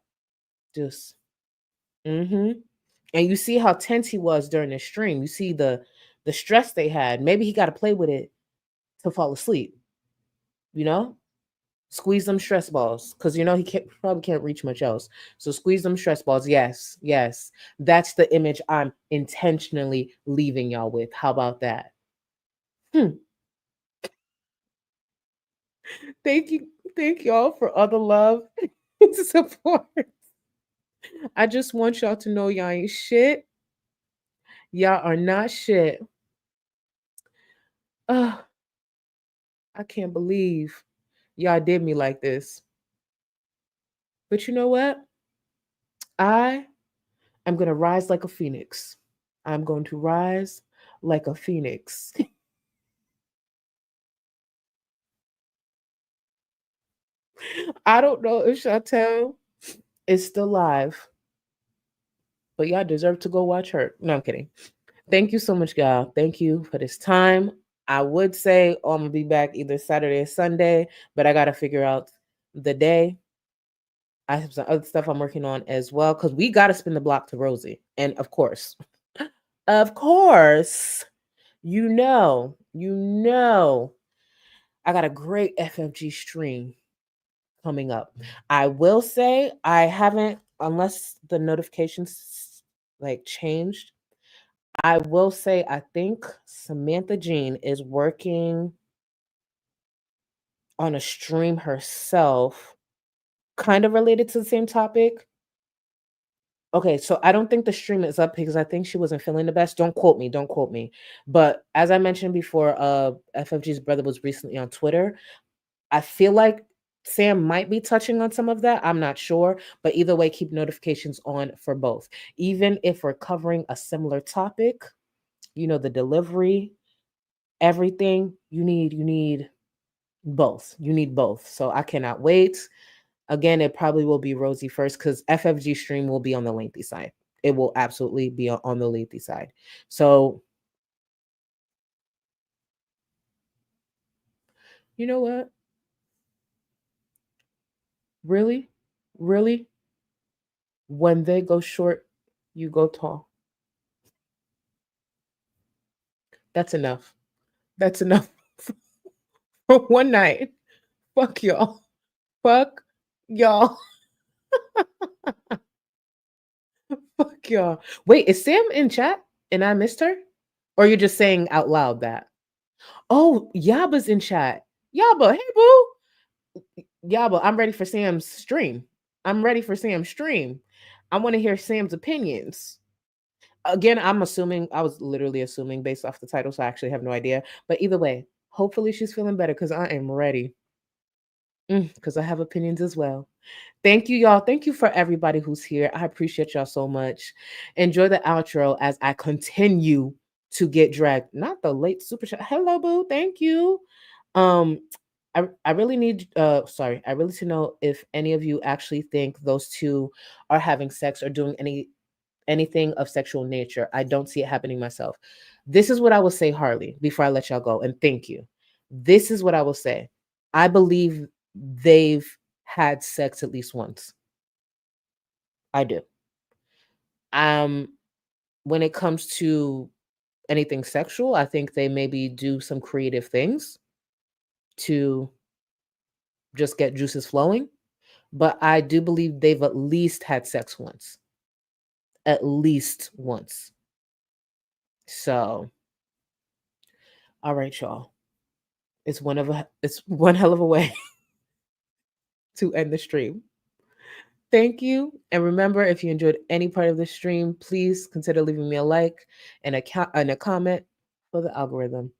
Just mm-hmm. And you see how tense he was during the stream. You see the stress they had. Maybe he got to play with it to fall asleep. You know, squeeze them stress balls because he probably can't reach much else. So squeeze them stress balls. Yes, yes, that's the image I'm intentionally leaving y'all with. How about that? Thank y'all for all the love and support. I just want y'all to know y'all ain't shit. Y'all are not shit. Ugh. I can't believe y'all did me like this. But you know what? I am going to rise like a phoenix. I'm going to rise like a phoenix. I don't know if Chantel is still live, but y'all deserve to go watch her. No, I'm kidding. Thank you so much, y'all. Thank you for this time. I would say, I'm going to be back either Saturday or Sunday, but I got to figure out the day. I have some other stuff I'm working on as well because we got to spin the block to Rosie. And of course, you know, I got a great FFG stream coming up. I will say I haven't, unless the notifications like changed, I will say I think Samantha Jean is working on a stream herself, kind of related to the same topic. Okay, so I don't think the stream is up because I think she wasn't feeling the best. Don't quote me. But as I mentioned before, FFG's brother was recently on Twitter. I feel like Sam might be touching on some of that. I'm not sure. But either way, keep notifications on for both. Even if we're covering a similar topic, the delivery everything you need both. You need both. So I cannot wait. Again, it probably will be Rosie first because FFG stream will be on the lengthy side. It will absolutely be on the lengthy side. So, you know what? Really? Really? When they go short, you go tall. That's enough. That's enough for one night. Fuck y'all. Fuck y'all. Fuck y'all. Wait, is Sam in chat and I missed her? Or you're just saying out loud that? Oh, Yaba's in chat. Yaba, hey boo. Yaba, I'm ready for Sam's stream. I'm ready for Sam's stream. I want to hear Sam's opinions. Again, I'm assuming, I was literally assuming based off the title, so I actually have no idea. But either way, hopefully she's feeling better because I am ready. Because I have opinions as well. Thank you, y'all. Thank you for everybody who's here. I appreciate y'all so much. Enjoy the outro as I continue to get dragged. Not the late super chat. Hello, boo. Thank you. I really need I really to know if any of you actually think those two are having sex or doing anything of sexual nature. I don't see it happening myself. This is what I will say, Harley, before I let y'all go. And thank you. This is what I will say. I believe they've had sex at least once. I do. When it comes to anything sexual, I think they maybe do some creative things to just get juices flowing. But I do believe they've at least had sex once. At least once. So, all right, y'all. It's one hell of a way to end the stream. Thank you. And remember, if you enjoyed any part of the stream, please consider leaving me a like and a comment for the algorithm.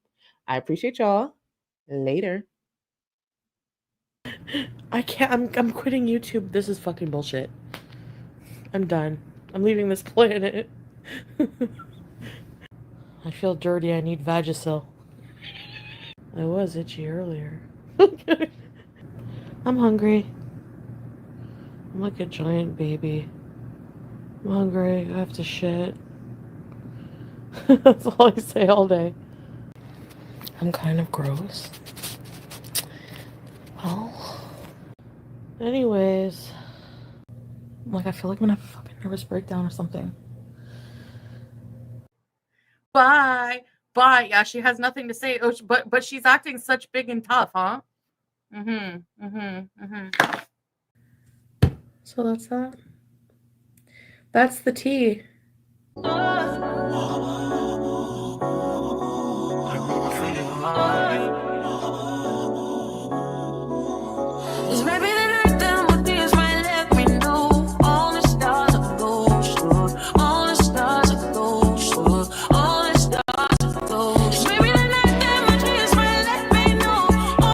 I appreciate y'all. Later. I can't. I'm quitting YouTube. This is fucking bullshit. I'm done. I'm leaving this planet. I feel dirty. I need Vagisil. I was itchy earlier. I'm hungry. I'm like a giant baby. I'm hungry. I have to shit. That's all I say all day. I'm kind of gross. Well, anyways, like I feel like I'm gonna have a fucking nervous breakdown or something. Bye. Bye. Yeah, she has nothing to say. Oh, but she's acting such big and tough, huh? So that's that. That's the tea.